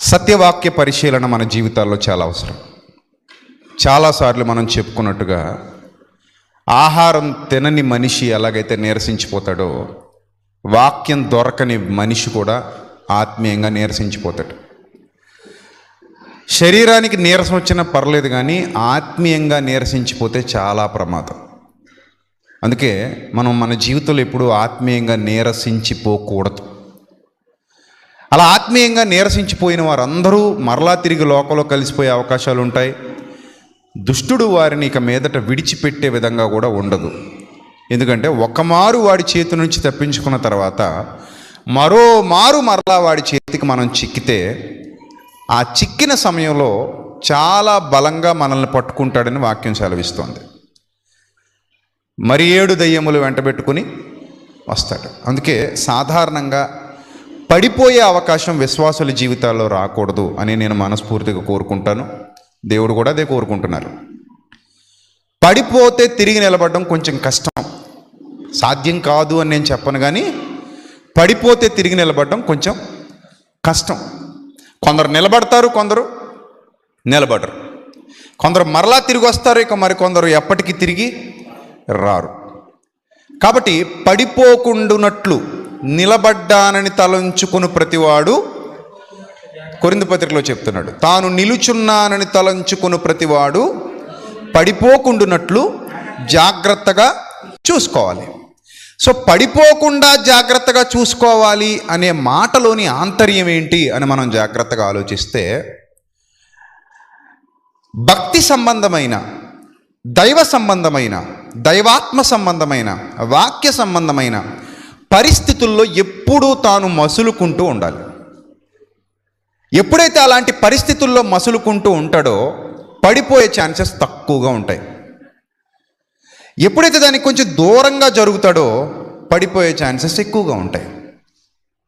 సత్యవాక్య పరిశీలన మన జీవితాల్లో చాలా అవసరం. చాలాసార్లు మనం చెప్పుకున్నట్టుగా ఆహారం తినని మనిషి ఎలాగైతే నీరసించిపోతాడో, వాక్యం దొరకని మనిషి కూడా ఆత్మీయంగా నీరసించిపోతాడు. శరీరానికి నీరసం వచ్చినా పర్లేదు, కానీ ఆత్మీయంగా నీరసించిపోతే చాలా ప్రమాదం. అందుకే మనం మన జీవితంలో ఎప్పుడూ ఆత్మీయంగా నీరసించిపోకూడదు. అలా ఆత్మీయంగా నీరసించిపోయిన వారందరూ మరలా తిరిగి లోకంలో కలిసిపోయే అవకాశాలు ఉంటాయి. దుష్టుడు వారిని ఇక మీదట విడిచిపెట్టే విధంగా కూడా ఉండదు. ఎందుకంటే ఒకమారు వాడి చేతి నుంచి తప్పించుకున్న తర్వాత మరోమారు మరలా వాడి చేతికి మనం చిక్కితే ఆ చిక్కిన సమయంలో చాలా బలంగా మనల్ని పట్టుకుంటాడని వాక్యం సెలవిస్తోంది. మరి 7 దయ్యములు వెంటబెట్టుకుని వస్తాడు. అందుకే సాధారణంగా పడిపోయే అవకాశం విశ్వాసుల జీవితాల్లో రాకూడదు అని నేను మనస్ఫూర్తిగా కోరుకుంటాను. దేవుడు కూడా అదే కోరుకుంటున్నారు. పడిపోతే తిరిగి నిలబడడం కొంచెం కష్టం, సాధ్యం కాదు అని నేను చెప్పను, కానీ పడిపోతే తిరిగి నిలబడడం కొంచెం కష్టం. కొందరు నిలబడతారు, కొందరు నిలబడరు. కొందరు మరలా తిరిగి వస్తారు, ఇక మరి కొందరు ఎప్పటికీ తిరిగి రారు. కాబట్టి పడిపోకుండునట్లు నిలబడ్డానని తలంచుకుని ప్రతివాడు, కొరింథీ పత్రికలో చెప్తున్నాడు, తాను నిలుచున్నానని తలంచుకుని ప్రతివాడు పడిపోకుండునట్లు జాగ్రత్తగా చూసుకోవాలి. సో పడిపోకుండా జాగ్రత్తగా చూసుకోవాలి అనే మాటలోని ఆంతర్యం ఏంటి అని మనం జాగ్రత్తగా ఆలోచిస్తే, భక్తి సంబంధమైన, దైవ సంబంధమైన, దైవాత్మ సంబంధమైన, వాక్య సంబంధమైన పరిస్థితుల్లో ఎప్పుడూ తాను మసులుకుంటూ ఉండాలి. ఎప్పుడైతే అలాంటి పరిస్థితుల్లో మసులుకుంటూ ఉంటాడో పడిపోయే ఛాన్సెస్ తక్కువగా ఉంటాయి. ఎప్పుడైతే దానికి కొంచెం దూరంగా జరుగుతాడో పడిపోయే ఛాన్సెస్ ఎక్కువగా ఉంటాయి.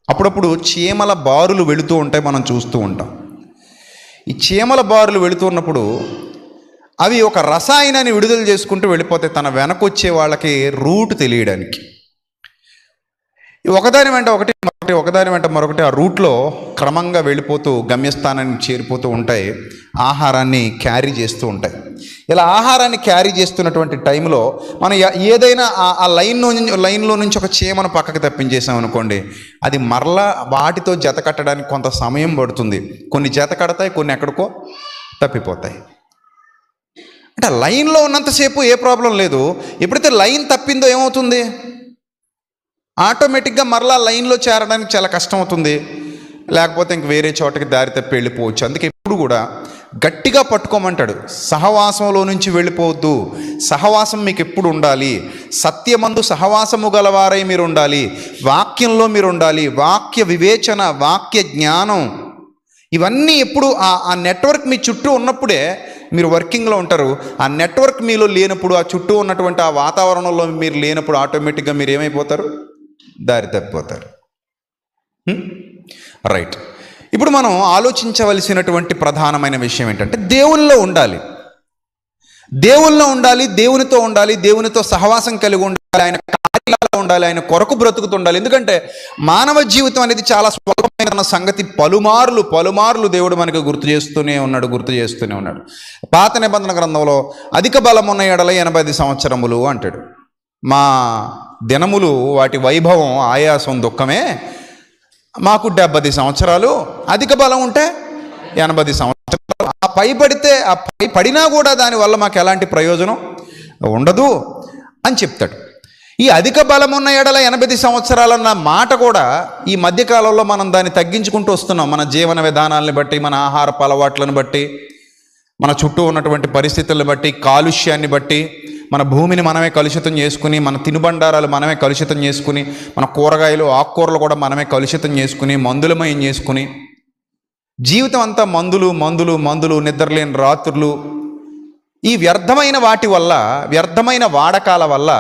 అప్పుడప్పుడు చీమల బారులు వెళుతూ ఉంటాయి, మనం చూస్తూ ఉంటాం. ఈ చీమల బారులు వెళుతున్నప్పుడు అవి ఒక రసాయనాన్ని విడుదల చేసుకుంటూ వెళ్ళిపోతాయి, తన వెనకొచ్చే వాళ్ళకి రూట్ తెలియడానికి. ఒకదాని వెంట ఒకటి ఒకదాని వెంట మరొకటి ఆ రూట్లో క్రమంగా వెళ్ళిపోతూ గమ్యస్థానానికి చేరిపోతూ ఉంటాయి, ఆహారాన్ని క్యారీ చేస్తూ ఉంటాయి. ఇలా ఆహారాన్ని క్యారీ చేస్తున్నటువంటి టైంలో మనం ఏదైనా ఆ లైన్లో నుంచి ఒక చీమను పక్కకు తప్పించేసాం అనుకోండి, అది మరలా వాటితో జత కట్టడానికి కొంత సమయం పడుతుంది. కొన్ని జత కడతాయి, కొన్ని ఎక్కడికో తప్పిపోతాయి. అంటే లైన్లో ఉన్నంతసేపు ఏ ప్రాబ్లం లేదు. ఎప్పుడైతే లైన్ తప్పిందో ఏమవుతుంది, ఆటోమేటిక్గా మరలా లైన్లో చేరడానికి చాలా కష్టం అవుతుంది, లేకపోతే ఇంక వేరే చోటకి దారి తప్పి వెళ్ళిపోవచ్చు. అందుకే ఎప్పుడు కూడా గట్టిగా పట్టుకోమంటాడు, సహవాసంలో నుంచి వెళ్ళిపోవద్దు, సహవాసం మీకు ఎప్పుడు ఉండాలి, సత్యమందు సహవాసము గలవారై మీరు ఉండాలి, వాక్యంలో మీరు ఉండాలి, వాక్య వివేచన, వాక్య జ్ఞానం, ఇవన్నీ ఎప్పుడు ఆ నెట్వర్క్ మీ చుట్టూ ఉన్నప్పుడే మీరు వర్కింగ్లో ఉంటారు. ఆ నెట్వర్క్ మీలో లేనప్పుడు, ఆ చుట్టూ ఉన్నటువంటి ఆ వాతావరణంలో మీరు లేనప్పుడు ఆటోమేటిక్గా మీరు ఏమైపోతారు, దారి తప్పిపోతారు. రైట్. ఇప్పుడు మనం ఆలోచించవలసినటువంటి ప్రధానమైన విషయం ఏంటంటే, దేవుల్లో ఉండాలి, దేవుల్లో ఉండాలి, దేవునితో ఉండాలి, దేవునితో సహవాసం కలిగి ఉండాలి, ఆయన కార్యాలలో ఉండాలి, ఆయన కొరకు బ్రతుకుతుండాలి. ఎందుకంటే మానవ జీవితం అనేది చాలా స్వల్పమైన సంగతి. పలుమార్లు దేవుడు మనకు గుర్తు చేస్తూనే ఉన్నాడు. పాత నిబంధన గ్రంథంలో అధిక బలం ఉన్న ఎడల 80 సంవత్సరములు అంటాడు. మా దినములు వాటి వైభవం ఆయాసం దుఃఖమే, మాకు 70 సంవత్సరాలు, అధిక బలం ఉంటే 80 సంవత్సరాలు, ఆ పై పడినా కూడా దానివల్ల మాకు ఎలాంటి ప్రయోజనం ఉండదు అని చెప్తాడు. ఈ అధిక బలం ఉన్న ఎడల 80 సంవత్సరాలన్న మాట కూడా ఈ మధ్యకాలంలో మనం దాన్ని తగ్గించుకుంటూ వస్తున్నాం. మన జీవన విధానాలను బట్టి, మన ఆహారపు అలవాట్లను బట్టి, మన చుట్టూ ఉన్నటువంటి పరిస్థితులను బట్టి, కాలుష్యాన్ని బట్టి, మన భూమిని మనమే కలుషితం చేసుకుని, మన తినుబండారాలు మనమే కలుషితం చేసుకుని, మన కూరగాయలు ఆకుకూరలు కూడా మనమే కలుషితం చేసుకుని, మందులమయం చేసుకుని, జీవితం అంతా మందులు, నిద్రలేని రాత్రులు, ఈ వ్యర్థమైన వాటి వల్ల, వ్యర్థమైన వాడకాల వల్ల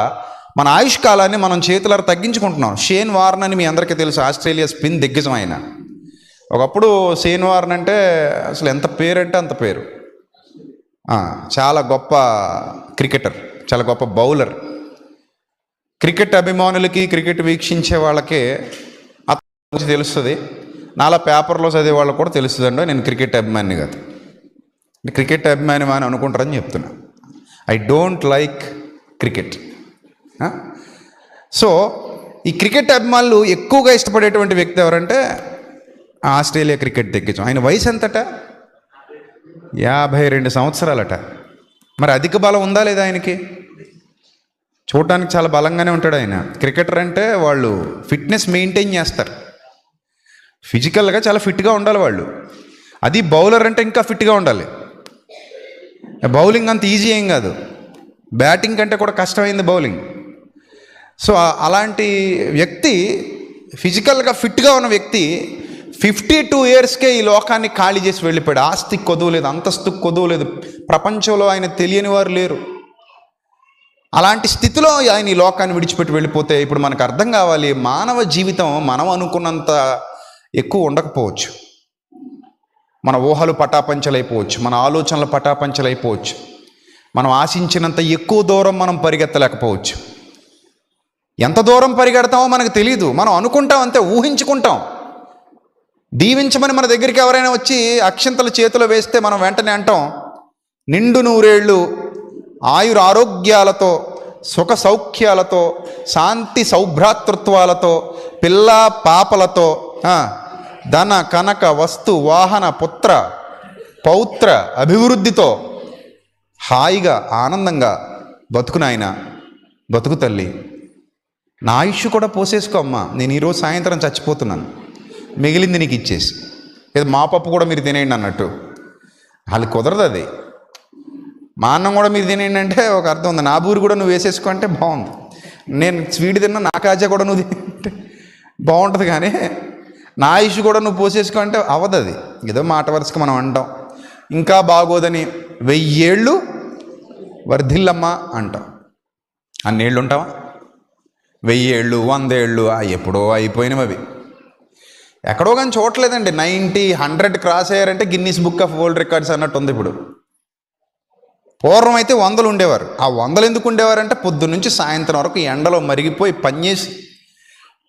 మన ఆయుష్కాలాన్ని మనం చేతులారా తగ్గించుకుంటున్నాం. షేన్ వార్న్ అని మీ అందరికీ తెలుసు, ఆస్ట్రేలియా స్పిన్ దిగ్గజం ఆయన. ఒకప్పుడు షేన్ వార్న్ అంటే అసలు ఎంత పేరు అంటే అంత పేరు. చాలా గొప్ప క్రికెటర్, చాలా గొప్ప బౌలర్. క్రికెట్ అభిమానులకి, క్రికెట్ వీక్షించే వాళ్ళకి తెలుస్తుంది. నాలా పేపర్లో చదివే వాళ్ళకు కూడా తెలుస్తుందండి నేను క్రికెట్ అభిమాని కాదు. క్రికెట్ అభిమాని అని అనుకుంటారని చెప్తున్నా. I don't like cricket. So ఈ క్రికెట్ అభిమానులు ఎక్కువగా ఇష్టపడేటువంటి వ్యక్తి ఎవరంటే ఆస్ట్రేలియా క్రికెట్ దిగ్గజం. ఆయన వయసు ఎంతట? 52 సంవత్సరాలట. మరి అధిక బలం ఉందా లేదా ఆయనకి? చూడటానికి చాలా బలంగానే ఉంటాడు ఆయన. క్రికెటర్ అంటే వాళ్ళు ఫిట్నెస్ మెయింటైన్ చేస్తారు, ఫిజికల్గా చాలా ఫిట్గా ఉండాలి వాళ్ళు. అది బౌలర్ అంటే ఇంకా ఫిట్గా ఉండాలి. బౌలింగ్ అంత ఈజీ ఏం కాదు, బ్యాటింగ్ కంటే కూడా కష్టమైంది బౌలింగ్. సో అలాంటి వ్యక్తి, ఫిజికల్గా ఫిట్గా ఉన్న వ్యక్తి 52 ఇయర్స్కే ఈ లోకాన్ని ఖాళీ చేసి వెళ్ళిపోయాడు. ఆస్తికి కొదువు లేదు, అంతస్తుకు కొదువు లేదు, ప్రపంచంలో ఆయన తెలియని వారు లేరు. అలాంటి స్థితిలో ఆయన ఈ లోకాన్ని విడిచిపెట్టి వెళ్ళిపోతే ఇప్పుడు మనకు అర్థం కావాలి, మానవ జీవితం మనం అనుకున్నంత ఎక్కువ ఉండకపోవచ్చు. మన ఊహలు పటాపంచలైపోవచ్చు, మన ఆలోచనలు పటాపంచలైపోవచ్చు, మనం ఆశించినంత ఎక్కువ దూరం మనం పరిగెత్తలేకపోవచ్చు. ఎంత దూరం పరిగెడతామో మనకు తెలియదు, మనం అనుకుంటాం అంతే, ఊహించుకుంటాం. దీవించమని మన దగ్గరికి ఎవరైనా వచ్చి అక్షింతలు చేతిలో వేస్తే మనం వెంటనే అంటాం, నిండు నూరేళ్ళు ఆయుర ఆరోగ్యాలతో, సుఖ సౌఖ్యాలతో, శాంతి సౌభ్రాతృత్వాలతో, పిల్ల పాపలతో, ధన కనక వస్తు వాహన పుత్ర పౌత్ర అభివృద్ధితో హాయిగా ఆనందంగా బతుకునాయన, బతుకు తల్లి, నా ఆయుష్ కూడా పోసేసుకో అమ్మా, నేను ఈరోజు సాయంత్రం చచ్చిపోతున్నాను, మిగిలింది నీకు ఇచ్చేసి, ఇది మా పప్పు కూడా మీరు తినేయండి అన్నట్టు. వాళ్ళు కుదరదు అది. మా అన్నం కూడా మీరు తినేయండి అంటే ఒక అర్థం ఉంది. నా బూరి కూడా నువ్వు వేసేసుకో అంటే బాగుంది. నేను స్వీట్ తిన్నా, నా కాజా కూడా నువ్వు తింటే బాగుంటుంది, కానీ నా ఆయుష్ కూడా నువ్వు పోసేసుకో అంటే అవ్వదు. అది ఏదో మాట వరుసకు మనం అంటాం. ఇంకా బాగోదని 1000 ఏళ్ళు వర్ధిల్లమ్మా అంటాం. అన్నేళ్ళు ఉంటావా? 1000 ఏళ్ళు 100 ఏళ్ళు ఎప్పుడో అయిపోయినవి అవి. ఎక్కడో కానీ చూడలేదండి. 90, 100 క్రాస్ అయ్యారంటే Guinness book of world records అన్నట్టు ఉంది ఇప్పుడు. పూర్వం అయితే 100 ఉండేవారు. ఆ 100 ఎందుకు ఉండేవారంటే పొద్దున్నుంచి సాయంత్రం వరకు ఎండలో మరిగిపోయి పనిచేసి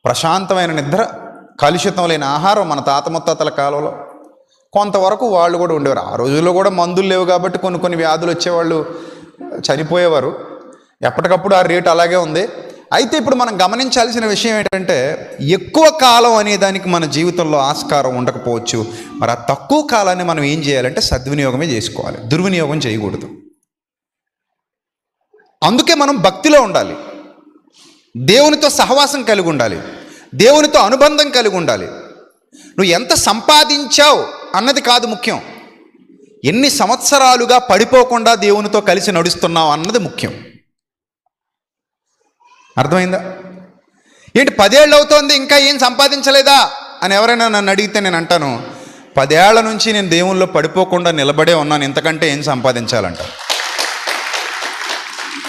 ప్రశాంతమైన నిద్ర, కలుషితం లేని ఆహారం, మన తాత ముత్తాతల కాలంలో కొంతవరకు వాళ్ళు కూడా ఉండేవారు. ఆ రోజుల్లో కూడా మందులు లేవు కాబట్టి కొన్ని వ్యాధులు వచ్చేవాళ్ళు, చనిపోయేవారు. ఎప్పటికప్పుడు ఆ రేటు అలాగే ఉంది. అయితే ఇప్పుడు మనం గమనించాల్సిన విషయం ఏంటంటే, ఎక్కువ కాలం అనేదానికి మన జీవితంలో ఆస్కారం ఉండకపోవచ్చు. మరి ఆ తక్కువ కాలాన్ని మనం ఏం చేయాలంటే సద్వినియోగమే చేసుకోవాలి, దుర్వినియోగం చేయకూడదు. అందుకే మనం భక్తిలో ఉండాలి, దేవునితో సహవాసం కలిగి ఉండాలి, దేవునితో అనుబంధం కలిగి ఉండాలి. నువ్వు ఎంత సంపాదించావు అన్నది కాదు ముఖ్యం, ఎన్ని సంవత్సరాలుగా పడిపోకుండా దేవునితో కలిసి నడుస్తున్నావు అన్నది ముఖ్యం. అర్థమైందా? ఏంటి 10 ఏళ్ళు అవుతోంది ఇంకా ఏం సంపాదించలేదా అని ఎవరైనా నన్ను అడిగితే నేను అంటాను, 10 ఏళ్ల నుంచి నేను దేవునిలో పడిపోకుండా నిలబడే ఉన్నాను, ఇంతకంటే ఏం సంపాదించాలంట.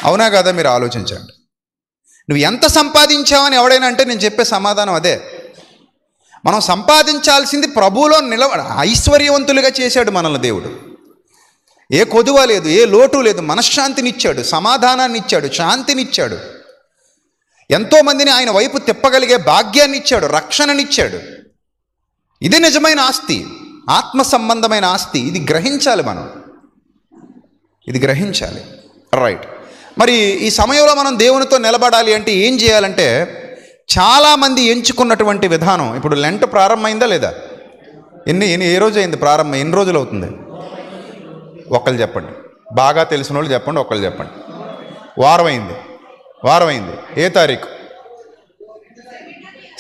అవునా కదా? మీరు ఆలోచించండి. నువ్వు ఎంత సంపాదించావని ఎవడైనా అంటే నేను చెప్పే సమాధానం అదే. మనం సంపాదించాల్సింది ప్రభువులో ఐశ్వర్యవంతులుగా చేశాడు మనల్ని దేవుడు. ఏ కొదువ లేదు, ఏ లోటు లేదు, మనశ్శాంతినిచ్చాడు, సమాధానాన్ని ఇచ్చాడు, శాంతినిచ్చాడు, ఎంతోమందిని ఆయన వైపు తిప్పగలిగే భాగ్యాన్ని ఇచ్చాడు, రక్షణనిచ్చాడు. ఇది నిజమైన ఆస్తి, ఆత్మ సంబంధమైన ఆస్తి. ఇది గ్రహించాలి మనం, ఇది గ్రహించాలి. రైట్. మరి ఈ సమయంలో మనం దేవునితో నిలబడాలి అంటే ఏం చేయాలంటే, చాలామంది ఎంచుకున్నటువంటి విధానం, ఇప్పుడు లెంట్ ప్రారంభమైందా లేదా? ఏ రోజు అయింది ప్రారంభం? ఎన్ని రోజులు అవుతుంది? ఒకళ్ళు చెప్పండి, బాగా తెలిసిన వాళ్ళు చెప్పండి, ఒకళ్ళు చెప్పండి. వారం అయింది. ఏ తారీఖు?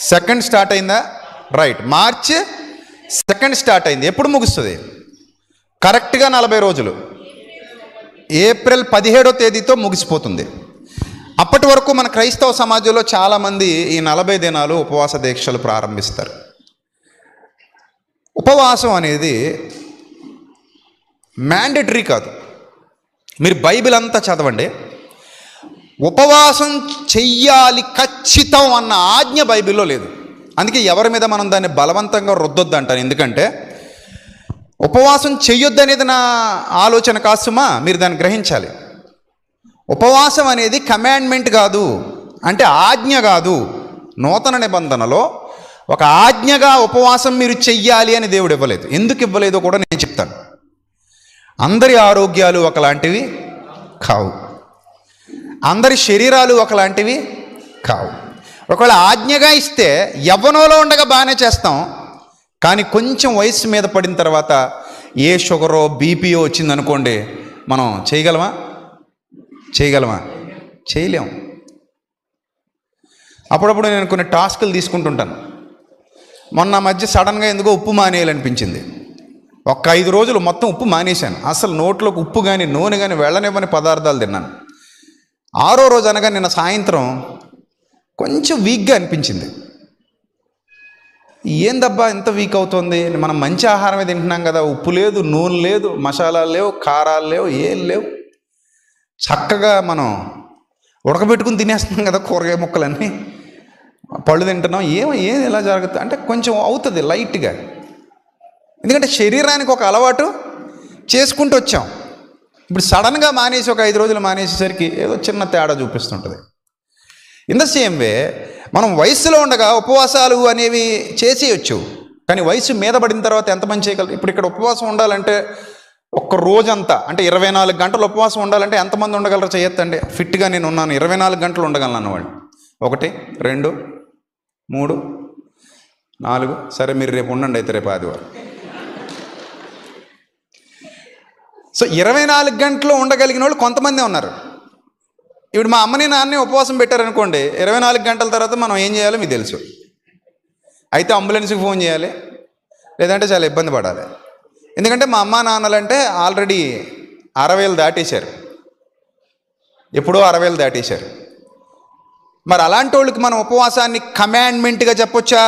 2nd స్టార్ట్ అయిందా? రైట్. మార్చి 2nd స్టార్ట్ అయింది. ఎప్పుడు ముగుస్తుంది? కరెక్ట్గా 40 రోజులు. ఏప్రిల్ 17వ తేదీతో ముగిసిపోతుంది. అప్పటి వరకు మన క్రైస్తవ సమాజంలో చాలామంది ఈ 40 దినాలు ఉపవాస దీక్షలు ప్రారంభిస్తారు. ఉపవాసం అనేది మ్యాండేటరీ కాదు. మీరు బైబిల్ అంతా చదవండి, ఉపవాసం చెయ్యాలి ఖచ్చితం అన్న ఆజ్ఞ బైబిల్లో లేదు. అందుకే ఎవరి మీద మనం దాన్ని బలవంతంగా రుద్దొద్దు అంటాను. ఎందుకంటే ఉపవాసం చెయ్యొద్దు అనేది నా ఆలోచన కాసుమా, మీరు దాన్ని గ్రహించాలి. ఉపవాసం అనేది కమాండ్మెంట్ కాదు, అంటే ఆజ్ఞ కాదు. నూతన నిబంధనలో ఒక ఆజ్ఞగా ఉపవాసం మీరు చెయ్యాలి అని దేవుడు ఇవ్వలేదు. ఎందుకు ఇవ్వలేదో కూడా నేను చెప్తాను. అందరి ఆరోగ్యాలు ఒకలాంటివి కావు, అందరి శరీరాలు ఒకలాంటివి కావు. ఒకవేళ ఆజ్ఞగా ఇస్తే యవ్వనంలో ఉండగా బాగానే చేస్తాం, కానీ కొంచెం వయసు మీద పడిన తర్వాత ఏ షుగరో బీపీయో వచ్చిందనుకోండి, మనం చేయగలమా? చేయలేం. అప్పుడప్పుడు నేను కొన్ని టాస్కులు తీసుకుంటుంటాను. మొన్న మధ్య సడన్గా ఎందుకో ఉప్పు మానేయాలనిపించింది. ఒక 5 రోజులు మొత్తం ఉప్పు మానేశాను. అసలు నోట్లోకి ఉప్పు కానీ నూనె కానీ వెళ్ళనివ్వని పదార్థాలు తిన్నాను. 6వ రోజు అనగా నిన్న సాయంత్రం కొంచెం వీక్గా అనిపించింది. ఏందబ్బా ఎంత వీక్ అవుతుంది, మనం మంచి ఆహారమే తింటున్నాం కదా, ఉప్పు లేదు, నూనె లేదు, మసాలాలు లేవు, కారాలు లేవు, ఏం లేవు, చక్కగా మనం ఉడకబెట్టుకుని తినేస్తున్నాం కదా కూరగాయ ముక్కలన్నీ, పళ్ళు తింటున్నాం, ఏం ఇలా జరుగుతుంది అంటే కొంచెం అవుతుంది లైట్గా. ఎందుకంటే శరీరానికి ఒక అలవాటు చేసుకుంటూ వచ్చాం. ఇప్పుడు సడన్గా మానేసి ఒక 5 రోజులు మానేసేసరికి ఏదో చిన్న తేడా చూపిస్తుంటుంది. ఇన్ ద సేమ్ వే మనం వయసులో ఉండగా ఉపవాసాలు అనేవి చేసేయచ్చు, కానీ వయసు మీద పడిన తర్వాత ఎంతమంది చేయగలరు? ఇప్పుడు ఇక్కడ ఉపవాసం ఉండాలంటే ఒక్క రోజంతా అంటే 24 గంటలు ఉపవాసం ఉండాలంటే ఎంతమంది ఉండగలరు? చేయొద్దండి. ఫిట్గా నేను ఉన్నాను, 24 గంటలు ఉండగలను అన్నవాళ్ళు 1 2 3 4. సరే మీరు రేపు ఉండండి, అయితే రేపు ఆదివారం. సో 24 గంటలు ఉండగలిగిన వాళ్ళు కొంతమందే ఉన్నారు. ఇప్పుడు మా అమ్మని నాన్నని ఉపవాసం పెట్టారనుకోండి, 24 గంటల తర్వాత మనం ఏం చేయాలో మీకు తెలుసు. అయితే అంబులెన్స్కి ఫోన్ చేయాలి, లేదంటే చాలా ఇబ్బంది పడాలి. ఎందుకంటే మా అమ్మ నాన్నలంటే ఆల్రెడీ 60 దాటేశారు, ఎప్పుడో 60 దాటేశారు. మరి అలాంటి వాళ్ళకి మనం ఉపవాసాన్ని కమాండ్మెంట్గా చెప్పొచ్చా?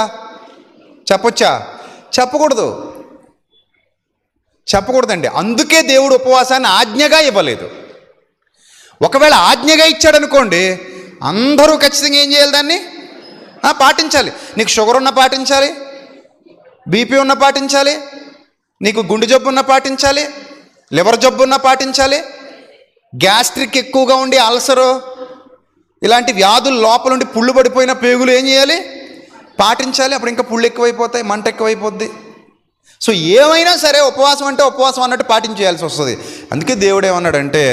చెప్పకూడదండి. అందుకే దేవుడు ఉపవాసాన్ని ఆజ్ఞగా ఇవ్వలేదు. ఒకవేళ ఆజ్ఞగా ఇచ్చాడనుకోండి, అందరూ ఖచ్చితంగా ఏం చేయాలి? దాన్ని పాటించాలి. నీకు షుగర్ ఉన్న పాటించాలి, బీపీ ఉన్న పాటించాలి, నీకు గుండె జబ్బు ఉన్న పాటించాలి, లివర్ జబ్బు ఉన్న పాటించాలి, గ్యాస్ట్రిక్ ఎక్కువగా ఉండి అల్సరు ఇలాంటి వ్యాధులు లోపలుండి పుళ్ళు పడిపోయిన పేగులు ఏం చేయాలి? పాటించాలి. అప్పుడు ఇంకా పుళ్ళు ఎక్కువైపోతాయి, మంట ఎక్కువైపోద్ది. సో ఏమైనా సరే ఉపవాసం అంటే ఉపవాసం అన్నట్టు పాటించేయాల్సి వస్తుంది. అందుకే దేవుడు ఏమన్నాడంటే,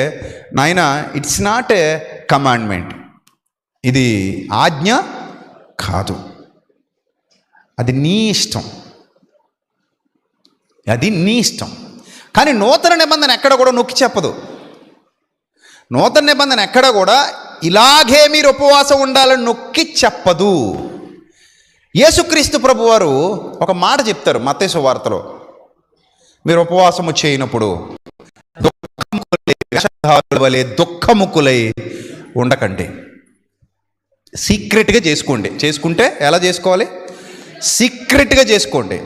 నాయన ఇట్స్ నాట్ ఏ కమాండ్మెంట్, ఇది ఆజ్ఞ కాదు, అది నీ ఇష్టం, కానీ నూతన నిబంధన ఎక్కడ కూడా నొక్కి చెప్పదు. నూతన నిబంధన ఎక్కడ కూడా ఇలాగే మీరు ఉపవాసం ఉండాలని నొక్కి చెప్పదు. యేసుక్రీస్తు ప్రభువారు ఒక మాట చెప్తారు మత్తయి సువార్తలో, మీరు ఉపవాసము చేయనప్పుడు దుఃఖముకులై ఉండకండి, సీక్రెట్గా చేసుకుంటే ఎలా చేసుకోవాలి? సీక్రెట్గా చేసుకోండి.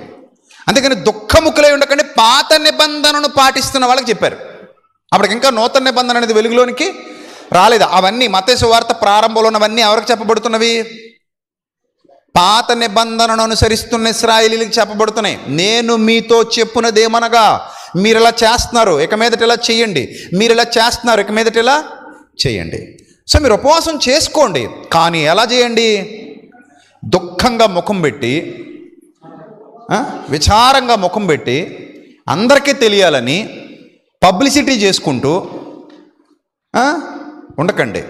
అందుకని దుఃఖముకులై ఉండకండి, పాత నిబంధనను పాటిస్తున్న వాళ్ళకి చెప్పారు. అప్పటికి ఇంకా నూతన నిబంధన అనేది వెలుగులోనికి రాలేదు. అవన్నీ మత్తయి సువార్త ప్రారంభంలో ఉన్నవన్నీ ఎవరికి చెప్పబడుతున్నవి? పాత నిబంధనను అనుసరిస్తున్న ఇశ్రాయేలీయులకు చెప్పబడుతున్నాయి. నేను మీతో చెప్పునదేమనగా, మీరు ఇలా చేస్తున్నారు, ఇక మీదట ఇలా చేయండి, మీరు ఇలా చేస్తున్నారు, ఇక మీదట ఇలా చేయండి. సో మీరు ఉపవాసం చేసుకోండి, కానీ ఎలా చేయండి? దుఃఖంగా ముఖం పెట్టి, విచారంగా ముఖం పెట్టి, అందరికీ తెలియాలని పబ్లిసిటీ చేసుకుంటూ ఉండకండి.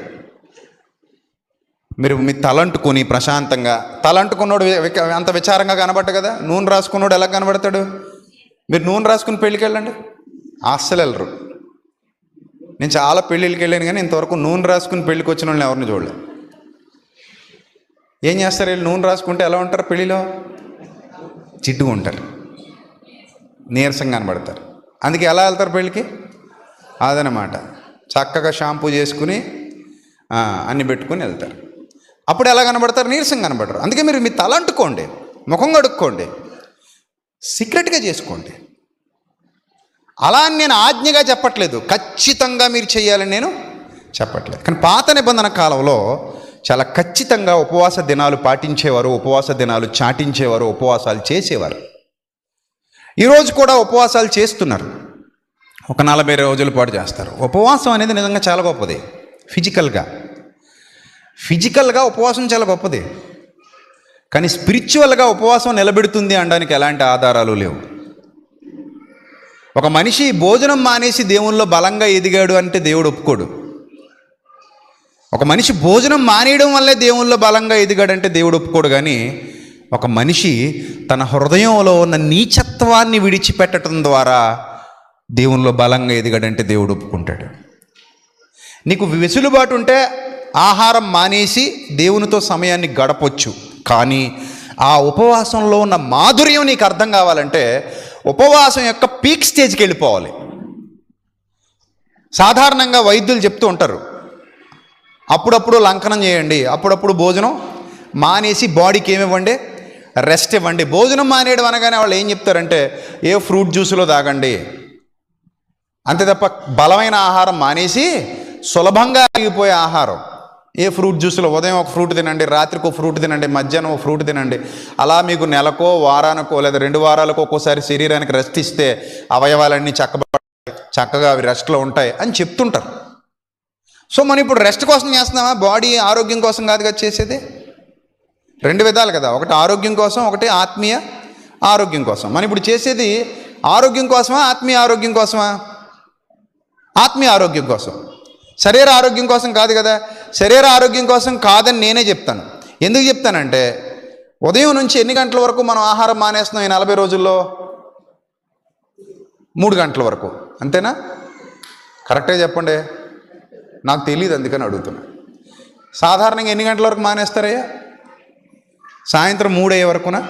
మీరు మీ తలంటుకొని ప్రశాంతంగా, తలంటుకున్నాడు అంత విచారంగా కనబడ్డ కదా, నూనె రాసుకున్నాడు ఎలా కనబడతాడు? మీరు నూనె రాసుకుని పెళ్ళికి వెళ్ళండి, అస్సలు వెళ్ళరు. నేను చాలా పెళ్ళిళ్ళకి వెళ్ళాను, కానీ ఇంతవరకు నూనె రాసుకుని పెళ్ళికి వచ్చిన వాళ్ళని ఎవరిని చూడలేదు. ఏం చేస్తారు వీళ్ళు? నూనె రాసుకుంటే ఎలా ఉంటారు? పెళ్ళిలో జిడ్డుగా ఉంటారు, నీరసంగా కనబడతారు. అందుకే ఎలా వెళ్తారు పెళ్ళికి? అదనమాట, చక్కగా షాంపూ చేసుకుని అన్ని పెట్టుకుని వెళ్తారు. అప్పుడు ఎలా కనబడతారు? నీరసంగా కనబడరు. అందుకే మీరు మీ తల అంటుకోండి, ముఖం కడుక్కోండి, సీక్రెట్గా చేసుకోండి. అలా అని నేను ఆజ్ఞగా చెప్పట్లేదు, ఖచ్చితంగా మీరు చేయాలని నేను చెప్పట్లేదు. కానీ పాత నిబంధన కాలంలో చాలా ఖచ్చితంగా ఉపవాస దినాలు పాటించేవారు, ఉపవాస దినాలు చాటించేవారు, ఉపవాసాలు చేసేవారు. ఈరోజు కూడా ఉపవాసాలు చేస్తున్నారు, ఒక 40 రోజుల పాటు చేస్తారు. ఉపవాసం అనేది నిజంగా చాలా గొప్పది. ఫిజికల్గా ఉపవాసం చాలా గొప్పది. కానీ స్పిరిచువల్గా ఉపవాసం నిలబెడుతుంది అనడానికి ఎలాంటి ఆధారాలు లేవు. ఒక మనిషి భోజనం మానేసి దేవుల్లో బలంగా ఎదిగాడు అంటే దేవుడు ఒప్పుకోడు. ఒక మనిషి భోజనం మానేయడం వల్లే దేవుల్లో బలంగా ఎదిగాడంటే దేవుడు ఒప్పుకోడు. కానీ ఒక మనిషి తన హృదయంలో ఉన్న నీచత్వాన్ని విడిచిపెట్టడం ద్వారా దేవుల్లో బలంగా ఎదిగాడంటే దేవుడు ఒప్పుకుంటాడు. నీకు వెసులుబాటు ఉంటే ఆహారం మానేసి దేవునితో సమయాన్ని గడపొచ్చు. కానీ ఆ ఉపవాసంలో ఉన్న మాధుర్యం నీకు అర్థం కావాలంటే ఉపవాసం యొక్క పీక్ స్టేజ్కి వెళ్ళిపోవాలి. సాధారణంగా వైద్యులు చెప్తూ ఉంటారు, అప్పుడప్పుడు లంకనం చేయండి, అప్పుడప్పుడు భోజనం మానేసి బాడీకి ఏమివ్వండి, రెస్ట్ ఇవ్వండి. భోజనం మానేయడం అనగానే వాళ్ళు ఏం చెప్తారంటే ఏ ఫ్రూట్ జ్యూస్లో తాగండి, అంతే తప్ప బలమైన ఆహారం మానేసి సులభంగా ఆగిపోయే ఆహారం ఏ ఫ్రూట్ జ్యూస్లో ఉదయం ఒక ఫ్రూట్ తినండి, రాత్రికి ఒక ఫ్రూట్ తినండి, మధ్యాహ్నం ఒక ఫ్రూట్ తినండి. అలా మీకు నెలకో వారానికో లేదా 2 వారాలకో ఒక్కోసారి శరీరానికి రెస్ట్ ఇస్తే అవయవాలన్నీ చక్కగా అవి రెస్ట్లో ఉంటాయి అని చెప్తుంటారు. సో మనం ఇప్పుడు రెస్ట్ కోసం చేస్తున్నామా? బాడీ ఆరోగ్యం కోసం కాదు కదా చేసేది. 2 విధాలు కదా, ఒకటి ఆరోగ్యం కోసం, ఒకటి ఆత్మీయ ఆరోగ్యం కోసం. మనం ఇప్పుడు చేసేది ఆరోగ్యం కోసమా, ఆత్మీయ ఆరోగ్యం కోసమా? ఆత్మీయ ఆరోగ్యం కోసం, శరీర ఆరోగ్యం కోసం కాదు కదా. శరీర ఆరోగ్యం కోసం కాదని నేనే చెప్తాను. ఎందుకు చెప్తానంటే ఉదయం నుంచి ఎన్ని గంటల వరకు మనం ఆహారం మానేస్తున్నాం ఈ 40 రోజుల్లో? 3 గంటల వరకు, అంతేనా? కరెక్ట్గా చెప్పండి, నాకు తెలియదు అందుకని అడుగుతున్నా. సాధారణంగా ఎన్ని గంటల వరకు మానేస్తారయ్యా? సాయంత్రం 3 అయ్యే వరకునా,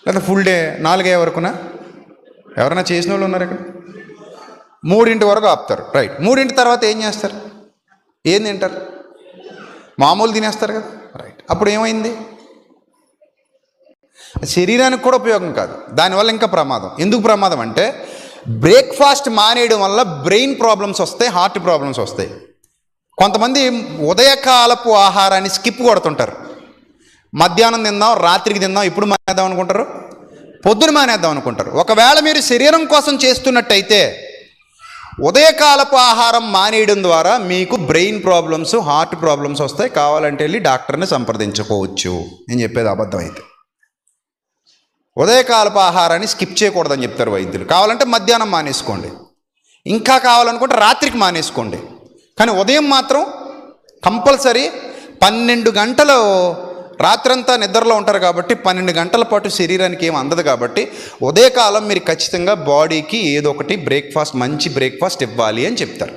లేదా ఫుల్ డే 4 అయ్యే వరకునా? ఎవరైనా చేసిన వాళ్ళు ఉన్నారు ఇక్కడ? 3 వరకు ఆపుతారు, రైట్. 3 తర్వాత ఏం చేస్తారు? ఏం తింటారు? మామూలు తినేస్తారు కదా, రైట్. అప్పుడు ఏమైంది? శరీరానికి కూడా ఉపయోగం కాదు, దానివల్ల ఇంకా ప్రమాదం. ఎందుకు ప్రమాదం అంటే బ్రేక్ఫాస్ట్ మానేయడం వల్ల బ్రెయిన్ ప్రాబ్లమ్స్ వస్తాయి, హార్ట్ ప్రాబ్లమ్స్ వస్తాయి. కొంతమంది ఉదయకాలపు ఆహారాన్ని స్కిప్ కొడుతుంటారు. మధ్యాహ్నం తిందాం, రాత్రికి తిందాం, ఇప్పుడు మానేద్దాం అనుకుంటారు, పొద్దున మానేద్దాం అనుకుంటారు. ఒకవేళ మీరు శరీరం కోసం చేస్తున్నట్టయితే ఉదయకాలపు ఆహారం మానేయడం ద్వారా మీకు బ్రెయిన్ ప్రాబ్లమ్స్, హార్ట్ ప్రాబ్లమ్స్ వస్తాయి. కావాలంటే వెళ్ళి డాక్టర్ని సంప్రదించుకోవచ్చు. నేను చెప్పేది అబద్ధం అయితే. ఉదయకాలపు ఆహారాన్ని స్కిప్ చేయకూడదని చెప్తారు వైద్యులు. కావాలంటే మధ్యాహ్నం మానేసుకోండి, ఇంకా కావాలనుకుంటే రాత్రికి మానేసుకోండి. కానీ ఉదయం మాత్రం కంపల్సరీ 12 గంటలు రాత్రంతా నిద్రలో ఉంటారు కాబట్టి 12 గంటల పాటు శరీరానికి ఏం అందదు కాబట్టి ఉదయకాలం మీరు ఖచ్చితంగా బాడీకి ఏదో ఒకటి బ్రేక్ఫాస్ట్, మంచి బ్రేక్ఫాస్ట్ ఇవ్వాలి అని చెప్తారు.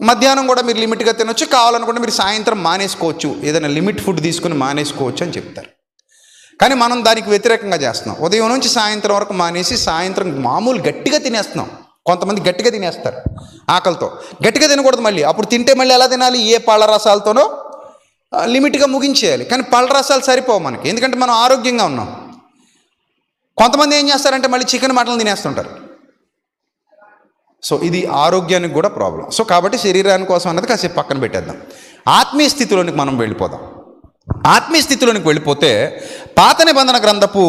మధ్యాహ్నం కూడా మీరు లిమిట్గా తినొచ్చు, కావాలనుకుంటే మీరు సాయంత్రం మానేసుకోవచ్చు, ఏదైనా లిమిట్ ఫుడ్ తీసుకుని మానేసుకోవచ్చు అని చెప్తారు. కానీ మనం దానికి వ్యతిరేకంగా చేస్తున్నాం. ఉదయం నుంచి సాయంత్రం వరకు మానేసి సాయంత్రం మామూలు గట్టిగా తినేస్తున్నాం. కొంతమంది గట్టిగా తినేస్తారు ఆకలితో. గట్టిగా తినకూడదు, మళ్ళీ అప్పుడు తింటే మళ్ళీ ఎలా తినాలి? ఏ పళ్ళ రసాలతోనో లిమిట్గా ముగించేయాలి. కానీ పళ్ళ రసాలు సరిపోవు మనకి, ఎందుకంటే మనం ఆరోగ్యంగా ఉన్నాం. కొంతమంది ఏం చేస్తారంటే మళ్ళీ చికెన్ మటన్ తినేస్తుంటారు. సో ఇది ఆరోగ్యానికి కూడా ప్రాబ్లం. సో కాబట్టి శరీరాని కోసం అన్నది కాసేపు పక్కన పెట్టేద్దాం. ఆత్మీయ స్థితిలోనికి మనం వెళ్ళిపోదాం. ఆత్మీయ స్థితిలోనికి వెళ్ళిపోతే పాత నిబంధన గ్రంథపు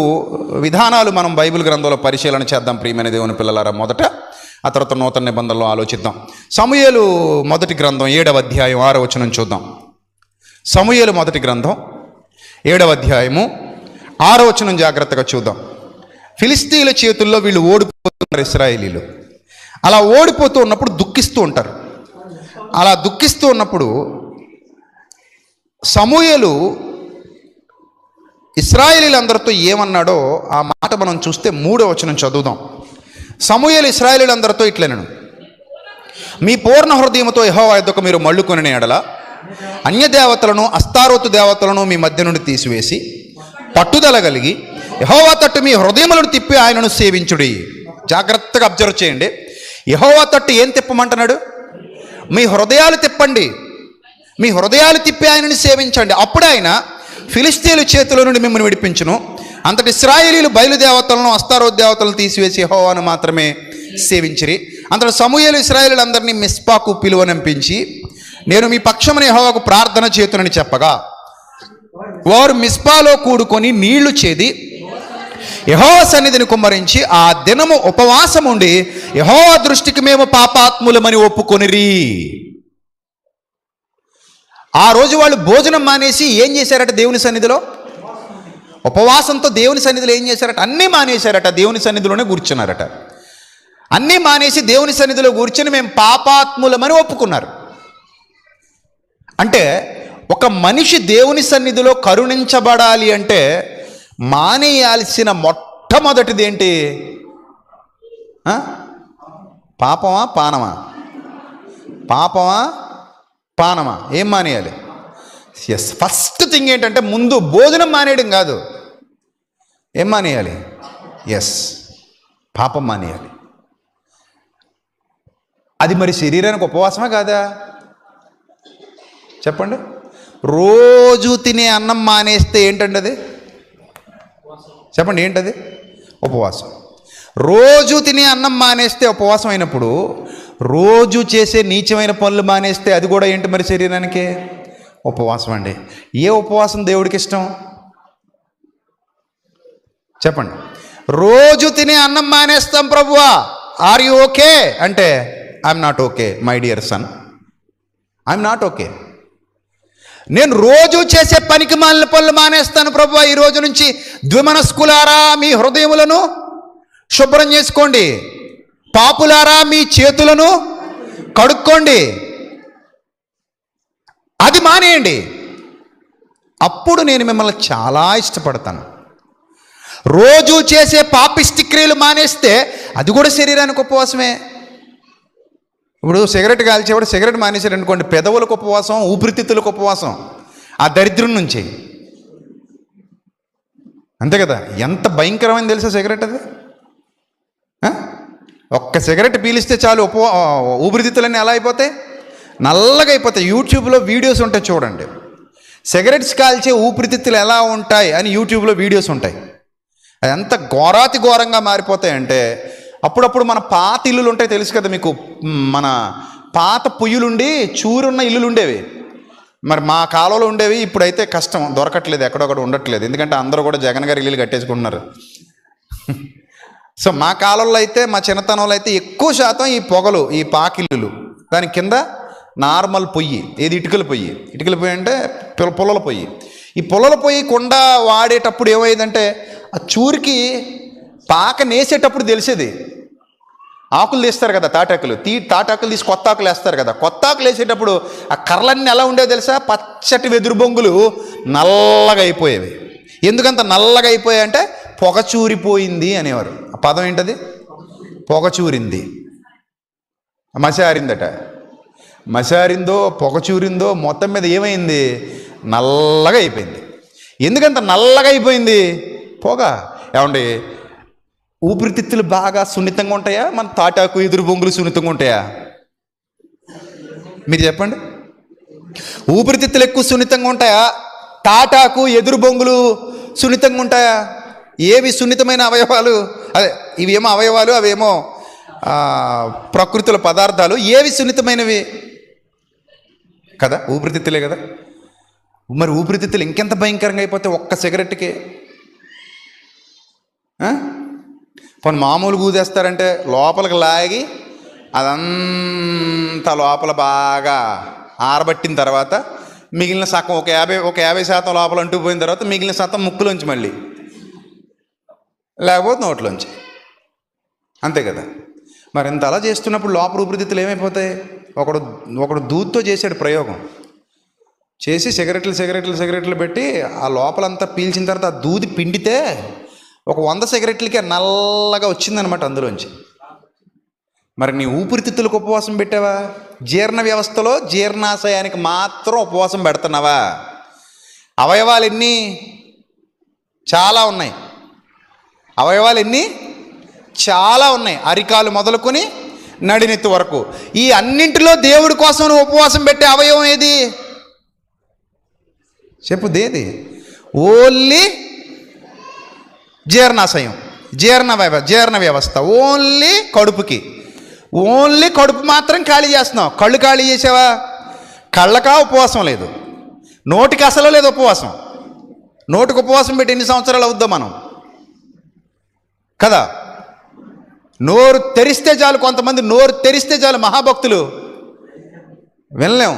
విధానాలు మనం బైబిల్ గ్రంథంలో పరిశీలన చేద్దాం ప్రియమైన దేవుని పిల్లలారా. మొదట ఆ తర్వాత నూతన నిబంధనలో ఆలోచిద్దాం. సమూయేలు మొదటి గ్రంథం 7వ అధ్యాయం 6వ వచనం చూద్దాం. సమూయేలు మొదటి గ్రంథం 7వ అధ్యాయము 6వ వచనం జాగ్రత్తగా చూద్దాం. ఫిలిస్తీయుల చేతుల్లో వీళ్ళు ఓడిపోతున్నారు ఇశ్రాయేలీలు. అలా ఓడిపోతూ ఉన్నప్పుడు దుఃఖిస్తూ ఉంటారు. అలా దుఃఖిస్తూ ఉన్నప్పుడు సమూయేలు ఇశ్రాయేలీలందరితో ఏమన్నాడో ఆ మాట మనం చూస్తే 3వ వచనం చదువుదాం. సమూయేలు ఇశ్రాయేలీలందరితో ఇట్లనెను, మీ పూర్ణ హృదయముతో యెహోవా యొద్దకు మీరు మళ్ళుకొనిన ఎడల అన్య దేవతలను, అస్తారోతు దేవతలను మీ మధ్య నుండి తీసివేసి పట్టుదల కలిగి యెహోవా తట్టు మీ హృదయములను తిప్పి ఆయనను సేవించుడి. జాగ్రత్తగా అబ్జర్వ్ చేయండి. యెహోవా తట్టు ఏం తిప్పమంటున్నాడు? మీ హృదయాలు తిప్పండి, మీ హృదయాలు తిప్పి ఆయనని సేవించండి. అప్పుడు ఆయన ఫిలిస్తీయుల చేతిలో నుండి మిమ్మల్ని విడిపించును. అంతటి ఇశ్రాయేలీలు బయలుదేవతలను, అస్తారోత్ దేవతలను తీసివేసి యెహోవాను మాత్రమే సేవించిరి. అంతటి సమూయేలు ఇశ్రాయేలీలందరినీ మిస్పాకు పిలువనంపించి, నేను మీ పక్షమున యెహోవాకు ప్రార్థన చేతునని చెప్పగా వారు మిస్పాలో కూడుకొని నీళ్లు చేది యెహోవా సన్నిధిని కుమ్మరించి ఆ దినము ఉపవాసం ఉండి యెహోవా దృష్టికి మేము పాపాత్ములమని ఒప్పుకొనిరి. ఆ రోజు వాళ్ళు భోజనం మానేసి ఏం చేశారట? దేవుని సన్నిధిలో ఉపవాసంతో దేవుని సన్నిధిలో ఏం చేశారట? అన్నీ మానేశారట, దేవుని సన్నిధిలోనే కూర్చున్నారట. అన్నీ మానేసి దేవుని సన్నిధిలో కూర్చొని మేము పాపాత్ములమని ఒప్పుకున్నారు. అంటే ఒక మనిషి దేవుని సన్నిధిలో కరుణించబడాలి అంటే మానేయాల్సిన మొట్టమొదటిది ఏంటి? పాపమా పానమా? పాపమా పానమా? ఏం మానేయాలి? ఎస్, ఫస్ట్ థింగ్ ఏంటంటే ముందు భోజనం మానేయడం కాదు. ఏం మానేయాలి? ఎస్, పాపం మానేయాలి. అది మరి శరీరానికి ఉపవాసమా కాదా? చెప్పండి. రోజు తినే అన్నం మానేస్తే ఏంటండి అది? చెప్పండి, ఏంటది? ఉపవాసం. రోజు తినే అన్నం మానేస్తే ఉపవాసం అయినప్పుడు, రోజు చేసే నీచమైన పనులు మానేస్తే అది కూడా ఏంటి మరి? శరీరానికి ఉపవాసం అండి. ఏ ఉపవాసం దేవుడికి ఇష్టం? చెప్పండి. రోజు తినే అన్నం మానేస్తాం ప్రభువా, ఆర్ యు ఓకే అంటే I'm not okay my dear son, I'm not okay. నేను రోజు చేసే పనికి మాలిన పనులు మానేస్తాను ప్రభువా, ఈ రోజు నుంచి ద్విమనస్కులారా మీ హృదయములను శుభ్రం చేసుకోండి, పాపులారా మీ చేతులను కడుక్కోండి, అది మానేయండి. అప్పుడు నేను మిమ్మల్ని చాలా ఇష్టపడతాను. రోజు చేసే పాపిష్టి క్రియలు మానేస్తే అది కూడా శరీరానికి ఉపవాసమే. ఇప్పుడు సిగరెట్ కాల్చేవాడు సిగరెట్ మానేశాడు అనుకోండి, పెదవులకు ఉపవాసం, ఊపిరితిత్తులకు ఉపవాసం, ఆ దరిద్రం నుంచి. అంతే కదా? ఎంత భయంకరమైంది తెలుసా సిగరెట్ అది? ఒక్క సిగరెట్ పీలిస్తే చాలు ఊపిరితిత్తులన్నీ ఎలా అయిపోతాయి? నల్లగా అయిపోతాయి. యూట్యూబ్లో వీడియోస్ ఉంటాయి చూడండి, సిగరెట్స్ కాల్చే ఊపిరితిత్తులు ఎలా ఉంటాయి అని యూట్యూబ్లో వీడియోస్ ఉంటాయి. అది ఎంత ఘోరాతి ఘోరంగా మారిపోతాయంటే, అప్పుడప్పుడు మన పాత ఇల్లులు ఉంటాయి తెలుసు కదా మీకు, మన పాత పొయ్యిలుండి చూరున్న ఇల్లులు ఉండేవి. మరి మా కాలంలో ఉండేవి, ఇప్పుడైతే కష్టం, దొరకట్లేదు, ఎక్కడొక్కడ ఉండట్లేదు, ఎందుకంటే అందరూ కూడా జగన్ గారి ఇల్లులు కట్టేసుకుంటున్నారు. సో మా కాలంలో అయితే, మా చిన్నతనంలో అయితే ఎక్కువ శాతం ఈ పొగలు, ఈ పాకిల్లులు, దాని కింద నార్మల్ పొయ్యి, ఏది ఇటుకల పొయ్యి. ఇటుకల పొయ్యి అంటే పుల్లల పొయ్యి. ఈ పుల్లల పొయ్యి కుండ వాడేటప్పుడు ఏమైందంటే, ఆ చూరికి పాక నేసేటప్పుడు తెలిసేది. ఆకులు తీస్తారు కదా, తాటాకులు తీసి కొత్త ఆకులు వేస్తారు కదా, కొత్త ఆకులు వేసేటప్పుడు ఆ కర్రలన్నీ ఎలా ఉండేవి తెలుసా? పచ్చటి వెదురు బొంగులు నల్లగా అయిపోయేవి. ఎందుకంత నల్లగా అయిపోయాయి అంటే పొగ చూరిపోయింది అనేవారు. ఆ పదం ఏంటది? పొగ చూరింది, మసారిందట. మసారిందో పొగ చూరిందో మొత్తం మీద ఏమైంది? నల్లగా అయిపోయింది. ఎందుకంత నల్లగా అయిపోయింది? పొగ. ఏమండి, ఊపిరితిత్తులు బాగా సున్నితంగా ఉంటాయా, మన తాటాకు ఎదురు బొంగులు సున్నితంగా ఉంటాయా? మీరు చెప్పండి. ఊపిరితిత్తులు ఎక్కువ సున్నితంగా ఉంటాయా, తాటాకు ఎదురు బొంగులు సున్నితంగా ఉంటాయా? ఏవి సున్నితమైన అవయవాలు? అదే, ఇవేమో అవయవాలు, అవేమో ప్రకృతిలో పదార్థాలు. ఏవి సున్నితమైనవి కదా? ఊపిరితిత్తులే కదా. మరి ఊపిరితిత్తులు ఇంకెంత భయంకరంగా అయిపోతే ఒక్క సిగరెట్కి. కొన్ని మామూలు ఊదేస్తారంటే లోపలికి లాగి అదంతా లోపల బాగా ఆరబట్టిన తర్వాత మిగిలిన సగం ఒక 50% లోపల అంటూ పోయిన తర్వాత మిగిలిన శాతం ముక్కులోంచి, మళ్ళీ లేకపోతే నోట్లోంచి. అంతే కదా. మరి ఇంత అలా చేస్తున్నప్పుడు లోపల ఊపిరితిత్తులు ఏమైపోతాయి? ఒకడు దూద్తో చేసాడు ప్రయోగం, చేసి సిగరెట్లు పెట్టి ఆ లోపలంతా పీల్చిన తర్వాత ఆ దూది పిండితే ఒక 100 సిగరెట్లకే నల్లగా వచ్చిందనమాట అందులోంచి. మరి నీ ఊపిరితిత్తులకు ఉపవాసం పెట్టావా? జీర్ణ వ్యవస్థలో జీర్ణాశయానికి మాత్రం ఉపవాసం పెడుతున్నావా? అవయవాలు ఎన్ని? చాలా ఉన్నాయి. అవయవాలు ఎన్ని? చాలా ఉన్నాయి. అరికాలు మొదలుకొని నడినెత్తి వరకు. ఈ అన్నింటిలో దేవుడి కోసం నువ్వు ఉపవాసం పెట్టే అవయవం ఏది? చెప్పు, దేది? ఓన్లీ జీర్ణాశయం, జీర్ణ వ్యవస్థ. ఓన్లీ కడుపుకి, ఓన్లీ కడుపు మాత్రం ఖాళీ చేస్తున్నావు. కళ్ళు ఖాళీ చేసావా? కళ్ళకా ఉపవాసం లేదు, నోటికి అసలు లేదు ఉపవాసం. నోటికి ఉపవాసం పెట్టి ఎన్ని సంవత్సరాలు అవుద్దాం మనం కదా? నోరు తెరిస్తే చాలు, కొంతమంది నోరు తెరిస్తే చాలు, మహాభక్తులు వినలేం.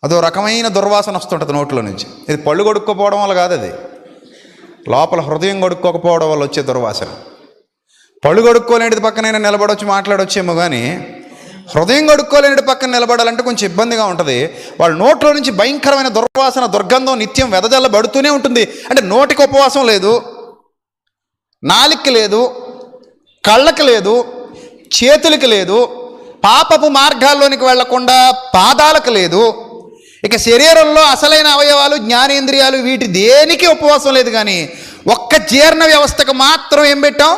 అదో రకమైన దుర్వాసన వస్తుంటుంది నోట్లో నుంచి. ఇది పళ్ళు కొడుక్కోపోవడం వల్ల కాదు, అది లోపల హృదయం కడుక్కోకపోవడం వల్ల వచ్చే దుర్వాసన. పళ్ళు కడుక్కోలేనిది పక్కనైనా నిలబడవచ్చు, మాట్లాడొచ్చేమో, కానీ హృదయం కడుక్కోలేనిది పక్కన నిలబడాలంటే కొంచెం ఇబ్బందిగా ఉంటుంది. వాళ్ళ నోట్లో నుంచి భయంకరమైన దుర్వాసన, దుర్గంధం నిత్యం వెదజల్లబడుతూనే ఉంటుంది. అంటే నోటికి ఉపవాసం లేదు, నాలికి లేదు, కళ్ళకి లేదు, చేతులకి లేదు, పాపపు మార్గాల్లోనికి వెళ్లకుండా పాదాలకు లేదు, ఇక శరీరంలో అసలైన అవయవాలు, జ్ఞానేంద్రియాలు, వీటి దేనికి ఉపవాసం లేదు. కానీ ఒక్క జీర్ణ వ్యవస్థకు మాత్రం ఏం పెట్టాం?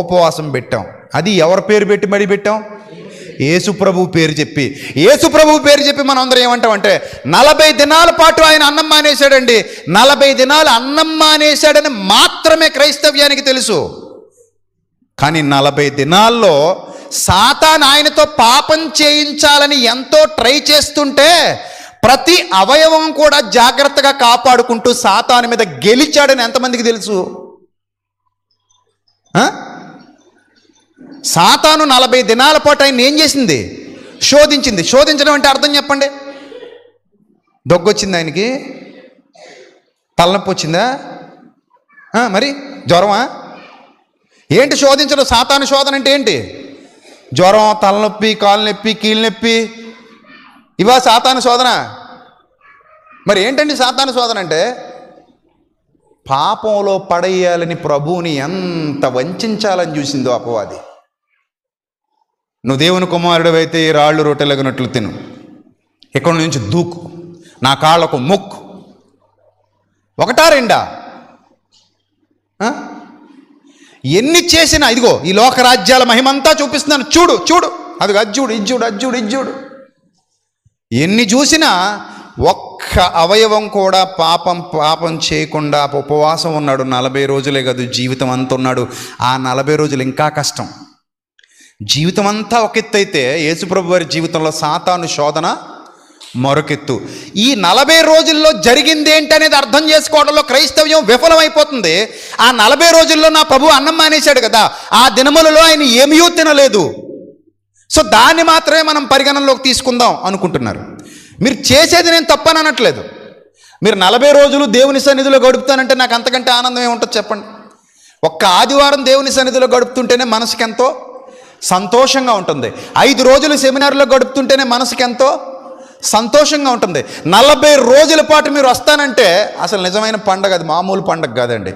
ఉపవాసం పెట్టాం. అది ఎవరి పేరు పెట్టి మడి పెట్టాం? యేసు ప్రభువు పేరు చెప్పి. యేసు ప్రభువు పేరు చెప్పి మనం అందరం ఏమంటామంటే 40 దినాల పాటు ఆయన అన్నం మానేశాడండి. 40 దినాలు అన్నం మానేశాడని మాత్రమే క్రైస్తవ్యానికి తెలుసు. కానీ 40 దినాల్లో సాతాను ఆయనతో పాపం చేయించాలని ఎంతో ట్రై చేస్తుంటే ప్రతి అవయవం కూడా జాగ్రత్తగా కాపాడుకుంటూ సాతాను మీద గెలిచాడని ఎంతమందికి తెలుసు? సాతాను 40 దినాల పాటు ఆయన ఏం చేసింది? శోధించింది. శోధించడం అంటే అర్థం చెప్పండి. దగ్గొచ్చింది ఆయనకి, తలనొప్పి వచ్చిందా, మరి జ్వరమా? ఏంటి శోధించడం? సాతాను శోధన అంటే ఏంటి? జ్వరం, తలనొప్పి, కాలు నొప్పి, కీళ్ళు నొప్పి, ఇవా సాతాను శోధన? మరి ఏంటండి సాతాను శోధన అంటే? పాపంలో పడేయాలని ప్రభువుని ఎంత వంచాలని చూసిందో అపవాది. నువ్వు దేవుని కుమారుడు అయితే ఈ రాళ్ళు రొట్టెలగినట్లు తిను, ఎక్కడి నుంచి దూకు, నా కాళ్ళకు మొక్కు. ఒకటా రెండా? ఎన్ని చేసినా ఇదిగో ఈ లోకరాజ్యాల మహిమంతా చూపిస్తున్నాను, చూడు చూడు, అది అజ్జుడు, ఇజ్జుడు, అజ్జుడు, ఇజ్జుడు. ఎన్ని చూసినా ఒక్క అవయవం కూడా పాపం చేయకుండా ఉపవాసం ఉన్నాడు. 40 రోజులే కాదు, జీవితం అంతా ఉన్నాడు. ఆ 40 రోజులు ఇంకా కష్టం. జీవితం అంతా ఒక ఎత్తు అయితే యేసుప్రభు వారి జీవితంలో సాతాను శోధన మరొకెత్తు. ఈ 40 రోజుల్లో జరిగింది ఏంటనేది అర్థం చేసుకోవడంలో క్రైస్తవ్యం విఫలమైపోతుంది. ఆ 40 రోజుల్లో నా ప్రభు అన్నం మానేశాడు కదా, ఆ దినములలో ఆయన ఏమీ తినలేదు. సో దాన్ని మాత్రమే మనం పరిగణనలోకి తీసుకుందాం అనుకుంటున్నారు. మీరు చేసేది నేను తప్పని అనట్లేదు. మీరు 40 రోజులు దేవుని సన్నిధిలో గడుపుతానంటే నాకు అంతకంటే ఆనందం ఏముంటుంది చెప్పండి? ఒక్క ఆదివారం దేవుని సన్నిధిలో గడుపుతుంటేనే మనసుకి ఎంతో సంతోషంగా ఉంటుంది. 5 రోజులు సెమినార్లో గడుపుతుంటేనే మనసుకి ఎంతో సంతోషంగా ఉంటుంది. 40 రోజుల పాటు మీరు వస్తానంటే అసలు నిజమైన పండగ, అది మామూలు పండగ కాదండి.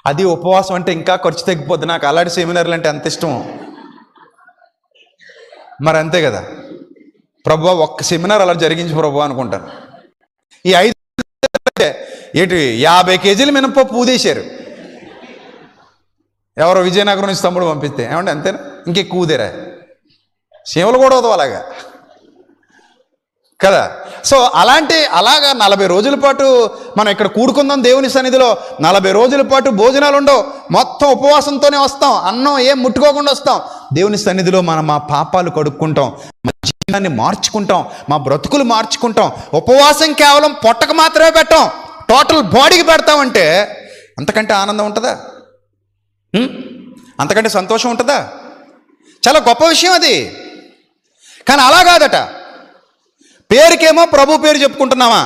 అది ఉపవాసం అంటే ఇంకా ఖర్చు తగ్గిపోద్ది. నాకు అలాంటి సెమినార్లు అంటే ఎంత ఇష్టం. మరి అంతే కదా, ప్రభు ఒక్క సెమినార్ అలా జరిగించి ప్రభు అనుకుంటాను. ఈ 5 ఏంటి 50 కేజీలు మినపప్పు ఊదేశారు. ఎవరో విజయనగరం నుంచి తమ్ముడు పంపిస్తే ఏమంటే అంతేనా, ఇంకెక్కువ ఊదేరా? సేవలు కూడా వదవు అలాగా కదా. సో అలాగా 40 రోజుల పాటు మనం ఇక్కడ కూడుకుందాం దేవుని సన్నిధిలో. 40 రోజుల పాటు భోజనాలు ఉండవు, మొత్తం ఉపవాసంతోనే వస్తాం, అన్నం ఏం ముట్టుకోకుండా వస్తాం దేవుని సన్నిధిలో. మనం మా పాపాలు కడుక్కుంటాం, మా జీవితాన్ని మార్చుకుంటాం, మా బ్రతుకులు మార్చుకుంటాం. ఉపవాసం కేవలం పొట్టకు మాత్రమే పెట్టాం, టోటల్ బాడీకి పెడతామంటే అంతకంటే ఆనందం ఉంటుందా? అంతకంటే సంతోషం ఉంటుందా? చాలా గొప్ప విషయం అది. కానీ అలా కాదట. పేరుకేమో ప్రభు పేరు చెప్పుకుంటున్నామా?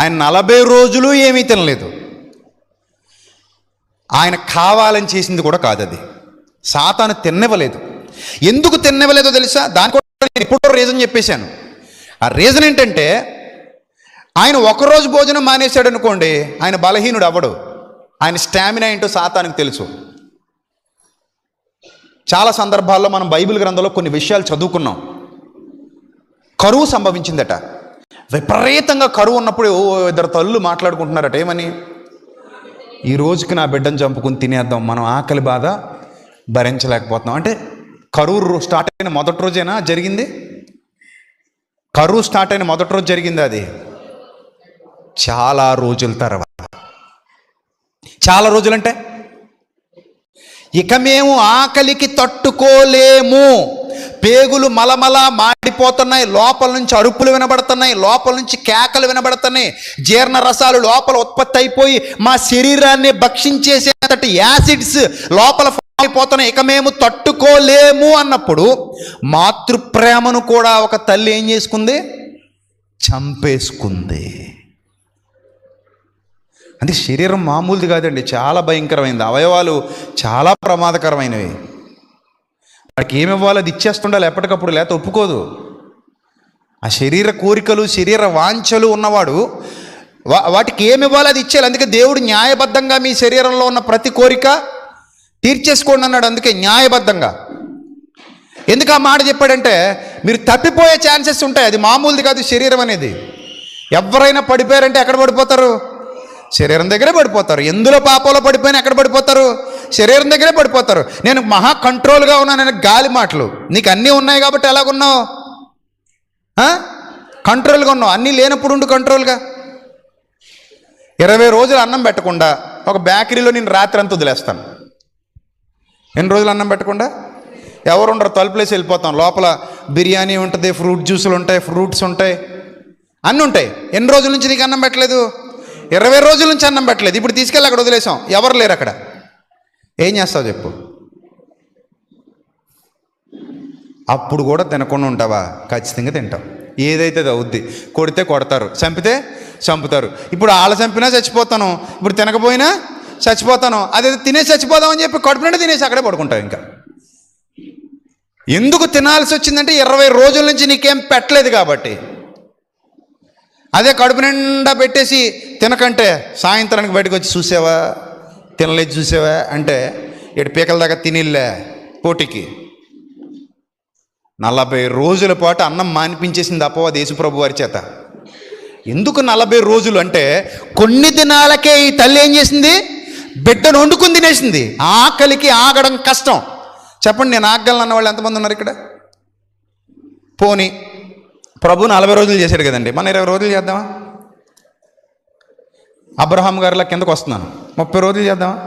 ఆయన 40 రోజులు ఏమీ తినలేదు. ఆయన కావాలని చేసింది కూడా కాదు అది. సాతాను తిన్నవ్వలేదు. ఎందుకు తిన్నవ్వలేదో తెలుసా? దాని కూడా నేను ఇప్పుడు రీజన్ చెప్పేశాను. ఆ రీజన్ ఏంటంటే ఆయన ఒకరోజు భోజనం మానేశాడు అనుకోండి, ఆయన బలహీనుడు అవ్వడు. ఆయన స్టామినా ఏంటో సాతానికి తెలుసు. చాలా సందర్భాల్లో మనం బైబిల్ గ్రంథంలో కొన్ని విషయాలు చదువుకున్నాం. కరువు సంభవించిందట. విపరీతంగా కరువు ఉన్నప్పుడు 2 తల్లులు మాట్లాడుకుంటున్నారట. ఏమని? ఈ రోజుకి నా బిడ్డను చంపుకుని తినేద్దాం, మనం ఆకలి బాధ భరించలేకపోతున్నాం. అంటే కరువు స్టార్ట్ అయిన మొదటి రోజేనా జరిగింది? కరువు స్టార్ట్ అయిన మొదటి రోజు జరిగింది. అది చాలా రోజుల తర్వాత. చాలా రోజులంటే ఇక మేము ఆకలికి తట్టుకోలేము, పేగులు మలమల మాడిపోతున్నాయి, లోపల నుంచి అరుపులు వినబడుతున్నాయి, లోపల నుంచి కేకలు వినబడుతున్నాయి, జీర్ణ రసాలు లోపల ఉత్పత్తి అయిపోయి మా శరీరాన్ని భక్షించేసేంతటి యాసిడ్స్ లోపల అయిపోతున్నాయి, ఇక మేము తట్టుకోలేము అన్నప్పుడు మాతృప్రేమను కూడా ఒక తల్లి ఏం చేసుకుంది? చంపేసుకుంది. అంటే శరీరం మామూలుది కాదండి, చాలా భయంకరమైనది. అవయవాలు చాలా ప్రమాదకరమైనవి. వాడికి ఏమి ఇవ్వాలో అది ఇచ్చేస్తుండాలి ఎప్పటికప్పుడు, లేకపోతే ఒప్పుకోదు. ఆ శరీర కోరికలు, శరీర వాంఛలు ఉన్నవాడు వాటికి ఏమి ఇవ్వాలో అది ఇచ్చేయాలి. అందుకే దేవుడు న్యాయబద్ధంగా మీ శరీరంలో ఉన్న ప్రతి కోరిక తీర్చేసుకోండి అన్నాడు. అందుకే న్యాయబద్ధంగా. ఎందుకు ఆ మాట చెప్పాడంటే, మీరు తప్పిపోయే ఛాన్సెస్ ఉంటాయి. అది మామూలుది కాదు శరీరం అనేది. ఎవరైనా పడిపోయారంటే ఎక్కడ పడిపోతారు? శరీరం దగ్గరే పడిపోతారు. ఎందులో పాపంలో పడిపోయినా ఎక్కడ పడిపోతారు? శరీరం దగ్గరే పడిపోతారు. నేను మహా కంట్రోల్గా ఉన్నాను గాలి మాటలు. నీకు అన్నీ ఉన్నాయి కాబట్టి ఎలాగున్నావు? కంట్రోల్గా ఉన్నావు. అన్నీ లేనప్పుడు ఉండు కంట్రోల్గా. 20 రోజులు అన్నం పెట్టకుండా ఒక బేకరీలో నేను రాత్రి అంతా వదిలేస్తాను. ఎన్ని రోజులు అన్నం పెట్టకుండా? ఎవరు ఉండరు, తలుపులేసి వెళ్ళిపోతాం. లోపల బిర్యానీ ఉంటుంది, ఫ్రూట్ జ్యూసులు ఉంటాయి, ఫ్రూట్స్ ఉంటాయి, అన్నీ ఉంటాయి. ఎన్ని రోజుల నుంచి నీకు అన్నం పెట్టలేదు? 20 రోజుల నుంచి అన్నం పెట్టలేదు. ఇప్పుడు తీసుకెళ్ళి అక్కడ వదిలేసాం, ఎవరు లేరు అక్కడ. ఏం చేస్తావు చెప్పు? అప్పుడు కూడా తినకుండా ఉంటావా? ఖచ్చితంగా తింటావు. ఏదైతే అది అవుద్ది. కొడితే కొడతారు, చంపితే చంపుతారు. ఇప్పుడు వాళ్ళ చంపినా చచ్చిపోతాను, ఇప్పుడు తినకపోయినా చచ్చిపోతాను. అదే తినేసి చచ్చిపోదామని చెప్పి కడుపు నిండా తినేసి అక్కడే పడుకుంటావు. ఇంకా ఎందుకు తినాల్సి వచ్చిందంటే 20 రోజుల నుంచి నీకేం పెట్టలేదు కాబట్టి. అదే కడుపు నిండా పెట్టేసి తినకంటే సాయంత్రానికి బయటకు వచ్చి చూసావా, తినలేదు చూసావా అంటే ఇటు పీకల దాకా తినిల్లే పోటీకి. 40 రోజుల పాటు అన్నం మానిపించేసింది అపవాది యేసుప్రభు వారి చేత. ఎందుకు 40 రోజులు అంటే, కొన్ని దినాలకే ఈ తల్లి ఏం చేసింది? బిడ్డను వండుకుని తినేసింది. ఆకలికి ఆగడం కష్టం. చెప్పండి, నేను ఆగలను అన్న వాళ్ళు ఎంతమంది ఉన్నారు ఇక్కడ? పోనీ ప్రభు 40 రోజులు చేశాడు కదండి, మనం 20 రోజులు చేద్దామా? అబ్రహాం గారిలా కిందకు వస్తున్నాను, 30 రోజులు చేద్దామా?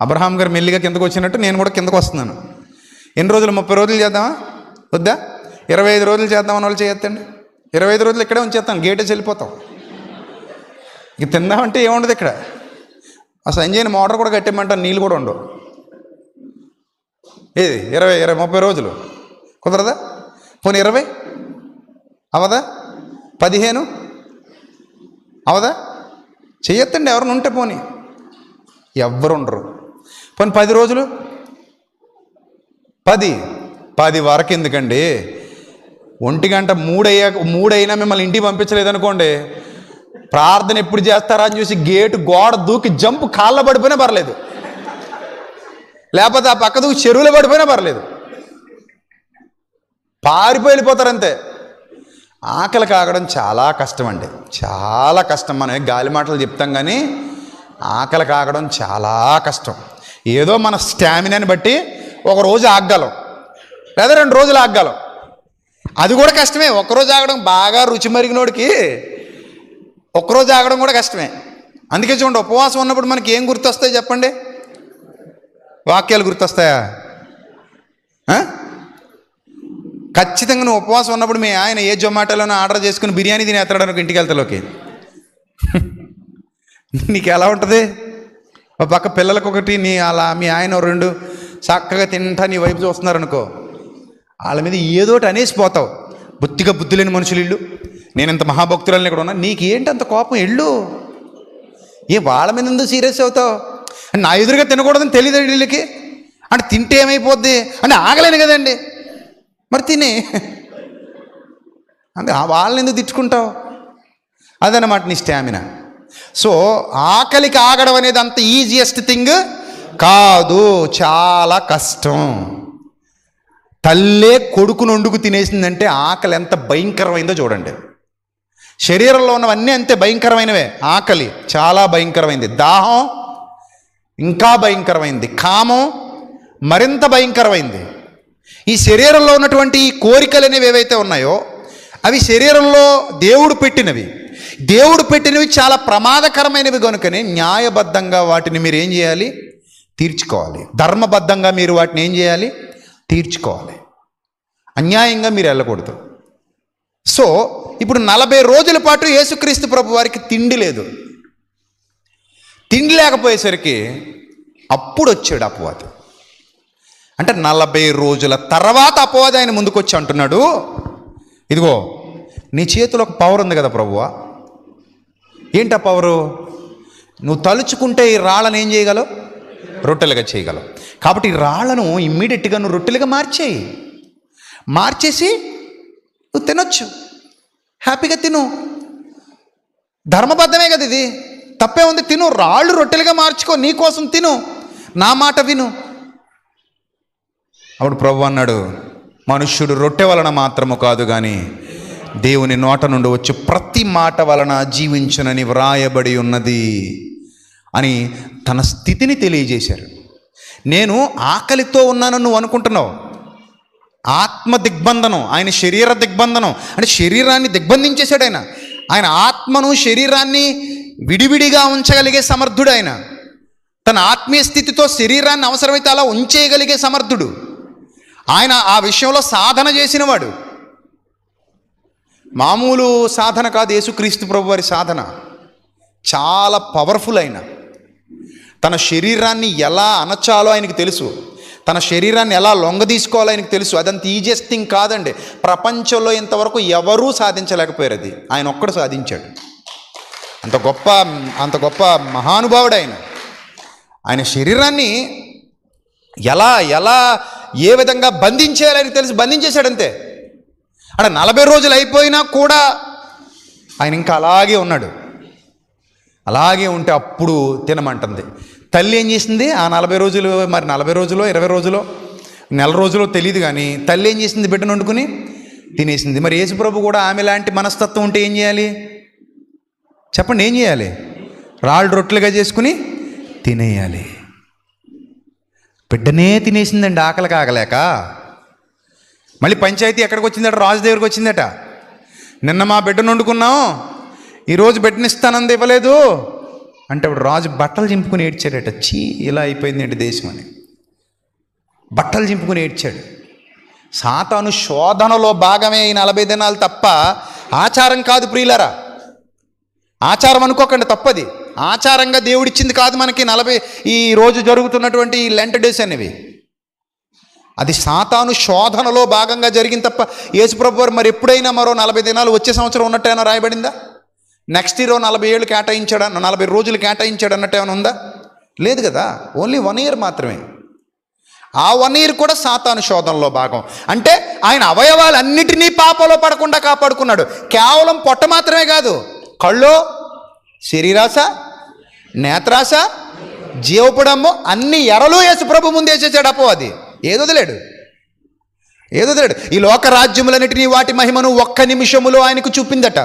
అబ్రహాం గారు మెల్లిగా కిందకు వచ్చినట్టు నేను కూడా కిందకు వస్తున్నాను. ఎన్ని రోజులు? 30 రోజులు చేద్దామా వద్దా? 25 రోజులు చేద్దామని వాళ్ళు చేయొద్దండి. 25 రోజులు ఇక్కడే ఉంచేస్తాను, గేటేసి వెళ్ళిపోతాం. ఇక తిందామంటే ఏముండదు ఇక్కడ. ఆ సంజయ్ని మోటార్ కూడా కట్టేయమంటాను, నీళ్ళు కూడా ఉండవు. ఏది 20 30 రోజులు కుదరదా? పోనీ 20 అవదా? 15 అవదా? చెయ్యొద్దండి ఎవరిని ఉంటే. పోనీ ఎవ్వరు ఉండరు. పోనీ 10 రోజులు, 10 వరకు ఎందుకండి? 1 గంట 3 అయినా మిమ్మల్ని ఇంటికి పంపించలేదనుకోండి, ప్రార్థన ఎప్పుడు చేస్తారా అని చూసి గేటు గోడ దూకి జంపు కాళ్ళ పడిపోయినా పర్లేదు, లేకపోతే ఆ పక్క దూకి చెరువులో పడిపోయినా పర్లేదు, పారిపోయి వెళ్ళిపోతారంతే. ఆకలి కాగడం చాలా కష్టం అండి, చాలా కష్టం. మనం గాలి మాటలు చెప్తాం కానీ ఆకలి కాగడం చాలా కష్టం. ఏదో మన స్టామినాని బట్టి 1 రోజు ఆగగలం, లేదా 2 రోజులు ఆగగలం. అది కూడా కష్టమే. 1 రోజు ఆగడం బాగా రుచి మరిగినోడికి 1 రోజు ఆగడం కూడా కష్టమే. అందుకే చూడండి, ఉపవాసం ఉన్నప్పుడు మనకి ఏం గుర్తొస్తాయి చెప్పండి? వాక్యాలు గుర్తొస్తాయా? ఖచ్చితంగా నువ్వు ఉపవాసం ఉన్నప్పుడు మీ ఆయన ఏ జొమాటోలోనో ఆర్డర్ చేసుకుని బిర్యానీ తినేస్తాడు అనుకో ఇంటికి వెళ్తలోకి, నీకు ఎలా ఉంటుంది? ఒక పక్క పిల్లలకు ఒకటి, నీ అలా మీ ఆయన 2 చక్కగా తింటా నీ వైపు చూస్తున్నారనుకో, వాళ్ళ మీద ఏదోటి అనేసిపోతావు. బుద్ధిగా బుద్ధి లేని మనుషులు ఇల్లు, నేను ఇంత మహాభక్తులని ఇక్కడ ఉన్నా, నీకు ఏంటి అంత కోపం? ఎళ్ళు. వాళ్ళ మీద ఎందుకు సీరియస్ అవుతావు? నా ఎదురుగా తినకూడదని తెలియదు వీళ్ళకి. అంటే తింటే ఏమైపోద్ది అంటే ఆగలేను కదండి, మరి తిని అంటే వాళ్ళని ఎందుకు తిట్టుకుంటావు? అదనమాట నీ స్టామినా. సో ఆకలికి ఆగడం అనేది అంత ఈజియెస్ట్ థింగ్ కాదు, చాలా కష్టం. తల్లే కొడుకును వండుకు తినేసిందంటే ఆకలి ఎంత భయంకరమైందో చూడండి. శరీరంలో ఉన్నవన్నీ అంతే భయంకరమైనవే. ఆకలి చాలా భయంకరమైంది, దాహం ఇంకా భయంకరమైంది, కామం మరింత భయంకరమైంది. ఈ శరీరంలో ఉన్నటువంటి ఈ కోరికలు అనేవి ఏవైతే ఉన్నాయో అవి శరీరంలో దేవుడు పెట్టినవి చాలా ప్రమాదకరమైనవి కనుకనే న్యాయబద్ధంగా వాటిని మీరు ఏం చేయాలి? తీర్చుకోవాలి. ధర్మబద్ధంగా మీరు వాటిని ఏం చేయాలి? తీర్చుకోవాలి. అన్యాయంగా మీరు వెళ్ళకూడదు. సో ఇప్పుడు 40 రోజుల పాటు యేసుక్రీస్తు ప్రభు వారికి తిండి లేదు. తిండి లేకపోయేసరికి అప్పుడు వచ్చాడు అపవాది. అంటే 40 రోజుల తర్వాత అపవాది ఆయన ముందుకు వచ్చి అంటున్నాడు, ఇదిగో నీ చేతిలో ఒక పవర్ ఉంది కదా ప్రభువా, ఏంటా పవరు? నువ్వు తలుచుకుంటే ఈ రాళ్ళను ఏం చేయగలవు? రొట్టెలుగా చేయగలవు. కాబట్టి ఈ రాళ్ళను ఇమ్మీడియట్గా నువ్వు రొట్టెలుగా మార్చేసి నువ్వు తినొచ్చు, హ్యాపీగా తిను. ధర్మబద్ధమే కదా ఇది, తప్పే ఉంది. తిను, రాళ్ళు రొట్టెలుగా మార్చుకో, నీ కోసం తిను, నా మాట విను. అప్పుడు ప్రభువు అన్నాడు, మనుష్యుడు రొట్టె వలన మాత్రము కాదు కానీ దేవుని నోట నుండి వచ్చి ప్రతి మాట వలన జీవించునని వ్రాయబడి ఉన్నది అని తన స్థితిని తెలియజేశారు. నేను ఆకలితో ఉన్నానని నువ్వు అనుకుంటున్నావు. ఆత్మ దిగ్బంధనం, ఆయన శరీర దిగ్బంధనం అంటే శరీరాన్ని దిగ్బంధించేశాడు. ఆయన ఆత్మను శరీరాన్ని విడివిడిగా ఉంచగలిగే సమర్థుడు. ఆయన తన ఆత్మీయ స్థితితో శరీరాన్ని అవసరమైతే అలా ఉంచేయగలిగే సమర్థుడు. ఆయన ఆ విషయంలో సాధన చేసినవాడు. మామూలు సాధన కాదు యేసుక్రీస్తు ప్రభు వారి సాధన, చాలా పవర్ఫుల్. ఆయన తన శరీరాన్ని ఎలా అనచాలో ఆయనకు తెలుసు, తన శరీరాన్ని ఎలా లొంగదీసుకోవాలో ఆయనకు తెలుసు. అదంత ఈజియెస్ట్ థింగ్ కాదండి. ప్రపంచంలో ఇంతవరకు ఎవరూ సాధించలేకపోయారు, అది ఆయన ఒక్కడు సాధించాడు. అంత గొప్ప మహానుభావుడు ఆయన. ఆయన శరీరాన్ని ఎలా ఏ విధంగా బంధించేయాలో ఆయనకు తెలుసు, బంధించేశాడంతే. అంటే 40 రోజులు అయిపోయినా కూడా ఆయన ఇంకా అలాగే ఉన్నాడు. అలాగే ఉంటే అప్పుడు తినమంటుంది. తల్లి ఏం చేసింది ఆ 40 రోజులు? మరి 40 రోజులో 20 రోజులో నెల రోజులో తెలియదు కానీ తల్లి ఏం చేసింది? బిడ్డను వండుకుని తినేసింది. మరి యేసుప్రభు కూడా ఆమె లాంటి మనస్తత్వం ఉంటే ఏం చేయాలి చెప్పండి? ఏం చేయాలి? రాళ్ళు రొట్టెలుగా చేసుకుని తినేయాలి. బిడ్డనే తినేసిందండి ఆకలికి ఆగలేక. మళ్ళీ పంచాయతీ ఎక్కడికి వచ్చిందట? రాజు దగ్గరికి వచ్చిందట. నిన్న మా బిడ్డను వండుకున్నాం, ఈరోజు బిడ్డని ఇస్తానంది ఇవ్వలేదు అంటే అప్పుడు రాజు బట్టలు చింపుకుని ఏడ్చాడట. చీ, ఇలా అయిపోయింది ఏంటి దేశం అని బట్టలు చింపుకుని ఏడ్చాడు. సాతాను శోధనలో భాగమే ఈ 40 దినాలు తప్ప ఆచారం కాదు ప్రియులరా. ఆచారం అనుకోకండి, తప్పది. ఆచారంగా దేవుడిచ్చింది కాదు మనకి 40 ఈ రోజు జరుగుతున్నటువంటి ఈ లెంట్ డేస్ అనేవి. అది సాతాను శోధనలో భాగంగా జరిగింది తప్ప యేసుప్రభు వారు మరి ఎప్పుడైనా మరో 40 దినాలు వచ్చే సంవత్సరం ఉన్నట్టేనా రాయబడిందా? నెక్స్ట్ ఇయర్ 40 ఏళ్ళు కేటాయించాడు, 40 రోజులు కేటాయించాడు అన్నట్టు ఏమైనా ఉందా? లేదు కదా. ఓన్లీ 1 ఇయర్ మాత్రమే. ఆ 1 ఇయర్ కూడా సాతాను శోధనలో భాగం. అంటే ఆయన అవయవాలన్నిటినీ పాపంలో పడకుండా కాపాడుకున్నాడు. కేవలం పొట్ట మాత్రమే కాదు, కళ్ళు, శరీరాశ, నేత్రాశ, జీవపుడమ్ము అన్ని ఎరలు యేసు ప్రభు ముందు వేసేసాడు. అది ఏదొదలేడు. ఈ లోక రాజ్యములన్నిటినీ వాటి మహిమను 1 నిమిషములో ఆయనకు చూపిందట.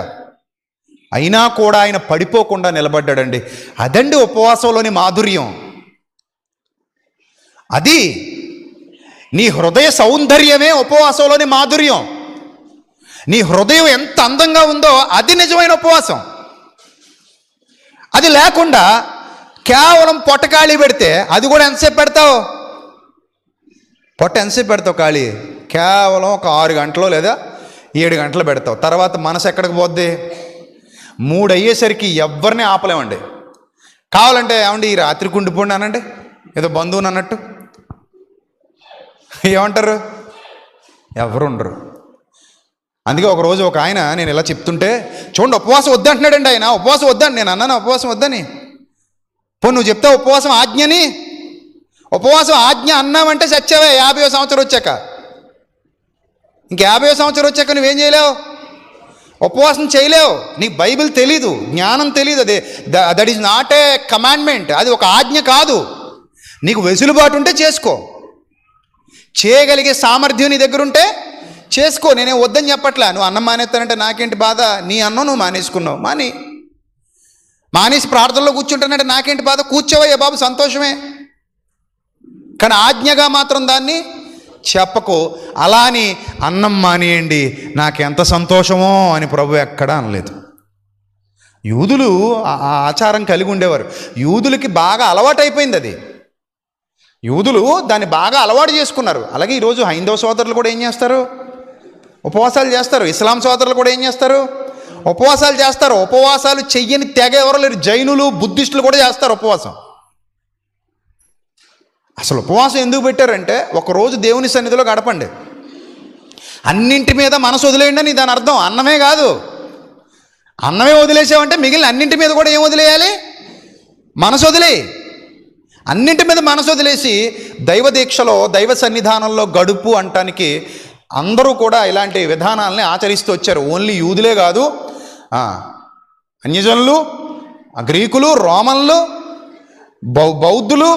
అయినా కూడా ఆయన పడిపోకుండా నిలబడ్డాడండి. అదండి ఉపవాసంలోని మాధుర్యం. అది నీ హృదయ సౌందర్యమే ఉపవాసంలోని మాధుర్యం. నీ హృదయం ఎంత అందంగా ఉందో అది నిజమైన ఉపవాసం. అది లేకుండా కేవలం పొట్ట ఖాళీ పెడితే అది కూడా ఎంతసేపు పెడతావు? పొట్ట ఎంతసేపు పెడతావు ఖాళీ? కేవలం ఒక 6 గంటలు లేదా 7 గంటలు పెడతావు. తర్వాత మనసు ఎక్కడికి పోద్ది? 3 అయ్యేసరికి ఎవరిని ఆపలేమండి. కావాలంటే ఏమండి ఈ రాత్రికి ఉండిపోండి అనండి, ఏదో బంధువుని అన్నట్టు. ఏమంటారు? ఎవరు ఉండరు. అందుకే ఒకరోజు ఒక ఆయన నేను ఇలా చెప్తుంటే, చూడండి ఉపవాసం వద్దంటున్నాడండి ఆయన. ఉపవాసం వద్దని నేను అన్నాను, ఉపవాసం వద్దని. నువ్వు చెప్తావు ఉపవాసం ఆజ్ఞని. ఉపవాసం ఆజ్ఞ అన్నామంటే చచ్చావే 50వ సంవత్సరం వచ్చాక. ఇంక 50వ సంవత్సరం వచ్చాక నువ్వేం చేయలేవు? ఉపవాసం చేయలేవు. నీకు బైబిల్ తెలీదు, జ్ఞానం తెలీదు. That is not a commandment. అది ఒక ఆజ్ఞ కాదు. నీకు వెసులుబాటు ఉంటే చేసుకో, చేయగలిగే సామర్థ్యం నీ దగ్గర ఉంటే చేసుకో. నేనే వద్దని చెప్పట్లా. నువ్వు అన్నం మానేస్తానంటే నాకేంటి బాధ? నీ అన్నం నువ్వు మానేసుకున్నావు, మానేసి ప్రార్థనలో కూర్చుంటానంటే నాకేంటి బాధ? కూర్చోవయ్యా బాబు, సంతోషమే. కానీ ఆజ్ఞగా మాత్రం దాన్ని చెప్పకు. అలా అని అన్నం మానేయండి నాకెంత సంతోషమో అని ప్రభు ఎక్కడా అనలేదు. యూదులు ఆ ఆచారం కలిగి ఉండేవారు. యూదులకి బాగా అలవాటు అయిపోయింది అది. యూదులు దాన్ని బాగా అలవాటు చేసుకున్నారు. అలాగే ఈరోజు హైందవ సోదరులు కూడా ఏం చేస్తారు? ఉపవాసాలు చేస్తారు. ఇస్లాం సోదరులు కూడా ఏం చేస్తారు? ఉపవాసాలు చేస్తారు. ఉపవాసాలు చెయ్యని తెగ ఎవరు లేరు. జైనులు, బుద్ధిస్టులు కూడా చేస్తారు ఉపవాసం. అసలు ఉపవాసం ఎందుకు పెట్టారంటే ఒకరోజు దేవుని సన్నిధిలో గడపండి, అన్నింటి మీద మనసు వదిలేయండి అని దాని అర్థం. అన్నమే కాదు, అన్నమే వదిలేసావంటే మిగిలిన అన్నింటి మీద కూడా ఏం వదిలేయాలి? మనసు వదిలే. అన్నింటి మీద మనసు వదిలేసి దైవ దీక్షలో, దైవ సన్నిధానంలో గడుపు అంటానికి అందరూ కూడా ఇలాంటి విధానాలని ఆచరిస్తూ వచ్చారు. ఓన్లీ యూదులే కాదు, అన్యజనులు, గ్రీకులు, రోమన్లు, బౌద్ధులు,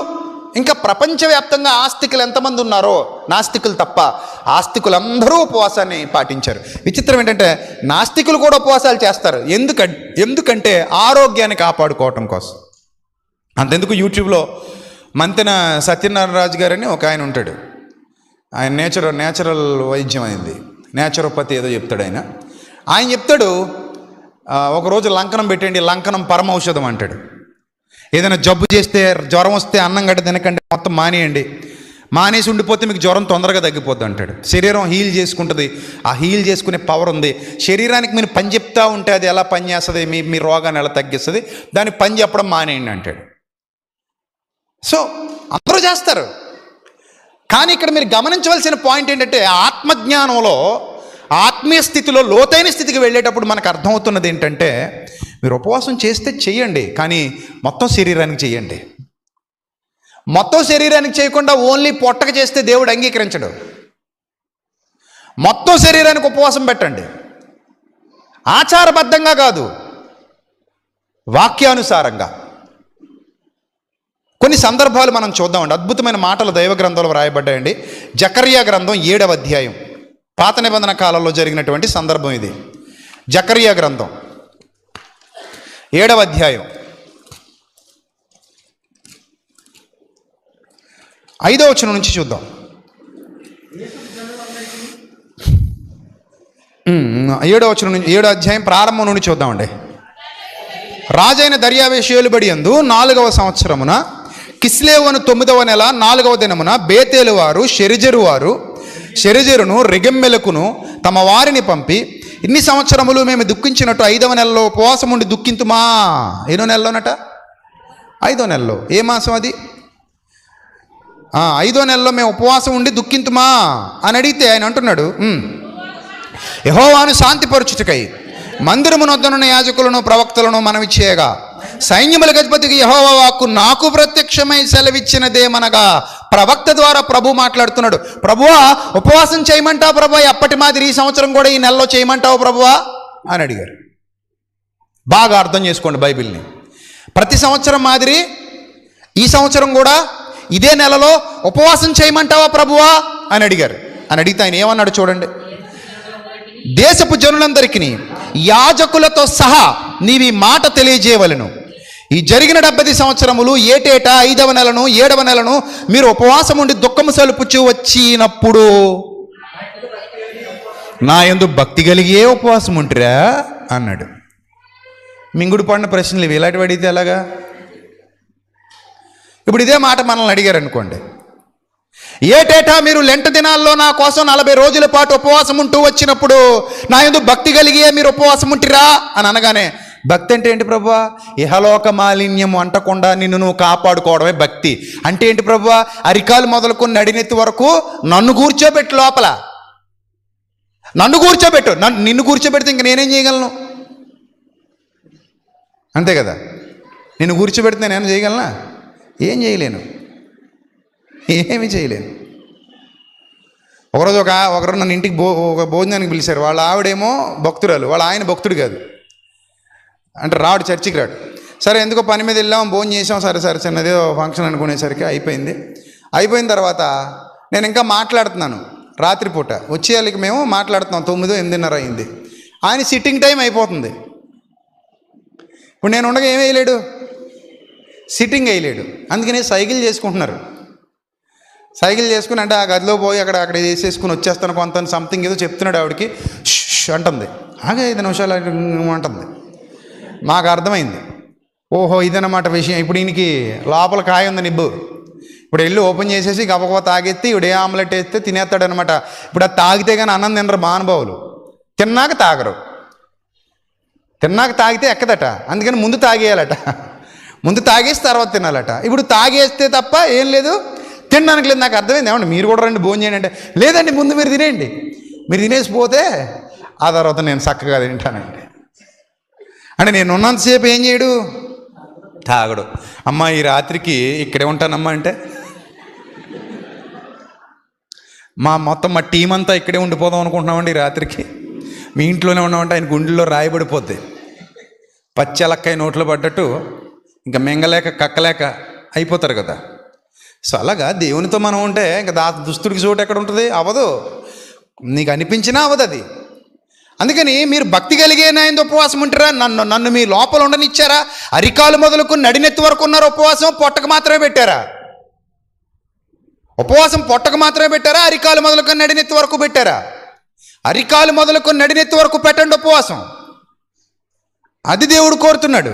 ఇంకా ప్రపంచవ్యాప్తంగా ఆస్తికులు ఎంతమంది ఉన్నారో, నాస్తికులు తప్ప ఆస్తికులందరూ ఉపవాసాన్ని పాటించారు. విచిత్రం ఏంటంటే నాస్తికులు కూడా ఉపవాసాలు చేస్తారు. ఎందుకంటే ఆరోగ్యాన్ని కాపాడుకోవటం కోసం. అంతెందుకు, యూట్యూబ్లో మంతెన సత్యనారాయణ రాజు గారని ఒక ఆయన ఉంటాడు. ఆయన నేచురల్ వైద్యం అయింది, నేచురోపతి ఏదో చెప్తాడు ఆయన చెప్తాడు, ఒకరోజు లంకనం పెట్టండి, లంకనం పరమ ఔషధం అంటాడు. ఏదైనా జబ్బు చేస్తే, జ్వరం వస్తే అన్నం గడ్డ తినకండి, మొత్తం మానేయండి, మానేసి ఉండిపోతే మీకు జ్వరం తొందరగా తగ్గిపోద్ది అంటాడు. శరీరం హీల్ చేసుకుంటుంది, ఆ హీల్ చేసుకునే పవర్ ఉంది. శరీరానికి మీరు పని చెప్తా ఉంటే అది ఎలా పని చేస్తుంది, మీ రోగాన్ని ఎలా తగ్గిస్తుంది, దానికి పని చెప్పడం మానేయండి అంటాడు. సో అందరూ చేస్తారు. కానీ ఇక్కడ మీరు గమనించవలసిన పాయింట్ ఏంటంటే ఆత్మజ్ఞానంలో, ఆత్మీయ స్థితిలో లోతైన స్థితికి వెళ్ళేటప్పుడు మనకు అర్థమవుతున్నది ఏంటంటే మీరు ఉపవాసం చేస్తే చెయ్యండి, కానీ మొత్తం శరీరానికి చెయ్యండి. మొత్తం శరీరానికి చేయకుండా ఓన్లీ పొట్టకు చేస్తే దేవుడు అంగీకరించడు. మొత్తం శరీరానికి ఉపవాసం పెట్టండి, ఆచారబద్ధంగా కాదు, వాక్యానుసారంగా. కొన్ని సందర్భాలు మనం చూద్దామండి. అద్భుతమైన మాటలు దైవ గ్రంథంలో వ్రాయబడ్డాయండి. జకర్యా గ్రంథం 7వ అధ్యాయం, పాత నిబంధన కాలంలో జరిగినటువంటి సందర్భం ఇది. జకర్యా గ్రంథం 7వ అధ్యాయం 5వ వచనం నుంచి చూద్దాం. 7వ వచనం నుంచి, 7వ అధ్యాయం ప్రారంభం నుండి చూద్దామండి. రాజైన దర్యావేషు ఏలుబడి యందు 4వ సంవత్సరమున కిస్లేవు అను 9వ నెల 4వ దినమున బేతేలు వారు షెరెజెరును రెగెమ్మెలకును తమ వారిని పంపి, ఇన్ని సంవత్సరములు మేము దుఃఖించినట్టు 5వ నెలలో ఉపవాసం ఉండి దుఃఖింతుమా. ఎన్నో నెలలోనట? 5వ నెలలో. ఏ మాసం అది? 5వ నెలలో మేము ఉపవాసం ఉండి దుఃఖింతుమా అని అడిగితే ఆయన అంటున్నాడు, యెహోవాను శాంతిపరచుటకై మందిరమునొద్దనున్న యాజకులను ప్రవక్తలను మనవి చేయగా, సైన్యములకు అధిపతికి యెహోవా వాక్కు నాకు ప్రత్యక్షమై సెలవిచ్చినదేమనగా, ప్రవక్త ద్వారా ప్రభు మాట్లాడుతున్నాడు. ప్రభువా ఉపవాసం చేయమంటావు ప్రభువా, ఎప్పటి మాదిరి ఈ సంవత్సరం కూడా ఈ నెలలో చేయమంటావు ప్రభువా అని అడిగారు. బాగా అర్థం చేసుకోండి బైబిల్ని. ప్రతి సంవత్సరం మాదిరి ఈ సంవత్సరం కూడా ఇదే నెలలో ఉపవాసం చేయమంటావా ప్రభువా అని అడిగారు. అని అడిగితే ఆయన ఏమన్నాడు చూడండి, దేశపు జనులందరికీ యాజకులతో సహా నీవి మాట తెలియజేయవలెను. ఈ జరిగిన 70 సంవత్సరములు ఏటేటా 5వ నెలను 7వ నెలను మీరు ఉపవాసం ఉండి దుఃఖము సలుపుచూ వచ్చినప్పుడు నా యందు భక్తి కలిగే ఉపవాసం ఉంటురా అన్నాడు. మింగుడు పడిన ప్రశ్నలు ఇవి. ఇలాంటివి అడిగితే ఎలాగా? ఇప్పుడు ఇదే మాట మనల్ని అడిగారు అనుకోండి, ఏటేటా మీరు లెంట దినాల్లో నా కోసం 40 రోజుల పాటు ఉపవాసం ఉంటూ వచ్చినప్పుడు నా యందు భక్తి కలిగే మీరు ఉపవాసం ఉంటిరా అని అనగానే, భక్తి అంటే ఏంటి ప్రభువా? ఇహలోక మాలిన్యం అంటకుండా నిన్ను నువ్వు కాపాడుకోవడమే భక్తి. అంటే ఏంటి ప్రభువా? అరికాలు మొదలుకొని నడినెత్తి వరకు నన్ను కూర్చోబెట్టు, లోపల నన్ను కూర్చోబెట్టు. నిన్ను కూర్చోబెడితే ఇంక నేనేం చేయగలను? అంతే కదా, నిన్ను కూర్చోబెడితే నేను చేయగలనా? ఏం చేయలేను, ఏమీ చేయలేను. ఒకరోజు నన్ను ఇంటికి భోజనానికి పిలిచారు. వాళ్ళ ఆవిడేమో భక్తురాలు, వాళ్ళ ఆయన భక్తుడు కాదు. అంటే రాడు, చర్చికి రాడు. సరే ఎందుకో పని మీద వెళ్ళాం, భోజనం చేసాం, సరే చిన్నదేదో ఫంక్షన్ అనుకునేసరికి అయిపోయిన తర్వాత నేను ఇంకా మాట్లాడుతున్నాను. రాత్రిపూట వచ్చేయాలికి మేము మాట్లాడుతున్నాం, 9, 8:30 అయింది. ఆయన సిట్టింగ్ టైం అయిపోతుంది. ఇప్పుడు నేను ఉండగా ఏం వేయలేడు, సిట్టింగ్ వేయలేడు. అందుకని సైకిల్ చేసుకుంటున్నారు. సైకిల్ చేసుకుని అంటే ఆ గదిలో పోయి అక్కడ వేసేసుకుని వచ్చేస్తాను కొంత సంథింగ్ ఏదో చెప్తున్నాడు. ఆవిడకి అంటుంది, 5 నిమిషాలు అంటుంది. మాకు అర్థమైంది, ఓహో ఇదన్నమాట విషయం. ఇప్పుడు ఈయనకి లోపల కాయ ఉంది నిబ్బు. ఇప్పుడు వెళ్ళి ఓపెన్ చేసేసి గబగబా తాగెత్తి ఇవిడ ఏ ఆమ్లెట్ వేస్తే తినేస్తాడనమాట. ఇప్పుడు అది తాగితే కానీ అన్నం తినరు మహానుభావులు. తిన్నాక తాగరు, తిన్నాక తాగితే ఎక్కదట. అందుకని ముందు తాగేయాలట, ముందు తాగేసి తర్వాత తినాలట. ఇప్పుడు తాగేస్తే తప్ప ఏం లేదు, తినడానికి లేదు. నాకు అర్థమైంది. ఏమండి మీరు కూడా రండి భోజనం చేయండి అంటే, లేదండి ముందు మీరు తినేయండి, మీరు తినేసిపోతే ఆ తర్వాత నేను చక్కగా తింటానండి. అంటే నేను ఉన్నంతసేపు ఏం చేయడు, తాగడు. అమ్మ ఈ రాత్రికి ఇక్కడే ఉంటానమ్మా అంటే మొత్తం మా టీం అంతా ఇక్కడే ఉండిపోదాం అనుకుంటున్నామండి ఈ రాత్రికి, మీ ఇంట్లోనే ఉన్నామంటే ఆయన గుండెల్లో రాయబడిపోద్ది. పచ్చెలక్కాయ నోట్లో పడ్డట్టు ఇంకా మింగలేక కక్కలేక అయిపోతారు కదా. సో అలాగా దేవునితో మనం ఉంటే ఇంకా దుస్తుడికి చోటు ఎక్కడ ఉంటుంది, అవ్వదు. నీకు అనిపించినా అవ్వదు అది. అందుకని మీరు భక్తి కలిగే ఆయన ఉపవాసం ఉంటారా? నన్ను మీ లోపల ఉండనిచ్చారా? అరికాలు మొదలుకు నడినెత్తి వరకు ఉన్నారు ఉపవాసం, పొట్టకు మాత్రమే పెట్టారా? ఉపవాసం పొట్టకు మాత్రమే పెట్టారా? అరికాలు మొదలుకొని నడినెత్తి వరకు పెట్టారా? అరికాలు మొదలుకొని నడినెత్తి వరకు పెట్టండి ఉపవాసం. అది దేవుడు కోరుతున్నాడు.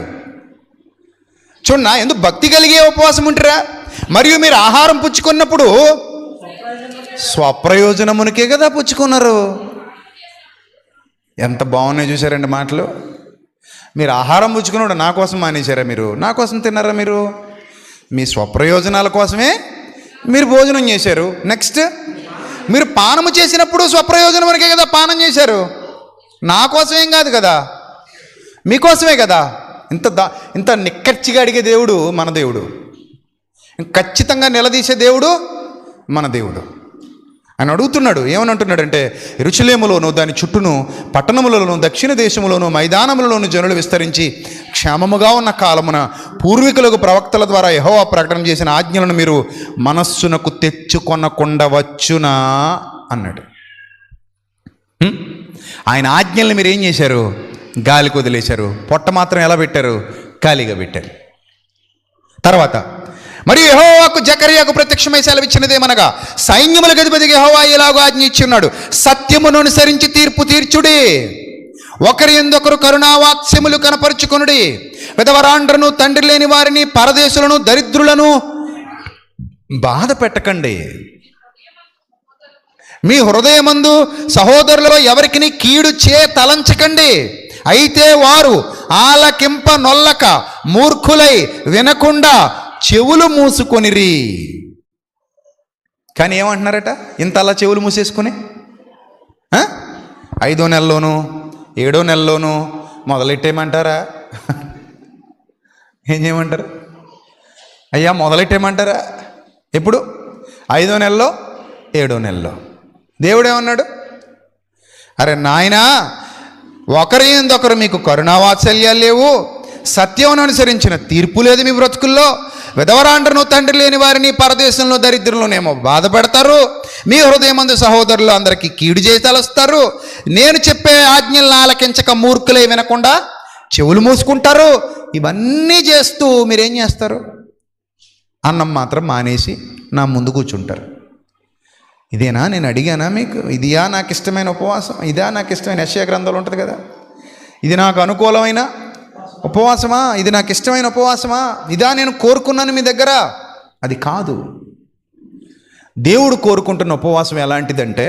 చూడన్నా, ఎందుకు భక్తి కలిగే ఉపవాసం ఉంటారా? మరియు మీరు ఆహారం పుచ్చుకున్నప్పుడు స్వప్రయోజనమునికే కదా పుచ్చుకున్నారు. ఎంత బాగున్నాయి చూసారండి మాటలు. మీరు ఆహారం పుచ్చుకున్నాడు నా కోసం మానేశారా? మీరు నా కోసం తిన్నారా? మీరు మీ స్వప్రయోజనాల కోసమే మీరు భోజనం చేశారు. నెక్స్ట్, మీరు పానము చేసినప్పుడు స్వప్రయోజనమునికే కదా పానం చేశారు, నా కోసమేం కాదు కదా, మీకోసమే కదా. ఇంత నిక్కచ్చిగా అడిగే దేవుడు మన దేవుడు, ఖచ్చితంగా నిలదీసే దేవుడు మన దేవుడు. ఆయన అడుగుతున్నాడు, ఏమని అంటున్నాడంటే, యెరూషలేములోను దాని చుట్టూను పట్టణములలోను దక్షిణ దేశములోను మైదానములలోను జనులు విస్తరించి క్షేమముగా ఉన్న కాలమున పూర్వీకులకు ప్రవక్తల ద్వారా యెహోవా ప్రకటన చేసిన ఆజ్ఞలను మీరు మనస్సునకు తెచ్చుకొనకుండవచ్చునా అన్నాడు. ఆయన ఆజ్ఞల్ని మీరు ఏం చేశారు? గాలికి వదిలేశారు. పొట్ట మాత్రం ఎలా పెట్టారు? ఖాళీగా పెట్టారు. తర్వాత, మరియు యెహోవాకు జకర్యాకు ప్రత్యక్షమై సెలవిచ్చినదేమనగా, సైన్యములకు అధిపతిగా యెహోవా ఇలాగూ ఆజ్ఞ ఇచ్చున్నాడు, సత్యమును అనుసరించి తీర్పు తీర్చుడి, ఒకరి యందొకరు కరుణావాత్స్యములు కనపరుచుకొనుడి, విధవరాండ్రను తండ్రి లేని వారిని పరదేశులను దరిద్రులను బాధ పెట్టకండి. మీ హృదయమందు సహోదరులలో ఎవరికి కీడు తలంచకండి. అయితే వారు ఆలకింప నొల్లక మూర్ఖులై వినకుండా చెవులు మూసుకొనిరి. కానీ ఏమంటున్నారట? ఇంతలా చెవులు మూసేసుకుని 5వ నెలలోనూ 7వ నెలలోనూ మొదలెట్టేయమంటారా? ఏం చేయమంటారు? అయ్యా మొదలెట్టేయమంటారా? ఎప్పుడు? 5వ నెలలో 7వ నెలలో. దేవుడు ఏమన్నాడు? అరే నాయనా, ఒకరి యందొకరు మీకు కరుణావాత్సల్యాలు లేవు, సత్యమును అనుసరించిన తీర్పు లేదు మీ బ్రతుకుల్లో, విధవరాండ్రను తండ్రి లేని వారిని పరదేశంలో దరిద్రులనేమో బాధపడతారు, మీ హృదయమందు సహోదరులు అందరికీ కీడు చేసి తలస్తారు, నేను చెప్పే ఆజ్ఞలను ఆలకించక మూర్ఖులై వినకుండా చెవులు మూసుకుంటారు. ఇవన్నీ చేస్తూ మీరేం చేస్తారు? అన్నం మాత్రం మానేసి నా ముందు కూర్చుంటారు. ఇదేనా నేను అడిగానా మీకు? ఇదియా నాకు ఇష్టమైన ఉపవాసం? ఇదా నాకు ఇష్టమైన యెషయా గ్రంథంలో ఉంటుంది కదా, ఇది నాకు అనుకూలమైన ఉపవాసమా? ఇది నాకు ఇష్టమైన ఉపవాసమా? ఇదా నేను కోరుకున్నాను మీ దగ్గర? అది కాదు. దేవుడు కోరుకుంటున్న ఉపవాసం ఎలాంటిదంటే,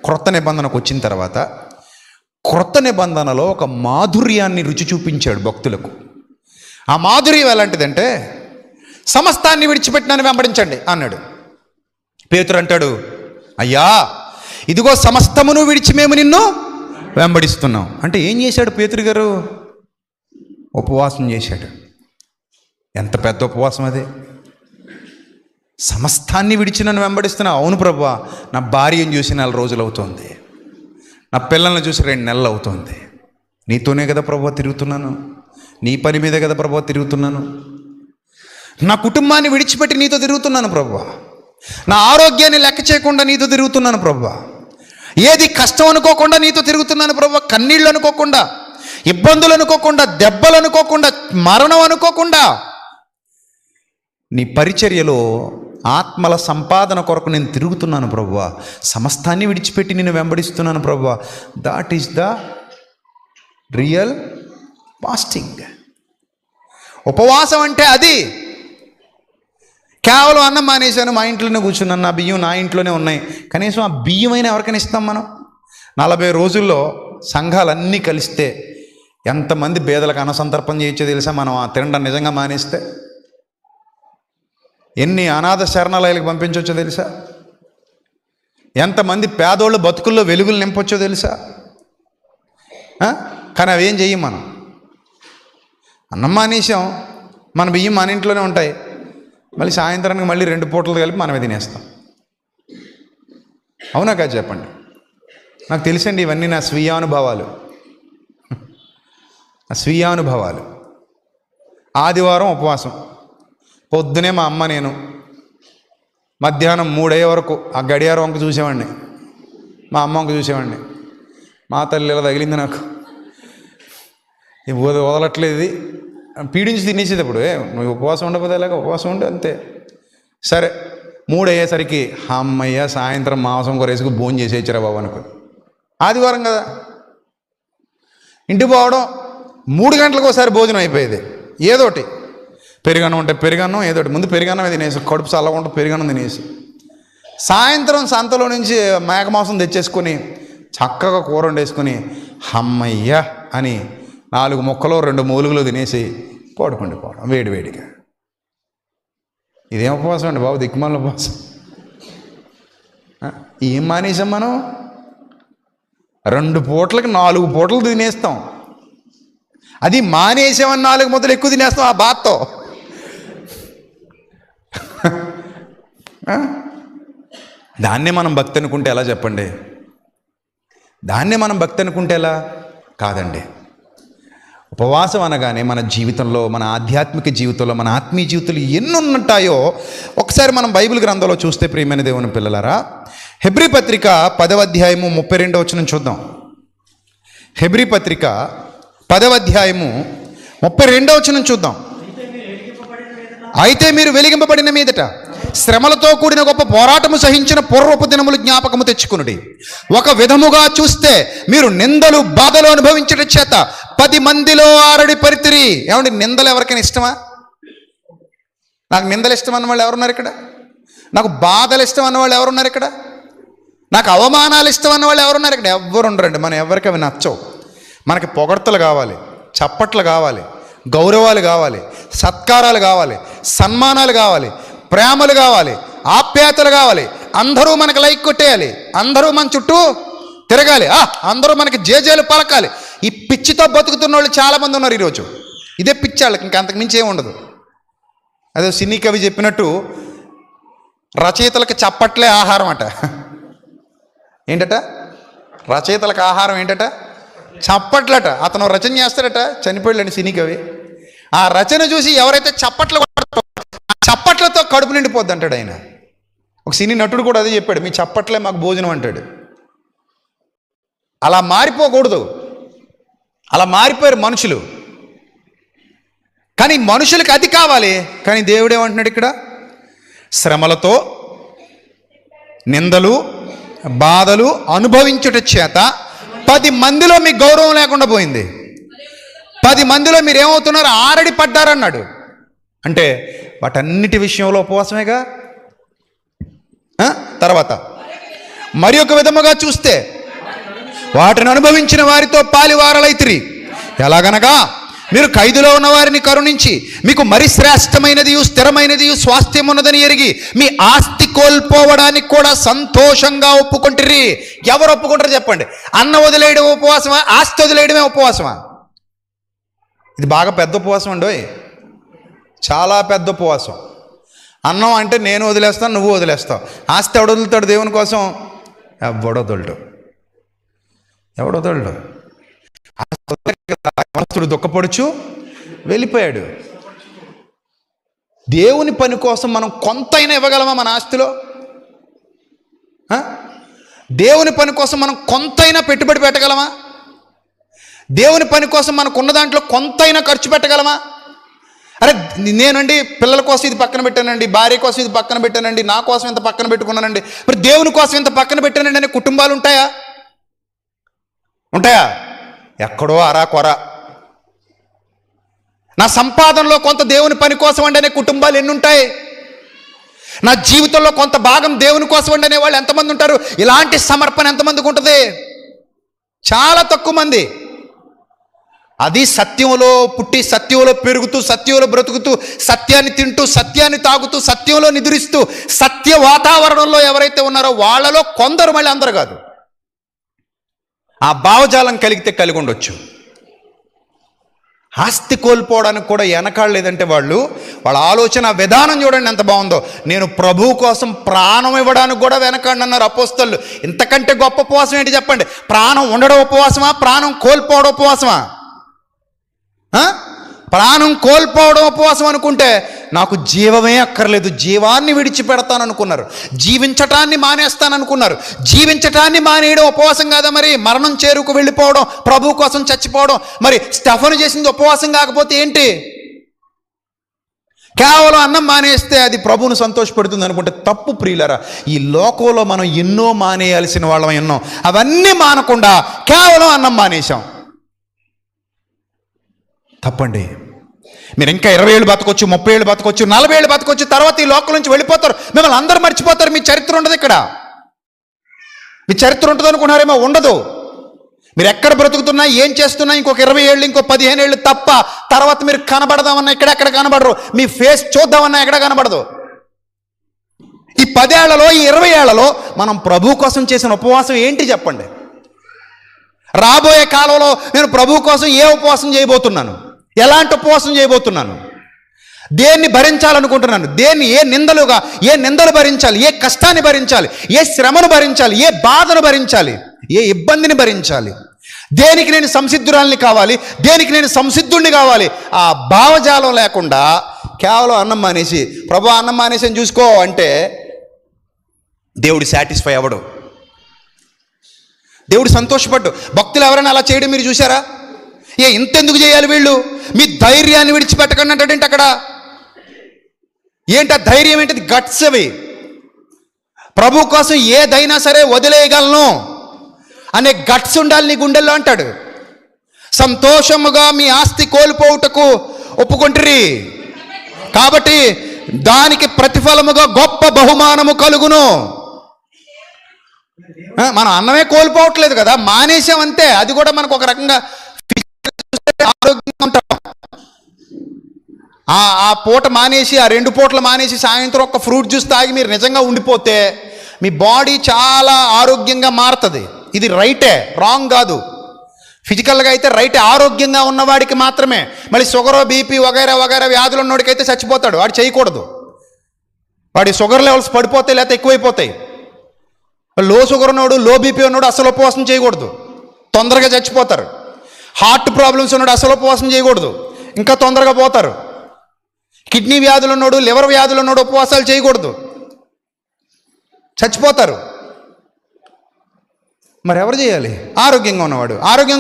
క్రొత్త నిబంధనకు వచ్చిన తర్వాత క్రొత్త నిబంధనలో ఒక మాధుర్యాన్ని రుచి చూపించాడు భక్తులకు. ఆ మాధుర్యం ఎలాంటిదంటే, సమస్తాన్ని విడిచిపెట్టి నన్ను వెంబడించండి అన్నాడు. పేతురు అంటాడు, అయ్యా ఇదిగో సమస్తమును విడిచి మేము నిన్ను వెంబడిస్తున్నాం. అంటే ఏం చేశాడు పేతురు గారు? ఉపవాసం చేశాడు. ఎంత పెద్ద ఉపవాసం అది! సమస్తాన్ని విడిచి నన్ను వెంబడిస్తున్నా. అవును ప్రభువా, నా భార్యను చూసి 4 రోజులు అవుతుంది, నా పిల్లల్ని చూసి 2 నెలలు అవుతుంది. నీతోనే కదా ప్రభువా తిరుగుతున్నాను, నీ పని మీద కదా ప్రభువా తిరుగుతున్నాను, నా కుటుంబాన్ని విడిచిపెట్టి నీతో తిరుగుతున్నాను ప్రభువా, నా ఆరోగ్యాన్ని లెక్క చేయకుండా నీతో తిరుగుతున్నాను ప్రభువా, ఏది కష్టం అనుకోకుండా నీతో తిరుగుతున్నాను ప్రభువా, కన్నీళ్ళు అనుకోకుండా, ఇబ్బందులు అనుకోకుండా, దెబ్బలు అనుకోకుండా, మరణం అనుకోకుండా, నీ పరిచర్యలో ఆత్మల సంపాదన కొరకు నేను తిరుగుతున్నాను ప్రభువా, సమస్తాన్ని విడిచిపెట్టి నేను వెంబడిస్తున్నాను ప్రభువా. That is the real fasting. ఉపవాసం అంటే అది. కేవలం అన్నం మానేశాను, మా ఇంట్లోనే కూర్చున్నాను, నా బియ్యం నా ఇంట్లోనే ఉన్నాయి, కనీసం ఆ బియ్యమైనా ఎవరికైనా ఇస్తాం మనం? 40 రోజుల్లో సంఘాలన్నీ కలిస్తే ఎంతమంది పేదలకు అన్నసంతర్పణ చేయొచ్చో తెలుసా? మనం ఆ తినడం నిజంగా మానేస్తే ఎన్ని అనాథ శరణాలయాలకు పంపించవచ్చో తెలుసా? ఎంతమంది పేదోళ్ళు బతుకుల్లో వెలుగులు నింపొచ్చో తెలుసా? కానీ అవేం చెయ్యం మనం. అన్నం మానేసాం, మన బియ్యం మన ఇంట్లోనే ఉంటాయి, మళ్ళీ సాయంత్రానికి మళ్ళీ 2 పూటలు కలిపి మనమే తినేస్తాం. అవునా కాదు చెప్పండి? నాకు తెలుసండి, ఇవన్నీ నా స్వీయానుభవాలు. ఆదివారం ఉపవాసం, పొద్దునే మా అమ్మ నేను మధ్యాహ్నం 3 అయ్యే వరకు ఆ గడియారం వంక చూసేవాడిని, మా అమ్మ వంక చూసేవాడిని. మా తల్లి ఇలా తగిలింది నాకు, వదలట్లేదు, ఇది పీడించి తినేసేది. అప్పుడు నువ్వు ఉపవాసం ఉండకపోతే ఎలాగ, ఉపవాసం ఉంటే అంతే. సరే 3 అయ్యేసరికి అమ్మయ్య సాయంత్రం మాంసం కూరేసుకు భోజనం చేసేచ్చారా బాబు అనుకో. ఆదివారం కదా, ఇంటికి పోవడం 3 గంటలకు ఒకసారి భోజనం అయిపోయేది. ఏదోటి పెరుగన్నం ఉంటే పెరుగన్నం, ఏదోటి ముందు పెరుగన్నం తినేసి, కడుపు చల్లగా ఉంటే పెరుగన్నం తినేసి, సాయంత్రం సంతలో నుంచి మేక మాంసం తెచ్చేసుకొని చక్కగా కూర వండేసుకొని అమ్మయ్య అని 4 ముక్కలు 2 మూలుగులు తినేసి పడుకుండిపోవడం వేడివేడిగా. ఇదేం ఉపవాసం అండి బాబు, దిక్కుమాల ఉపవాసం. ఏం మానేసాం మనం? 2 పూటలకి 4 పూటలు తినేస్తాం. అది మానేసామని 4 ముద్దలు ఎక్కువ తినేస్తాం ఆ బాధతో. దాన్నే మనం భక్తి అనుకుంటే ఎలా చెప్పండి? దాన్నే మనం భక్తి అనుకుంటే ఎలా? కాదండి. ఉపవాసం అనగానే మన జీవితంలో, మన ఆధ్యాత్మిక జీవితంలో, మన ఆత్మీయ జీవితంలో ఎన్ని ఉంటాయో ఒకసారి మనం బైబిల్ గ్రంథంలో చూస్తే, ప్రియమైన దేవుని పిల్లలారా, హెబ్రీ పత్రిక 10వ అధ్యాయము 32వ వచనం చూద్దాం. హెబ్రీ పత్రిక 10వ అధ్యాయము 32వ వచనం చూద్దాం. అయితే మీరు వెలిగింపబడిన మీదట శ్రమలతో కూడిన గొప్ప పోరాటము సహించిన పూర్వపు దినములు జ్ఞాపకము తెచ్చుకునుడి. ఒక విధముగా చూస్తే మీరు నిందలు బాధలు అనుభవించడం చేత 10 మందిలో ఆరడి పరితిరి. ఏమండి, నిందలు ఎవరికైనా ఇష్టమా? నాకు నిందలు ఇష్టం అన్న వాళ్ళు ఎవరున్నారు ఇక్కడ? నాకు బాధలు ఇష్టం అన్న వాళ్ళు ఎవరున్నారు ఇక్కడ? నాకు అవమానాలు ఇష్టం అన్న వాళ్ళు ఎవరున్నారు ఇక్కడ? ఎవ్వరు ఉండరండి. మనం ఎవరికి అవి నచ్చవు. మనకి పొగడ్తలు కావాలి, చప్పట్లు కావాలి, గౌరవాలు కావాలి, సత్కారాలు కావాలి, సన్మానాలు కావాలి, ప్రేమలు కావాలి, ఆప్యాయతలు కావాలి. అందరూ మనకు లైక్ కొట్టేయాలి, అందరూ మన చుట్టూ తిరగాలి, అందరూ మనకి జేజేలు పలకాలి. ఈ పిచ్చితో బతుకుతున్న వాళ్ళు చాలామంది ఉన్నారు ఈరోజు. ఇదే పిచ్చి వాళ్ళకి, ఇంకా అంతకు మించి ఏమి ఉండదు. అదే సినీ కవి చెప్పినట్టు రచయితలకు చప్పట్లే ఆహారం అట. ఏంటట? రచయితలకు ఆహారం ఏంటట? చప్పట్లట. అతను రచన చేస్తాడట, చనిపోయాడండి సినీ కవి. ఆ రచన చూసి ఎవరైతే చప్పట్లు కొడతారో ఆ చప్పట్లతో కడుపు నిండిపోద్ది అంటాడు ఆయన. ఒక సినీ నటుడు కూడా అదే చెప్పాడు, మీ చప్పట్లే మాకు భోజనం అంటాడు. అలా మారిపోకూడదు. అలా మారిపోయారు మనుషులు. కానీ మనుషులకు అది కావాలి. కానీ దేవుడు ఏమంటున్నాడు ఇక్కడ? శ్రమలతో నిందలు బాధలు అనుభవించుట చేత 10 మందిలో మీకు గౌరవం లేకుండా పోయింది. 10 మందిలో మీరు ఏమవుతున్నారు? ఆరడి పడ్డారన్నాడు. అంటే వాటన్నిటి విషయంలో ఉపవాసమేగా. తర్వాత మరి ఒక విధముగా చూస్తే వాటిని అనుభవించిన వారితో పాలివారలైతిరి. ఎలాగనగా మీరు ఖైదులో ఉన్న వారిని కరుణించి మీకు మరి శ్రేష్టమైనది స్థిరమైనది స్వాస్థ్యం ఉన్నదని ఎరిగి మీ ఆస్తి కోల్పోవడానికి కూడా సంతోషంగా ఒప్పుకుంటారు. ఎవరు ఒప్పుకుంటారు చెప్పండి? అన్న వదిలేయడం ఉపవాసమా? ఆస్తి వదిలేయడమే ఉపవాసమా? ఇది బాగా పెద్ద ఉపవాసం అండి, చాలా పెద్ద ఉపవాసం. అన్నం అంటే నేను వదిలేస్తాను, నువ్వు వదిలేస్తావు. ఆస్తి ఎవడు వదులుతాడు దేవుని కోసం? ఎవడొదలడు. ఆస్తుడు దుఃఖపడుచు వెళ్ళిపోయాడు. దేవుని పని కోసం మనం కొంతైనా ఇవ్వగలమా మన ఆస్తిలో? దేవుని పని కోసం మనం కొంతైనా పెట్టుబడి పెట్టగలమా? దేవుని పని కోసం మనకు ఉన్న దాంట్లో కొంతైనా ఖర్చు పెట్టగలమా? అరే నేనండి పిల్లల కోసం ఇది పక్కన పెట్టానండి, భార్య కోసం ఇది పక్కన పెట్టానండి, నా కోసం ఇంత పక్కన పెట్టుకున్నానండి, మరి దేవుని కోసం ఇంత పక్కన పెట్టానండి అనే కుటుంబాలు ఉంటాయా? ఎక్కడో అరాకొర. నా సంపాదనలో కొంత దేవుని పని కోసం అండి అనే కుటుంబాలు ఎన్ని ఉంటాయి? నా జీవితంలో కొంత భాగం దేవుని కోసం అండి అనే వాళ్ళు ఎంతమంది ఉంటారు? ఇలాంటి సమర్పణ ఎంతమందికి ఉంటుంది? చాలా తక్కువ మంది. అది సత్యంలో పుట్టి సత్యంలో పెరుగుతూ సత్యంలో బ్రతుకుతూ సత్యాన్ని తింటూ సత్యాన్ని తాగుతూ సత్యంలో నిద్రిస్తూ సత్య వాతావరణంలో ఎవరైతే ఉన్నారో వాళ్ళలో కొందరు, మళ్ళీ అందరు కాదు. ఆ భావజాలం కలిగితే కలిగి ఉండొచ్చు. ఆస్తి కోల్పోవడానికి కూడా వెనకాడలేదంటే వాళ్ళ ఆలోచన విధానం చూడండి ఎంత బాగుందో. నేను ప్రభువు కోసం ప్రాణం ఇవ్వడానికి కూడా వెనకాడన్నారు అపోస్తలులు. ఇంతకంటే గొప్ప ఉపవాసం ఏంటి చెప్పండి? ప్రాణం ఉండడం ఉపవాసమా? ప్రాణం కోల్పోవడం ఉపవాసమా? ప్రాణం కోల్పోవడం ఉపవాసం అనుకుంటే నాకు జీవమే అక్కర్లేదు, జీవాన్ని విడిచిపెడతాననుకున్నారు. జీవించటాన్ని మానేస్తాననుకున్నారు. జీవించటాన్ని మానేయడం ఉపవాసం కాదా? మరి మరణం చేరుకు వెళ్ళిపోవడం, ప్రభు కోసం చచ్చిపోవడం. మరి స్టెఫను చేసింది ఉపవాసం కాకపోతే ఏంటి? కేవలం అన్నం మానేస్తే అది ప్రభువును సంతోషపెడుతుంది అనుకుంటే తప్పు ప్రియులరా. ఈ లోకంలో మనం ఎన్నో మానేయాల్సిన వాళ్ళం ఎన్నో, అవన్నీ మానకుండా కేవలం అన్నం మానేశాం. తప్పండి. మీరు ఇంకా 20 ఏళ్ళు బతకొచ్చు, 30 ఏళ్ళు బతకొచ్చు, 40 ఏళ్ళు బతకొచ్చు, తర్వాత ఈ లోకం నుంచి వెళ్ళిపోతారు. మిమ్మల్ని అందరూ మర్చిపోతారు. మీ చరిత్ర ఉండదు ఇక్కడ. మీ చరిత్ర ఉంటుంది అనుకున్నారేమో, ఉండదు. మీరు ఎక్కడ బ్రతుకుతున్నా, ఏం చేస్తున్నా, ఇంకొక 20 ఏళ్ళు, ఇంకో 15 ఏళ్ళు తప్ప తర్వాత మీరు కనబడదామన్నా ఎక్కడ కనబడరు. మీ ఫేస్ చూద్దామన్నా ఎక్కడ కనబడదు. ఈ 10 ఏళ్లలో, ఈ 20 ఏళ్లలో మనం ప్రభు కోసం చేసిన ఉపవాసం ఏంటి చెప్పండి? రాబోయే కాలంలో నేను ప్రభు కోసం ఏ ఉపవాసం చేయబోతున్నాను? ఎలాంటి ఉపవాసం చేయబోతున్నాను? దేన్ని భరించాలనుకుంటున్నాను? ఏ నిందలు భరించాలి? ఏ కష్టాన్ని భరించాలి? ఏ శ్రమను భరించాలి? ఏ బాధను భరించాలి? ఏ ఇబ్బందిని భరించాలి? దేనికి నేను సంసిద్ధురాల్ని కావాలి? దేనికి నేను సంసిద్ధుణ్ణి కావాలి? ఆ భావజాలం లేకుండా కేవలం అన్నం మానేసి, ప్రభు అన్నం మానేసి అని చూసుకో అంటే దేవుడు సాటిస్ఫై అవ్వడు, దేవుడు సంతోషపడ్డు. భక్తులు ఎవరైనా అలా చేయడం మీరు చూసారా? ఇంతెందుకు చేయాలి వీళ్ళు? మీ ధైర్యాన్ని విడిచిపెట్టకండి అంటాడేంటి అక్కడ? ఏంటి ఆ ధైర్యం? ఏంటిది? గట్స్ అవి. ప్రభు కోసం ఏదైనా సరే వదిలేయగలను అనే గట్స్ ఉండాలి నీ గుండెల్లో అంటాడు. సంతోషముగా మీ ఆస్తి కోల్పోవుటకు ఒప్పుకుంటారు కాబట్టి దానికి ప్రతిఫలముగా గొప్ప బహుమానము కలుగును. మనం అన్నమే కోల్పోవట్లేదు కదా, మానేసామంతే. అది కూడా మనకు ఒక రకంగా ఆరోగ్యంగా ఉంటాం. ఆ పూట మానేసి, ఆ 2 పూటలు మానేసి సాయంత్రం ఒక ఫ్రూట్ జ్యూస్ తాగి మీరు నిజంగా ఉండిపోతే మీ బాడీ చాలా ఆరోగ్యంగా మారుతుంది. ఇది రైటే, రాంగ్ కాదు. ఫిజికల్గా అయితే రైటే, ఆరోగ్యంగా ఉన్నవాడికి మాత్రమే. మళ్ళీ షుగర్, బీపీ వగైరా వ్యాధులు ఉన్నవాడికైతే చచ్చిపోతాడు. వాడు చేయకూడదు. వాడి షుగర్ లెవెల్స్ పడిపోతాయి, లేకపోతే ఎక్కువైపోతాయి. లో షుగర్ ఉన్నాడు, లో బీపీ ఉన్నాడు అసలు ఉపవాసం చేయకూడదు, తొందరగా చచ్చిపోతారు. హార్ట్ ప్రాబ్లమ్స్ ఉన్నాడు అసలు ఉపవాసం చేయకూడదు, ఇంకా తొందరగా పోతారు. కిడ్నీ వ్యాధులు ఉన్నాడు, లివర్ వ్యాధులు ఉన్నాడు ఉపవాసాలు చేయకూడదు, చచ్చిపోతారు. మరి ఎవరు చేయాలి? ఆరోగ్యంగా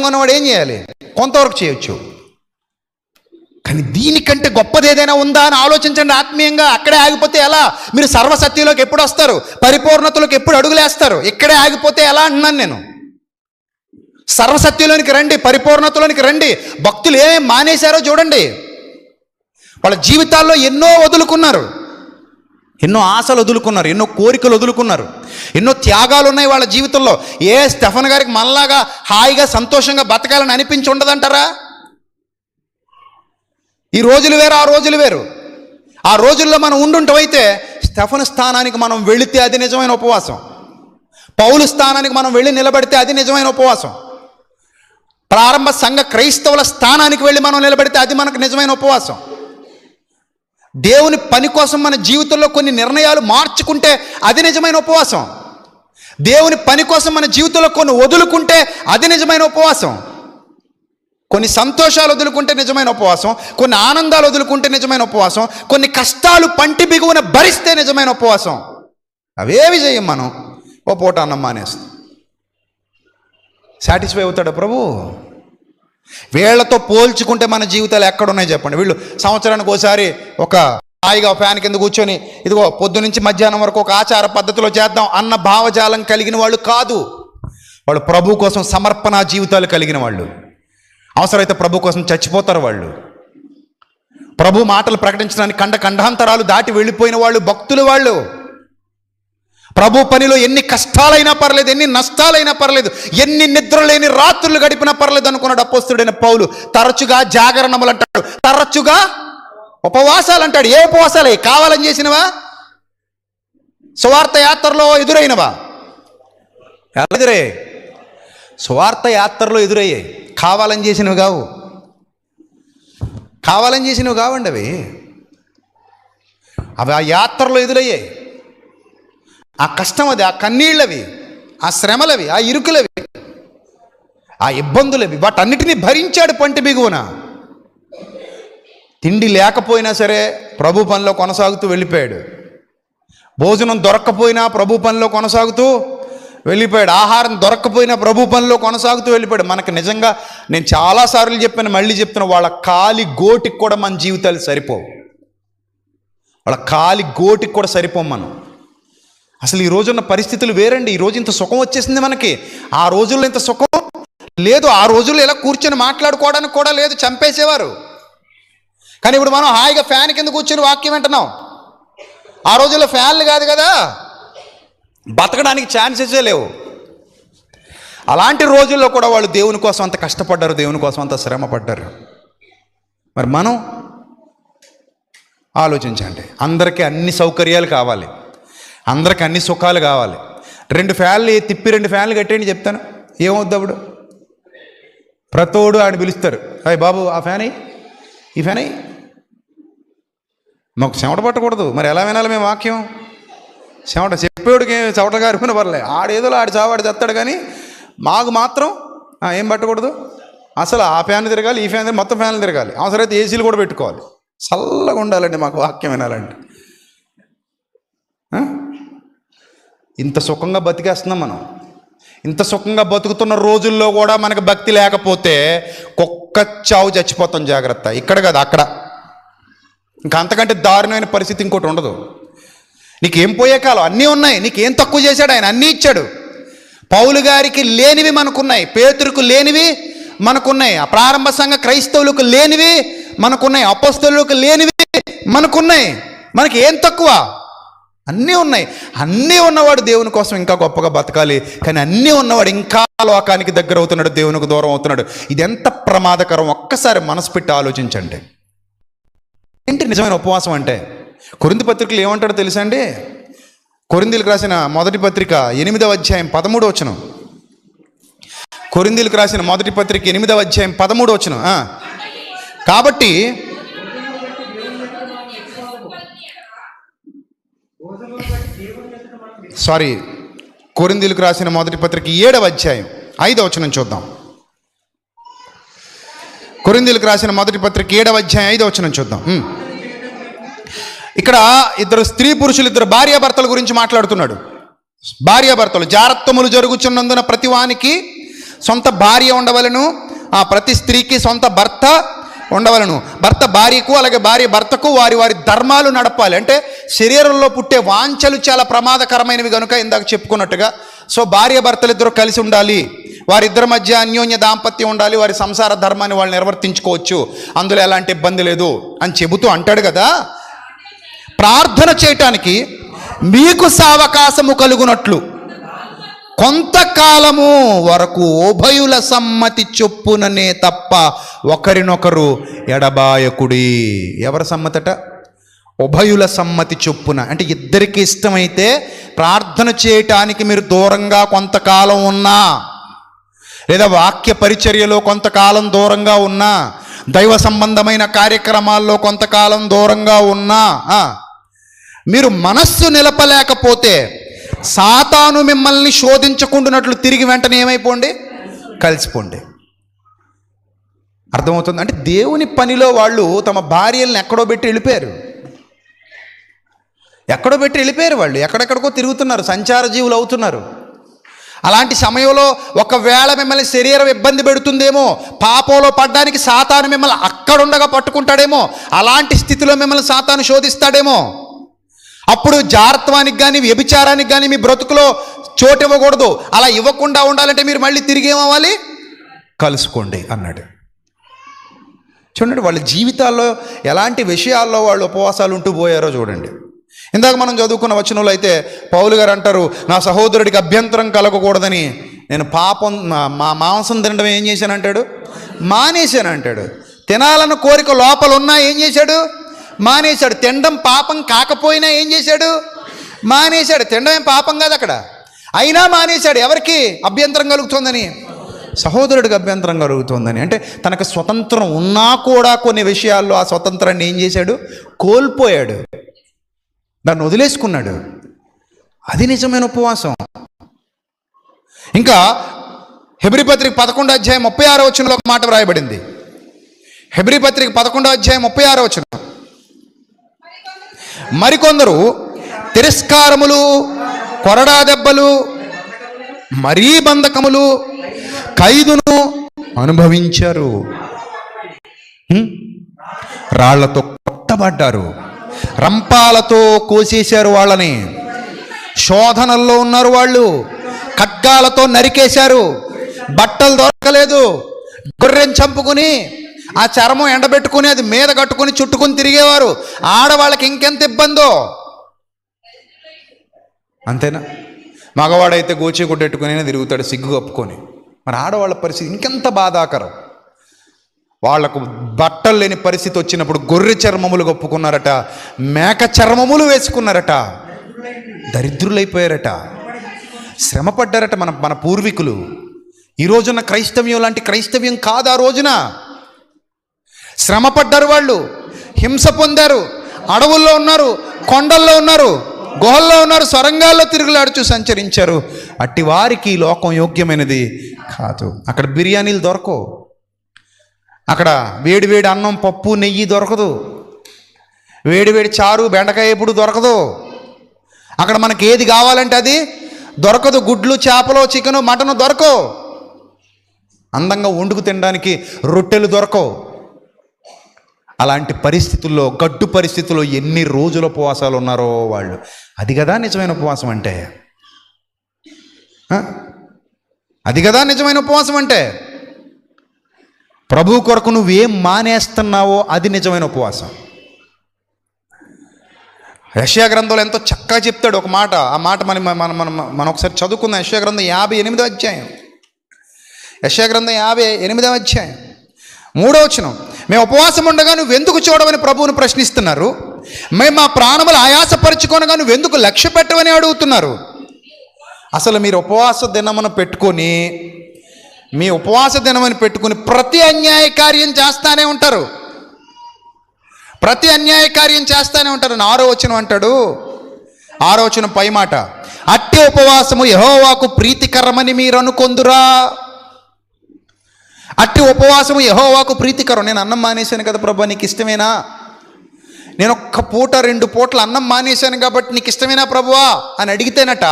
ఉన్నవాడు ఏం చేయాలి? కొంతవరకు చేయొచ్చు. కానీ దీనికంటే గొప్పది ఏదైనా ఉందా అని ఆలోచించండి ఆత్మీయంగా. అక్కడే ఆగిపోతే ఎలా? మీరు సర్వసత్యంలోకి ఎప్పుడు వస్తారు? పరిపూర్ణతలోకి ఎప్పుడు అడుగులేస్తారు? ఇక్కడే ఆగిపోతే ఎలా అంటున్నాను నేను. సర్వసత్యంలోనికి రండి, పరిపూర్ణతలోనికి రండి. భక్తులు ఏమేం మానేశారో చూడండి. వాళ్ళ జీవితాల్లో ఎన్నో వదులుకున్నారు, ఎన్నో ఆశలు వదులుకున్నారు, ఎన్నో కోరికలు వదులుకున్నారు, ఎన్నో త్యాగాలు ఉన్నాయి వాళ్ళ జీవితంలో. స్టెఫన్ గారికి మనలాగా హాయిగా సంతోషంగా బతకాలని అనిపించి ఉండదంటారా? ఈ రోజులు వేరు, ఆ రోజులు వేరు. ఆ రోజుల్లో మనం ఉండుంటమైతే స్టెఫన్ స్థానానికి మనం వెళితే అది నిజమైన ఉపవాసం. పౌలు స్థానానికి మనం వెళ్ళి నిలబడితే అది నిజమైన ఉపవాసం. ప్రారంభ సంఘ క్రైస్తవుల స్థానానికి వెళ్ళి మనం నిలబడితే అది మనకు నిజమైన ఉపవాసం. దేవుని పని కోసం మన జీవితంలో కొన్ని నిర్ణయాలు మార్చుకుంటే అది నిజమైన ఉపవాసం. దేవుని పని కోసం మన జీవితంలో కొన్ని వదులుకుంటే అది నిజమైన ఉపవాసం. కొన్ని సంతోషాలు వదులుకుంటే నిజమైన ఉపవాసం, కొన్ని ఆనందాలు వదులుకుంటే నిజమైన ఉపవాసం, కొన్ని కష్టాలు పంటి బిగువున భరిస్తే నిజమైన ఉపవాసం. అవేవి చేయం మనం. ఓ పూట అన్నం మానేస్తాం. సాటిస్ఫై అవుతాడా ప్రభు? వీళ్లతో పోల్చుకుంటే మన జీవితాలు ఎక్కడున్నాయి చెప్పండి. వీళ్ళు సంవత్సరానికి ఒకసారి ఒక హాయిగా ఫ్యాన్ కింద కూర్చొని ఇదిగో పొద్దు నుంచి మధ్యాహ్నం వరకు ఒక ఆచార పద్ధతిలో చేద్దాం అన్న భావజాలం కలిగిన వాళ్ళు కాదు. వాళ్ళు ప్రభు కోసం సమర్పణ జీవితాలు కలిగిన వాళ్ళు. అవసరమైతే ప్రభు కోసం చచ్చిపోతారు వాళ్ళు. ప్రభు మాటలు ప్రకటించడానికి ఖండాంతరాలు దాటి వెళ్ళిపోయిన వాళ్ళు భక్తులు. వాళ్ళు ప్రభు పనిలో ఎన్ని కష్టాలైనా పర్లేదు, ఎన్ని నష్టాలైనా పర్లేదు, ఎన్ని నిద్రలేని రాత్రులు గడిపినా పర్లేదు అనుకున్నాడు అపోస్తలుడైన పౌలు. తరచుగా జాగరణములు అంటాడు, తరచుగా ఉపవాసాలు అంటాడు. ఏ ఉపవాసాలే? కావాలని చేసినవా? సువార్త యాత్రలో ఎదురైనవా? సువార్త యాత్రలో ఎదురయ్యాయి, కావాలని చేసినవి కావు. కావాలని చేసినవి కావండి అవి. అవి ఆ యాత్రలో ఎదురయ్యాయి. ఆ కష్టం అది, ఆ కన్నీళ్ళవి, ఆ శ్రమలవి, ఆ ఇరుకులవి, ఆ ఇబ్బందులవి, వాటన్నిటినీ భరించాడు పంటి బిగువన. తిండి లేకపోయినా సరే ప్రభు పనిలో కొనసాగుతూ వెళ్ళిపోయాడు. భోజనం దొరక్కపోయినా ప్రభు పనిలో కొనసాగుతూ వెళ్ళిపోయాడు. ఆహారం దొరక్కపోయినా ప్రభు పనిలో కొనసాగుతూ వెళ్ళిపోయాడు. మనకు నిజంగా నేను చాలాసార్లు చెప్పాను, మళ్ళీ చెప్తున్నా, వాళ్ళ కాలి గోటికి కూడా మన జీవితాలు సరిపోవు. వాళ్ళ కాలి గోటికి కూడా సరిపోం మనం. అసలు ఈ రోజున్న పరిస్థితులు వేరండి. ఈ రోజు ఇంత సుఖం వచ్చేసింది మనకి. ఆ రోజుల్లో ఇంత సుఖం లేదు. ఆ రోజుల్లో ఇలా కూర్చొని మాట్లాడుకోవడానికి కూడా లేదు, చంపేసేవారు. కానీ ఇప్పుడు మనం హాయిగా ఫ్యాన్ కింద కూర్చొని వాక్యం వింటున్నాం. ఆ రోజుల్లో ఫ్యాన్లు కాదు కదా, బతకడానికి ఛాన్సెసే లేవు. అలాంటి రోజుల్లో కూడా వాళ్ళు దేవుని కోసం అంత కష్టపడ్డారు, దేవుని కోసం అంత శ్రమ పడ్డారు. మరి మనం ఆలోచించండి. అందరికీ అన్ని సౌకర్యాలు కావాలి, అందరికీ అన్ని సుఖాలు కావాలి. 2 ఫ్యాన్లు తిప్పి 2 ఫ్యాన్లు కట్టేయండి చెప్తాను, ఏమవుద్ది అప్పుడు? ప్రతోడు ఆయన పిలుస్తారు, అయ్యి బాబు ఆ ఫ్యాన్ అయ్యి, ఈ ఫ్యాన్ అయ్యి. మాకు చెమట పట్టకూడదు. మరి ఎలా వినాలి మేము వాక్యం? చెమట చెప్పేవాడికి చెమట గారిపోయిన పర్లే, ఆడేదో ఆడి చావాడు తెస్తాడు. కానీ మాకు మాత్రం ఏం పట్టకూడదు. అసలు ఆ ఫ్యాన్ తిరగాలి, ఈ ఫ్యాన్ మొత్తం ఫ్యాన్లు తిరగాలి, అవసరమైతే ఏసీలు కూడా పెట్టుకోవాలి. చల్లగా ఉండాలండి మాకు వాక్యం వినాలంటే. ఇంత సుఖంగా బతికేస్తున్నాం మనం. ఇంత సుఖంగా బతుకుతున్న రోజుల్లో కూడా మనకు భక్తి లేకపోతే కుక్క చావు చచ్చిపోతాం. జాగ్రత్త. ఇక్కడ కాదు, అక్కడ. ఇంకా అంతకంటే దారుణమైన పరిస్థితి ఇంకోటి ఉండదు. నీకేం పోయే కాలం, అన్నీ ఉన్నాయి. నీకేం తక్కువ చేశాడు ఆయన? అన్నీ ఇచ్చాడు. పౌలు గారికి లేనివి మనకున్నాయి, పేతురుకు లేనివి మనకున్నాయి, ఆ ప్రారంభ సంఘ క్రైస్తవులకు లేనివి మనకున్నాయి, అపొస్తలులకు లేనివి మనకున్నాయి. మనకి ఏం తక్కువ? అన్నీ ఉన్నాయి. అన్నీ ఉన్నవాడు దేవుని కోసం ఇంకా గొప్పగా బతకాలి. కానీ అన్నీ ఉన్నవాడు ఇంకా లోకానికి దగ్గర అవుతున్నాడు, దేవునికి దూరం అవుతున్నాడు. ఇది ఎంత ప్రమాదకరం ఒక్కసారి మనసు పెట్టి ఆలోచించండి. ఏంటి నిజమైన ఉపవాసం అంటే? కొరింథీ పత్రికలు ఏమంటాడో తెలుసా అండి? కొరింథీలకు రాసిన మొదటి పత్రిక 8వ అధ్యాయం 13వ వచనం. కొరింథీలకు రాసిన మొదటి పత్రిక 8వ అధ్యాయం 13వ వచనం. కాబట్టి కొరింథీలకు రాసిన మొదటి పత్రిక 7వ అధ్యాయం 5వ వచనం చూద్దాం. కొరింథీలకు రాసిన మొదటి పత్రిక 7వ అధ్యాయం 5వ వచనం చూద్దాం. ఇక్కడ ఇద్దరు స్త్రీ పురుషులు, ఇద్దరు భార్యాభర్తల గురించి మాట్లాడుతున్నాడు. భార్యాభర్తలు జారత్వములు జరుగుచున్నందున ప్రతివానికి సొంత భార్య ఉండవలను, ఆ ప్రతి స్త్రీకి సొంత భర్త ఉండవలను. భర్త భార్యకు, అలాగే భార్య భర్తకు వారి వారి ధర్మాలు నడపాలి. అంటే శరీరంలో పుట్టే వాంఛలు చాలా ప్రమాదకరమైనవి కనుక ఇందాక చెప్పుకున్నట్టుగా, సో భార్య భర్తలు ఇద్దరు కలిసి ఉండాలి, వారిద్దరి మధ్య అన్యోన్య దాంపత్యం ఉండాలి, వారి సంసార ధర్మాన్ని వాళ్ళు నిర్వర్తించుకోవచ్చు, అందులో ఎలాంటి ఇబ్బంది లేదు అని చెబుతూ అంటాడు కదా. ప్రార్థన చేయటానికి మీకు సావకాశము కలుగునట్లు కొంతకాలము వరకు ఉభయుల సమ్మతి చొప్పుననే తప్ప ఒకరినొకరు ఎడబాయకుడి. ఎవరి సమ్మతట? ఉభయుల సమ్మతి చొప్పున. అంటే ఇద్దరికి ఇష్టమైతే ప్రార్థన చేయటానికి మీరు దూరంగా కొంతకాలం ఉన్నా, లేదా వాక్య పరిచర్యలో కొంతకాలం దూరంగా ఉన్నా, దైవ సంబంధమైన కార్యక్రమాల్లో కొంతకాలం దూరంగా ఉన్నా, మీరు మనస్సు నిలపలేకపోతే సాతాను మిమ్మల్ని శోధించకుండానట్లు తిరిగి వెంటనే ఏమైపోండి? కలిసిపోండి. అర్థమవుతుంది? అంటే దేవుని పనిలో వాళ్ళు తమ భార్యలను ఎక్కడో పెట్టి వెళ్ళిపోయారు. వాళ్ళు ఎక్కడెక్కడికో తిరుగుతున్నారు, సంచార జీవులు అవుతున్నారు. అలాంటి సమయంలో ఒకవేళ మిమ్మల్ని శరీరం ఇబ్బంది పెడుతుందేమో, పాపంలో పడ్డానికి సాతాను మిమ్మల్ని అక్కడుండగా పట్టుకుంటాడేమో, అలాంటి స్థితిలో మిమ్మల్ని సాతాను శోధిస్తాడేమో. అప్పుడు జారత్వానికి కానీ వ్యభిచారానికి కానీ మీ బ్రతుకులో చోటు ఇవ్వకూడదు. అలా ఇవ్వకుండా ఉండాలంటే మీరు మళ్ళీ తిరిగి ఏమవ్వాలి? కలుసుకోండి అన్నాడు. చూడండి వాళ్ళ జీవితాల్లో ఎలాంటి విషయాల్లో వాళ్ళు ఉపవాసాలు ఉంటూ పోయారో చూడండి. ఇందాక మనం చదువుకున్న వచనంలో అయితే పౌలు గారు అంటారు, నా సహోదరుడికి అభ్యంతరం కలగకూడదని నేను మా మాంసం తినడం ఏం చేశానంటాడు? మానేశానంటాడు. తినాలన్న కోరిక లోపల ఉన్నా ఏం చేశాడు? మానేశాడు. తినడం పాపం కాకపోయినా ఏం చేశాడు? మానేశాడు. తినడం ఏం పాపం కాదు అక్కడ, అయినా మానేశాడు. ఎవరికి అభ్యంతరం కలుగుతుందని? సహోదరుడికి అభ్యంతరం కలుగుతుందని. అంటే తనకు స్వతంత్రం ఉన్నా కూడా కొన్ని విషయాల్లో ఆ స్వతంత్రాన్ని ఏం చేశాడు? కోల్పోయాడు, దాన్ని వదిలేసుకున్నాడు. అది నిజమైన ఉపవాసం. ఇంకా హెబ్రీ పత్రిక 11:36 ఒక మాట వ్రాయబడింది. హెబ్రీ పత్రిక 11:36 మరికొందరు తిరస్కారములు, కొరడా దెబ్బలు, మరీ బంధకములు, ఖైదును అనుభవించారు. రాళ్లతో కొట్టబడ్డారు, రంపాలతో కోసేశారు వాళ్ళని, శోధనల్లో ఉన్నారు వాళ్ళు, ఖడ్గాలతో నరికేశారు, బట్టలు దొరకలేదు, గొర్రెని చంపుకుని ఆ చర్మం ఎండబెట్టుకుని అది మీద కట్టుకుని చుట్టుకుని తిరిగేవారు. ఆడవాళ్ళకి ఇంకెంత ఇబ్బందో. అంతేనా? మగవాడైతే గోచి కొట్టెట్టుకుని తిరుగుతాడు సిగ్గు కప్పుకొని. మరి ఆడవాళ్ళ పరిస్థితి ఇంకెంత బాధాకరం. వాళ్లకు బట్టలు లేని పరిస్థితి వచ్చినప్పుడు గొర్రె చర్మములు కప్పుకున్నారట, మేక చర్మములు వేసుకున్నారట, దరిద్రులైపోయారట, శ్రమపడ్డారట మన పూర్వీకులు. ఈ రోజున క్రైస్తవ్యం లాంటి క్రైస్తవ్యం కాదు. ఆ రోజున శ్రమపడ్డారు వాళ్ళు, హింస పొందారు, అడవుల్లో ఉన్నారు, కొండల్లో ఉన్నారు, గుహల్లో ఉన్నారు, సొరంగాల్లో తిరుగులాడుచూ సంచరించారు. అట్టి వారికి ఈ లోకం యోగ్యమైనది కాదు. అక్కడ బిర్యానీలు దొరకవు, అక్కడ వేడివేడి అన్నం, పప్పు, నెయ్యి దొరకదు, వేడివేడి చారు, బెండకాయ ఎప్పుడు దొరకదు. అక్కడ మనకి ఏది కావాలంటే అది దొరకదు. గుడ్లు, చేపలు, చికెను, మటను దొరకవు. అందంగా వండుకు తినడానికి రొట్టెలు దొరకవు. అలాంటి పరిస్థితుల్లో, గడ్డు పరిస్థితుల్లో ఎన్ని రోజుల ఉపవాసాలు ఉన్నారో వాళ్ళు. అది కదా నిజమైన ఉపవాసం అంటే. అది కదా నిజమైన ఉపవాసం అంటే. ప్రభు కొరకు నువ్వేం మానేస్తున్నావో అది నిజమైన ఉపవాసం. యెషయా గ్రంథంలో ఎంతో చక్కగా చెప్తాడు ఒక మాట. ఆ మాట మనం ఒకసారి చదువుకుందాం. యెషయా గ్రంథం 58వ అధ్యాయం. యెషయా గ్రంథం 58వ అధ్యాయం 3వ వచనం. మేము ఉపవాసం ఉండగా నువ్వెందుకు చూడవని ప్రభువును ప్రశ్నిస్తున్నారు. మేము మా ప్రాణములు ఆయాసపరుచుకొనగా నువ్వెందుకు లక్ష్య పెట్టవని అడుగుతున్నారు. అసలు మీరు ఉపవాస దినమును పెట్టుకొని, మీ ఉపవాస దినమని పెట్టుకుని ప్రతి అన్యాయ కార్యం చేస్తానే ఉంటారు. ప్రతి అన్యాయ కార్యం చేస్తానే ఉంటారు. 6వ వచనం అంటాడు, 6వ వచనం పై మాట, అట్టి ఉపవాసము యెహోవాకు ప్రీతికరమని మీరు అనుకొందురా. అట్టి ఉపవాసము యెహోవాకు ప్రీతికరం. నేను అన్నం మానేశాను కదా ప్రభు, నీకు ఇష్టమేనా? నేను ఒక్క పూట 2 పూటలు అన్నం మానేశాను కాబట్టి నీకు ఇష్టమేనా ప్రభువా అని అడిగితేనట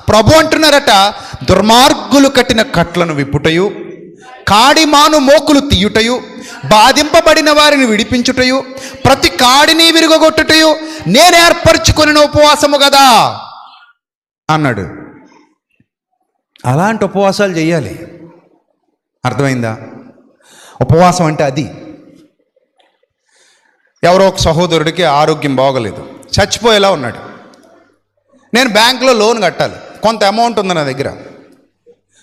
ప్రభు అంటున్నారట, దుర్మార్గులు కట్టిన కట్లను విప్పుటయు, కాడిమాను మోకులు తీయుటయు, బాధింపబడిన వారిని విడిపించుటయు, ప్రతి కాడిని విరుగొట్టుటయు నేను ఏర్పరచుకొనిన ఉపవాసము కదా అన్నాడు. అలాంటి ఉపవాసాలు చేయాలి. అర్థమైందా? ఉపవాసం అంటే అది. ఎవరో ఒక సహోదరుడికి ఆరోగ్యం బాగోలేదు, చచ్చిపోయేలా ఉన్నాడు. నేను బ్యాంకులో లోన్ కట్టాలి, కొంత అమౌంట్ ఉంది నా దగ్గర.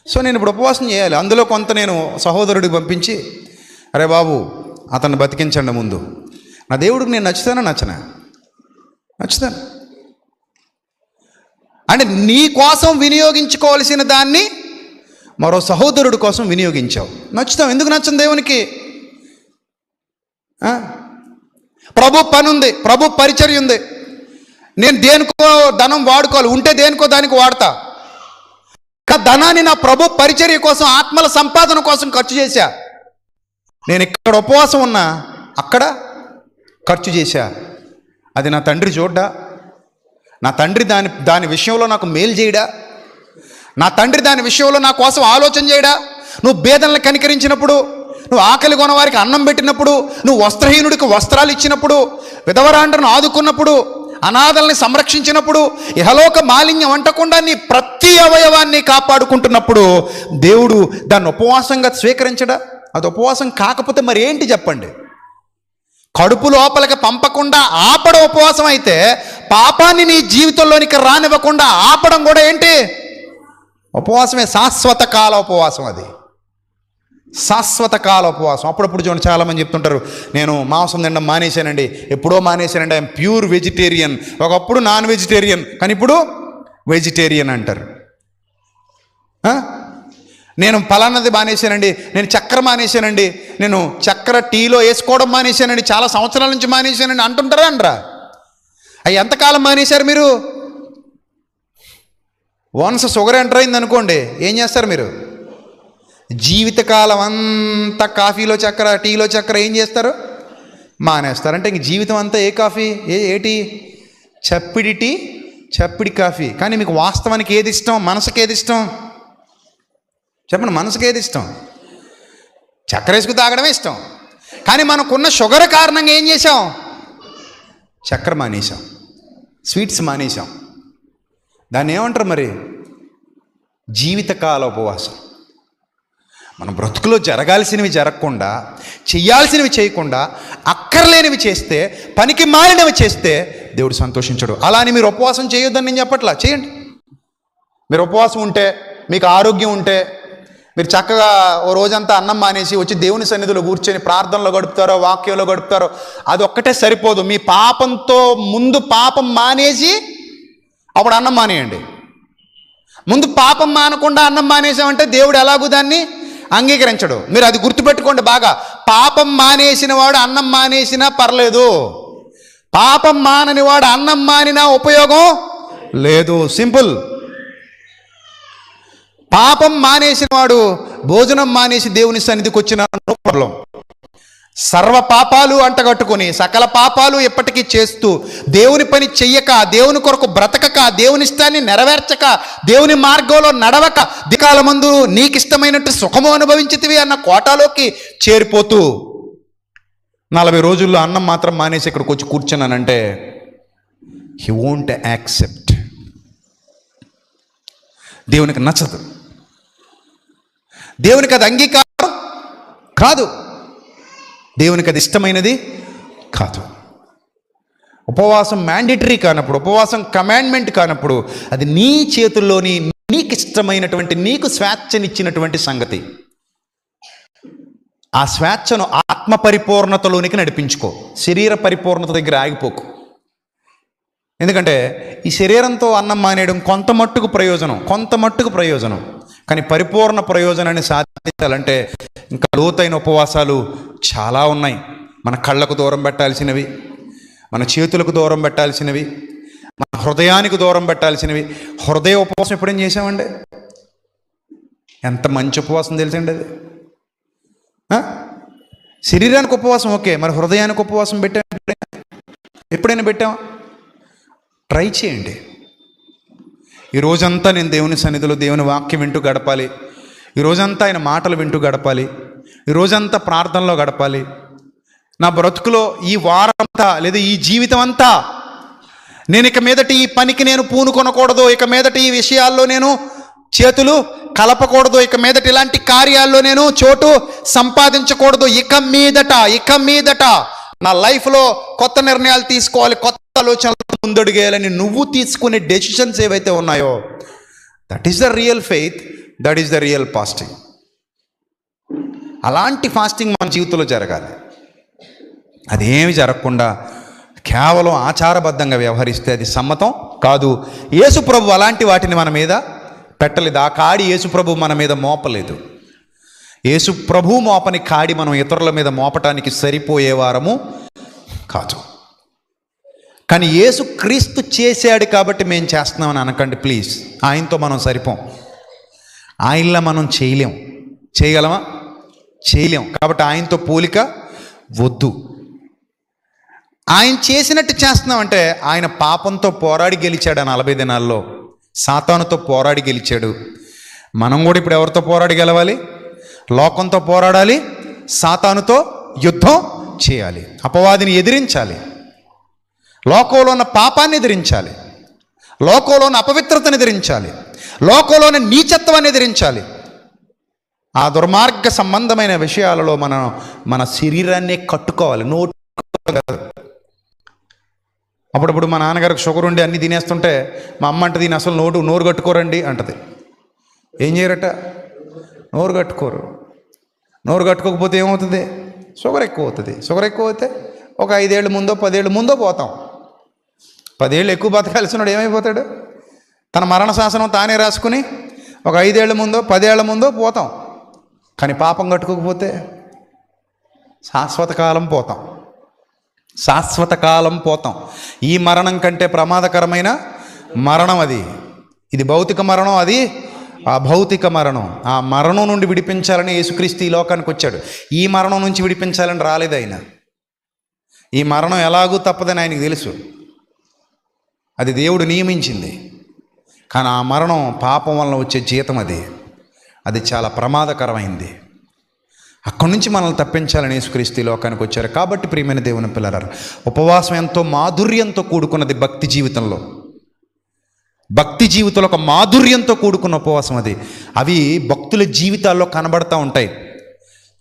సో నేను ఇప్పుడు ఉపవాసం చేయాలి. అందులో కొంత నేను సహోదరుడికి పంపించి, అరే బాబు అతన్ని బతికించండి ముందు. నా దేవుడికి నేను నచ్చుతానా నచ్చనా? నచ్చుతాను. అంటే నీ కోసం వినియోగించుకోవాల్సిన దాన్ని మరో సహోదరుడి కోసం వినియోగించావు. నచ్చుతాం. ఎందుకు నచ్చం దేవునికి? ప్రభు పని ఉంది, ప్రభు పరిచర్య ఉంది. నేను దేనికో ధనం వాడుకోవాలి, ఉంటే దేనికో దానికి వాడతా. ధనాన్ని నా ప్రభు పరిచర్య కోసం, ఆత్మల సంపాదన కోసం ఖర్చు చేశా. నేను ఇక్కడ ఉపవాసం ఉన్నా, అక్కడ ఖర్చు చేశా. అది నా తండ్రి చూడ్డా? నా తండ్రి దాని విషయంలో నాకు మేలు చేయడా? నా తండ్రి దాని విషయంలో నా కోసం ఆలోచన చేయడా? నువ్వు బేదలను కనికరించినప్పుడు, నువ్వు ఆకలి కొన వారికి అన్నం పెట్టినప్పుడు, నువ్వు వస్త్రహీనుడికి వస్త్రాలు ఇచ్చినప్పుడు, విధవరాండ్రను ఆదుకున్నప్పుడు, అనాథల్ని సంరక్షించినప్పుడు, ఇహలోక మాలిన్యం అంటకుండా నీ ప్రతి అవయవాన్ని కాపాడుకుంటున్నప్పుడు దేవుడు దాన్ని ఉపవాసంగా స్వీకరించడా? అది ఉపవాసం కాకపోతే మరి ఏంటి చెప్పండి? కడుపు లోపలికి పంపకుండా ఆపడం ఉపవాసం అయితే, పాపాన్ని నీ జీవితంలోనికి రానివ్వకుండా ఆపడం కూడా ఏంటి? ఉపవాసమే. శాశ్వత కాల ఉపవాసం అది. శాశ్వత కాల ఉపవాసం. అప్పుడప్పుడు చూడండి, చాలామంది చెప్తుంటారు, నేను మాంసం తినడం మానేశానండి, ఎప్పుడో మానేశానండి, ఐఎమ్ ప్యూర్ వెజిటేరియన్. ఒకప్పుడు నాన్ వెజిటేరియన్, కానీ ఇప్పుడు వెజిటేరియన్ అంటారు. నేను పలానాది మానేశానండి, నేను చక్కెర మానేశానండి, నేను చక్కెర టీలో వేసుకోవడం మానేశానండి, చాలా సంవత్సరాల నుంచి మానేశానండి అంటుంటారా అనరా? అవి ఎంతకాలం మానేశారు మీరు? వన్స్ షుగర్ ఎంటర్ అయింది అనుకోండి, ఏం చేస్తారు మీరు? జీవితకాలం అంతా కాఫీలో చక్కెర, టీలో చక్కెర ఏం చేస్తారు? మానేస్తారు. అంటే ఇంక జీవితం అంతా ఏ కాఫీ, ఏటి చప్పిడి టీ, చప్పిడి కాఫీ. కానీ మీకు వాస్తవానికి ఏది ఇష్టం? మనసుకి ఏది ఇష్టం చెప్పండి? మనసుకి ఏది ఇష్టం? చక్కెర వేసుకు తాగడమే ఇష్టం. కానీ మనకున్న షుగర్ కారణంగా ఏం చేసాం? చక్కెర మానేసాం, స్వీట్స్ మానేసాం. దాన్ని ఏమంటారు మరి? జీవితకాల ఉపవాసం. మన బ్రతుకులో జరగాల్సినవి జరగకుండా, చెయ్యాల్సినవి చేయకుండా, అక్కర్లేనివి చేస్తే, పనికి మాలినవి చేస్తే దేవుడు సంతోషించడు. అలా అని మీరు ఉపవాసం చేయొద్దని నేను చెప్పట్లా, చేయండి. మీరు ఉపవాసం ఉంటే, మీకు ఆరోగ్యం ఉంటే, మీరు చక్కగా ఓ రోజంతా అన్నం మానేసి వచ్చి దేవుని సన్నిధిలో కూర్చొని ప్రార్థనలో గడుపుతారో, వాక్యంలో గడుపుతారో, అది ఒక్కటే సరిపోదు. మీ పాపంతో ముందు పాపం మానేసి అప్పుడు అన్నం మానేయండి. ముందు పాపం మానకుండా అన్నం మానేసామంటే దేవుడు ఎలాగూ దాన్ని అంగీకరించడు. మీరు అది గుర్తుపెట్టుకోండి బాగా. పాపం మానేసిన వాడు అన్నం మానేసినా పర్లేదు, పాపం మానని వాడు అన్నం మానినా ఉపయోగం లేదు. సింపుల్. పాపం మానేసిన వాడు భోజనం మానేసి దేవుని సన్నిధికి వచ్చిన ప్రాబ్లం. సర్వ పాపాలు అంటగట్టుకొని సకల పాపాలు ఎప్పటికీ చేస్తూ దేవుని పని చెయ్యక, దేవుని కొరకు బ్రతకక, దేవుని ఇష్టాన్ని నెరవేర్చక, దేవుని మార్గంలో నడవక, దికాలమందు నీకు ఇష్టమైనట్టు సుఖము అనుభవించితివి అన్న కోటాలోకి చేరిపోతూ 40 రోజుల్లో అన్నం మాత్రం మానేసి ఇక్కడికి వచ్చి కూర్చున్నానంటే హీ వోంట్ యాక్సెప్ట్. దేవునికి నచ్చదు, దేవునికి అది అంగీకారం కాదు, దేవునికి అది ఇష్టమైనది కాదు. ఉపవాసం మ్యాండేటరీ కానప్పుడు, ఉపవాసం కమాండ్మెంట్ కానప్పుడు, అది నీ చేతుల్లోని నీకు ఇష్టమైనటువంటి, నీకు స్వేచ్ఛనిచ్చినటువంటి సంగతి. ఆ స్వేచ్ఛను ఆత్మ పరిపూర్ణతలోనికి నడిపించుకో, శరీర పరిపూర్ణత దగ్గర ఆగిపోకు. ఎందుకంటే ఈ శరీరంతో అన్నం మానేయడం కొంత మట్టుకు ప్రయోజనం, కానీ పరిపూర్ణ ప్రయోజనాన్ని సాధించాలంటే ఇంకా లోతైన ఉపవాసాలు చాలా ఉన్నాయి. మన కళ్ళకు దూరం పెట్టాల్సినవి, మన చేతులకు దూరం పెట్టాల్సినవి, మన హృదయానికి దూరం పెట్టాల్సినవి. హృదయ ఉపవాసం ఎప్పుడేం చేసామండి? ఎంత మంచి ఉపవాసం తెలిసండి అది. శరీరానికి ఉపవాసం ఓకే, మరి హృదయానికి ఉపవాసం ఎప్పుడైనా పెట్టాం? ట్రై చేయండి. ఈ రోజంతా నేను దేవుని సన్నిధిలో దేవుని వాక్యం వింటూ గడపాలి, ఈ రోజంతా ఆయన మాటలు వింటూ గడపాలి, ఈ రోజంతా ప్రార్థనలో గడపాలి. నా బ్రతుకులో ఈ వారంతా లేదా ఈ జీవితం అంతా నేను ఇక మీదటి ఈ పనికి నేను పూనుకొనకూడదు, ఇక మీదటి ఈ విషయాల్లో నేను చేతులు కలపకూడదు, ఇక మీదట ఇలాంటి కార్యాల్లో నేను చోటు సంపాదించకూడదు, ఇక మీదట నా లైఫ్లో కొత్త నిర్ణయాలు తీసుకోవాలి, కొత్త ఆలోచనలు ముందడుగేయాలని నువ్వు తీసుకునే డెసిషన్స్ ఏవైతే ఉన్నాయో, that is the real faith, that is the real fasting. అలాంటి ఫాస్టింగ్ మన జీవితంలో జరగాలి. అదేమి జరగకుండా కేవలం ఆచారబద్ధంగా వ్యవహరిస్తే అది సమ్మతం కాదు. యేసుప్రభు అలాంటి వాటిని మన మీద పెట్టలేదు. ఆ కాడి యేసుప్రభు మన మీద మోపలేదు. యేసుప్రభు మోపని కాడి మనం ఇతరుల మీద మోపటానికి సరిపోయేవారము కాదు. కానీ యేసుక్రీస్తు చేశాడు కాబట్టి మేము చేస్తున్నామని అనకండి ప్లీజ్. ఆయనతో మనం సరిపోం, ఆయనలా మనం చేయగలమా? చేయలేం. కాబట్టి ఆయనతో పోలిక వద్దు. ఆయన చేసినట్టు చేస్తున్నామంటే ఆయన పాపంతో పోరాడి గెలిచాడు. 40 దినాల్లో సాతానుతో పోరాడి గెలిచాడు. మనం కూడా ఇప్పుడు ఎవరితో పోరాడి గెలవాలి? లోకంతో పోరాడాలి, సాతానుతో యుద్ధం చేయాలి, అపవాదిని ఎదిరించాలి, లోకంలో ఉన్న పాపాన్ని ఎదిరించాలి, లోకంలో ఉన్న అపవిత్రతను ఎదిరించాలి, లోకంలోని నీచత్వాన్ని ఎదిరించాలి. ఆ దుర్మార్గ సంబంధమైన విషయాలలో మన శరీరాన్ని కట్టుకోవాలి. నోటు అప్పుడప్పుడు మా నాన్నగారికి షుగర్ ఉండి అన్నీ తినేస్తుంటే మా అమ్మ అంటే దీని అసలు నోరు కట్టుకోరండి అంటది. ఏం చేయరట? నోరు కట్టుకోరు. నోరు కట్టుకోకపోతే ఏమవుతుంది? షుగర్ ఎక్కువ అవుతుంది. షుగర్ ఎక్కువ అవుతే ఒక 5 ఏళ్ళు ముందో 10 ఏళ్ళు ముందో పోతాం. 10 ఏళ్ళు ఎక్కువ బతకాల్సినాడు ఏమైపోతాడు? తన మరణ శాసనం తానే రాసుకుని ఒక 5 ఏళ్ల ముందో 10 ఏళ్ల ముందో పోతాం. కానీ పాపం కట్టుకోకపోతే శాశ్వత కాలం పోతాం. ఈ మరణం కంటే ప్రమాదకరమైన మరణం అది. ఇది భౌతిక మరణం, అది అభౌతిక మరణం. ఆ మరణం నుండి విడిపించాలని యేసుక్రీస్తు ఈ లోకానికి వచ్చాడు. ఈ మరణం నుంచి విడిపించాలని రాలేదు ఆయన. ఈ మరణం ఎలాగూ తప్పదని ఆయనకు తెలుసు. అది దేవుడు నియమించింది. కానీ ఆ మరణం పాపం వలన వచ్చే జీతం అది చాలా ప్రమాదకరమైంది. అక్కడి నుంచి మనల్ని తప్పించాలని యేసుక్రీస్తు ఈ లోకానికి వచ్చారు. కాబట్టి ప్రియమైన దేవుని పిల్లలారా, ఉపవాసం ఎంతో మాధుర్యంతో కూడుకున్నది. భక్తి జీవితంలో ఒక మాధుర్యంతో కూడుకున్న ఉపవాసం అది. అవి భక్తుల జీవితాల్లో కనబడతా ఉంటాయి.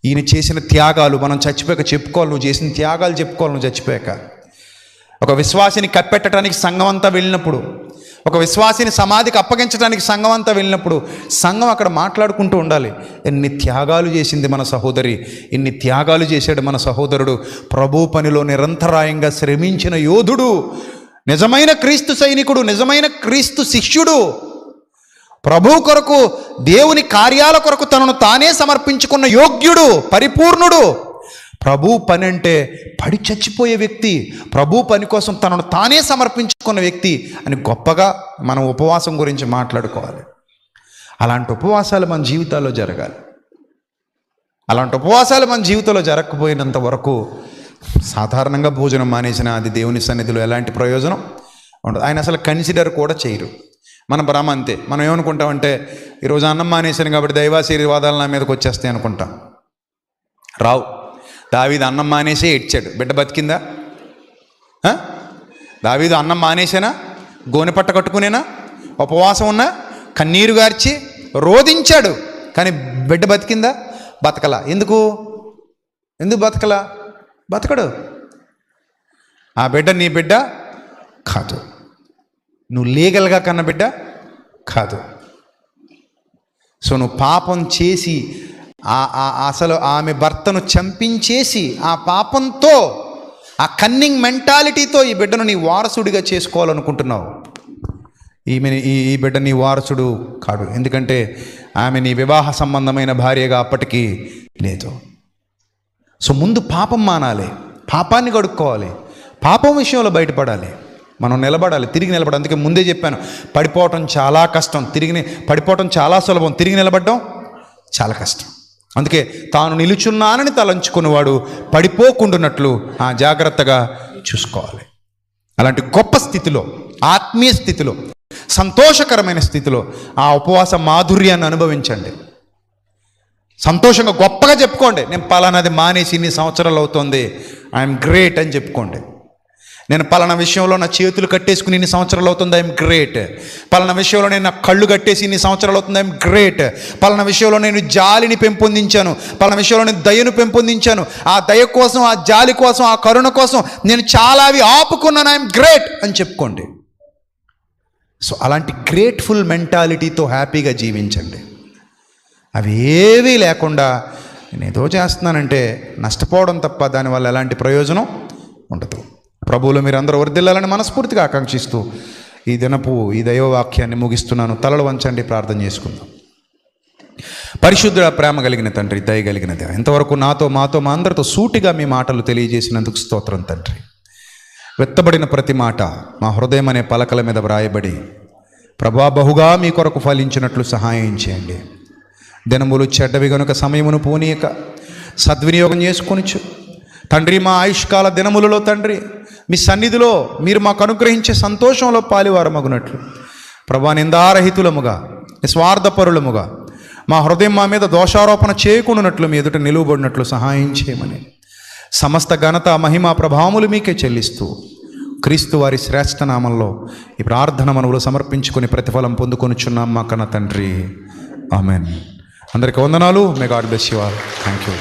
ఈయన చేసిన త్యాగాలు మనం చచ్చిపోయాక చెప్పుకోవాలి. నువ్వు చేసిన త్యాగాలు చెప్పుకోవాలి నువ్వు చచ్చిపోయాక. ఒక విశ్వాసిని కప్పెట్టడానికి సంఘం అంతా వెళ్ళినప్పుడు, ఒక విశ్వాసిని సమాధికి అప్పగించడానికి సంఘం అంతా వెళ్ళినప్పుడు సంఘం అక్కడ మాట్లాడుకుంటూ ఉండాలి. ఎన్ని త్యాగాలు చేసింది మన సహోదరి, ఎన్ని త్యాగాలు చేశాడు మన సహోదరుడు, ప్రభు పనిలో నిరంతరాయంగా శ్రమించిన యోధుడు, నిజమైన క్రీస్తు సైనికుడు, నిజమైన క్రీస్తు శిష్యుడు, ప్రభు కొరకు దేవుని కార్యాల కొరకు తనను తానే సమర్పించుకున్న యోగ్యుడు, పరిపూర్ణుడు. ప్రభు పని అంటే పడి చచ్చిపోయే వ్యక్తి, ప్రభు పని కోసం తనను తానే సమర్పించుకున్న వ్యక్తి అని గొప్పగా మనం ఉపవాసం గురించి మాట్లాడుకోవాలి. అలాంటి ఉపవాసాలు మన జీవితాల్లో జరగాలి. అలాంటి ఉపవాసాలు మన జీవితంలో జరగకపోయినంత వరకు సాధారణంగా భోజనం మానేసిన అది దేవుని సన్నిధిలో ఎలాంటి ప్రయోజనం ఉండదు. ఆయన అసలు కన్సిడర్ కూడా చేయరు. మన భ్రమ అంతే. మనం ఏమనుకుంటామంటే ఈరోజు అన్నం మానేశాను కాబట్టి దైవాశీర్వాదాలు నా మీదకి వచ్చేస్తాయి అనుకుంటాం. రావు. దావీదు అన్నం మానేసే ఏడ్చాడు. బిడ్డ బతికిందా? దావీదు అన్నం మానేసేనా, గోనె పట్ట కట్టుకునేనా, ఉపవాసం ఉన్నా, కన్నీరు గార్చి రోధించాడు. కానీ బిడ్డ బతికిందా? బతకలా. ఎందుకు బతకలా? బతకడు. ఆ బిడ్డ నీ బిడ్డ కాదు, నువ్వు లీగల్గా కన్న బిడ్డ కాదు. సో నువ్వు పాపం చేసి అసలు ఆమె భర్తను చంపించేసి ఆ పాపంతో, ఆ కన్నింగ్ మెంటాలిటీతో ఈ బిడ్డను నీ వారసుడిగా చేసుకోవాలనుకుంటున్నావు. ఈ బిడ్డ నీ వారసుడు కాడు. ఎందుకంటే ఆమె నీ వివాహ సంబంధమైన భార్యగా అప్పటికీ లేదు. సో ముందు పాపం మానాలి, పాపాన్ని కడుక్కోవాలి, పాపం విషయంలో బయటపడాలి, మనం నిలబడాలి, తిరిగి నిలబడాలి. అందుకే ముందే చెప్పాను, పడిపోవటం చాలా కష్టం, పడిపోవటం చాలా సులభం, తిరిగి నిలబడడం చాలా కష్టం. అందుకే తాను నిలుచున్నానని తలంచుకున్నవాడు పడిపోకుండానట్లు జాగ్రత్తగా చూసుకోవాలి. అలాంటి గొప్ప స్థితిలో, ఆత్మీయ స్థితిలో, సంతోషకరమైన స్థితిలో ఆ ఉపవాస మాధుర్యాన్ని అనుభవించండి. సంతోషంగా గొప్పగా చెప్పుకోండి, నేను పలానాది మానేసి ఇన్ని సంవత్సరాలు అవుతుంది, ఐఎమ్ గ్రేట్ అని చెప్పుకోండి. నేను పలానా విషయంలో నా చేతులు కట్టేసుకుని ఇన్ని సంవత్సరాలు అవుతుంది, ఐఎమ్ గ్రేట్. పలానా విషయంలో నేను నా కళ్ళు కట్టేసి ఇన్ని సంవత్సరాలు అవుతుంది, ఐఎమ్ గ్రేట్. పలానా విషయంలో నేను జాలిని పెంపొందించాను, పలానా విషయంలో నేను దయను పెంపొందించాను, ఆ దయ కోసం, ఆ జాలి కోసం, ఆ కరుణ కోసం నేను చాలా అవి ఆపుకున్నాను, ఐఎమ్ గ్రేట్ అని చెప్పుకోండి. సో అలాంటి గ్రేట్ఫుల్ మెంటాలిటీతో హ్యాపీగా జీవించండి. అవి ఏవీ లేకుండా నేను ఏదో చేస్తున్నానంటే నష్టపోవడం తప్ప దానివల్ల ఎలాంటి ప్రయోజనం ఉండదు. ప్రభువులో మీరు అందరూ వర్ధిల్లాలని మనస్ఫూర్తిగా ఆకాంక్షిస్తూ ఈ దినపు ఈ దైవవాక్యాన్ని ముగిస్తున్నాను. తలలు వంచండి, ప్రార్థన చేసుకుందాం. పరిశుద్ధ ప్రేమ కలిగిన తండ్రి, దయ కలిగిన దేవ, ఇంతవరకు నాతో మాతో మా అందరితో సూటిగా మీ మాటలు తెలియజేసినందుకు స్తోత్రం తండ్రి. వెత్తబడిన ప్రతి మాట మా హృదయం అనే పలకల మీద వ్రాయబడి ప్రభా బహుగా మీ కొరకు ఫలించినట్లు సహాయం చేయండి. దినములు చెడ్డవి గనుక సమయమును పోనీయక సద్వినియోగం చేసుకొనిచ్చు తండ్రి. మా ఆయుష్కాల దినములలో తండ్రి మీ సన్నిధిలో మీరు మాకు అనుగ్రహించే సంతోషంలో పాలివారమగునట్లు ప్రభా నిందారహితులముగా, నిస్వార్థపరులముగా మా హృదయం మా మీద దోషారోపణ చేయకుండానట్లు మీ ఎదుట నిలువబడినట్లు సహాయం చేయమని సమస్త ఘనత మహిమ ప్రభావములు మీకే చెల్లిస్తూ క్రీస్తు వారి శ్రేష్ఠ నామంలో ఈ ప్రార్థన మనవులు సమర్పించుకొని ప్రతిఫలం పొందుకొనుచున్నాం మా కన్న తండ్రి. ఆమెన్. అందరికీ వందనాలు. May God bless you all. Thank you.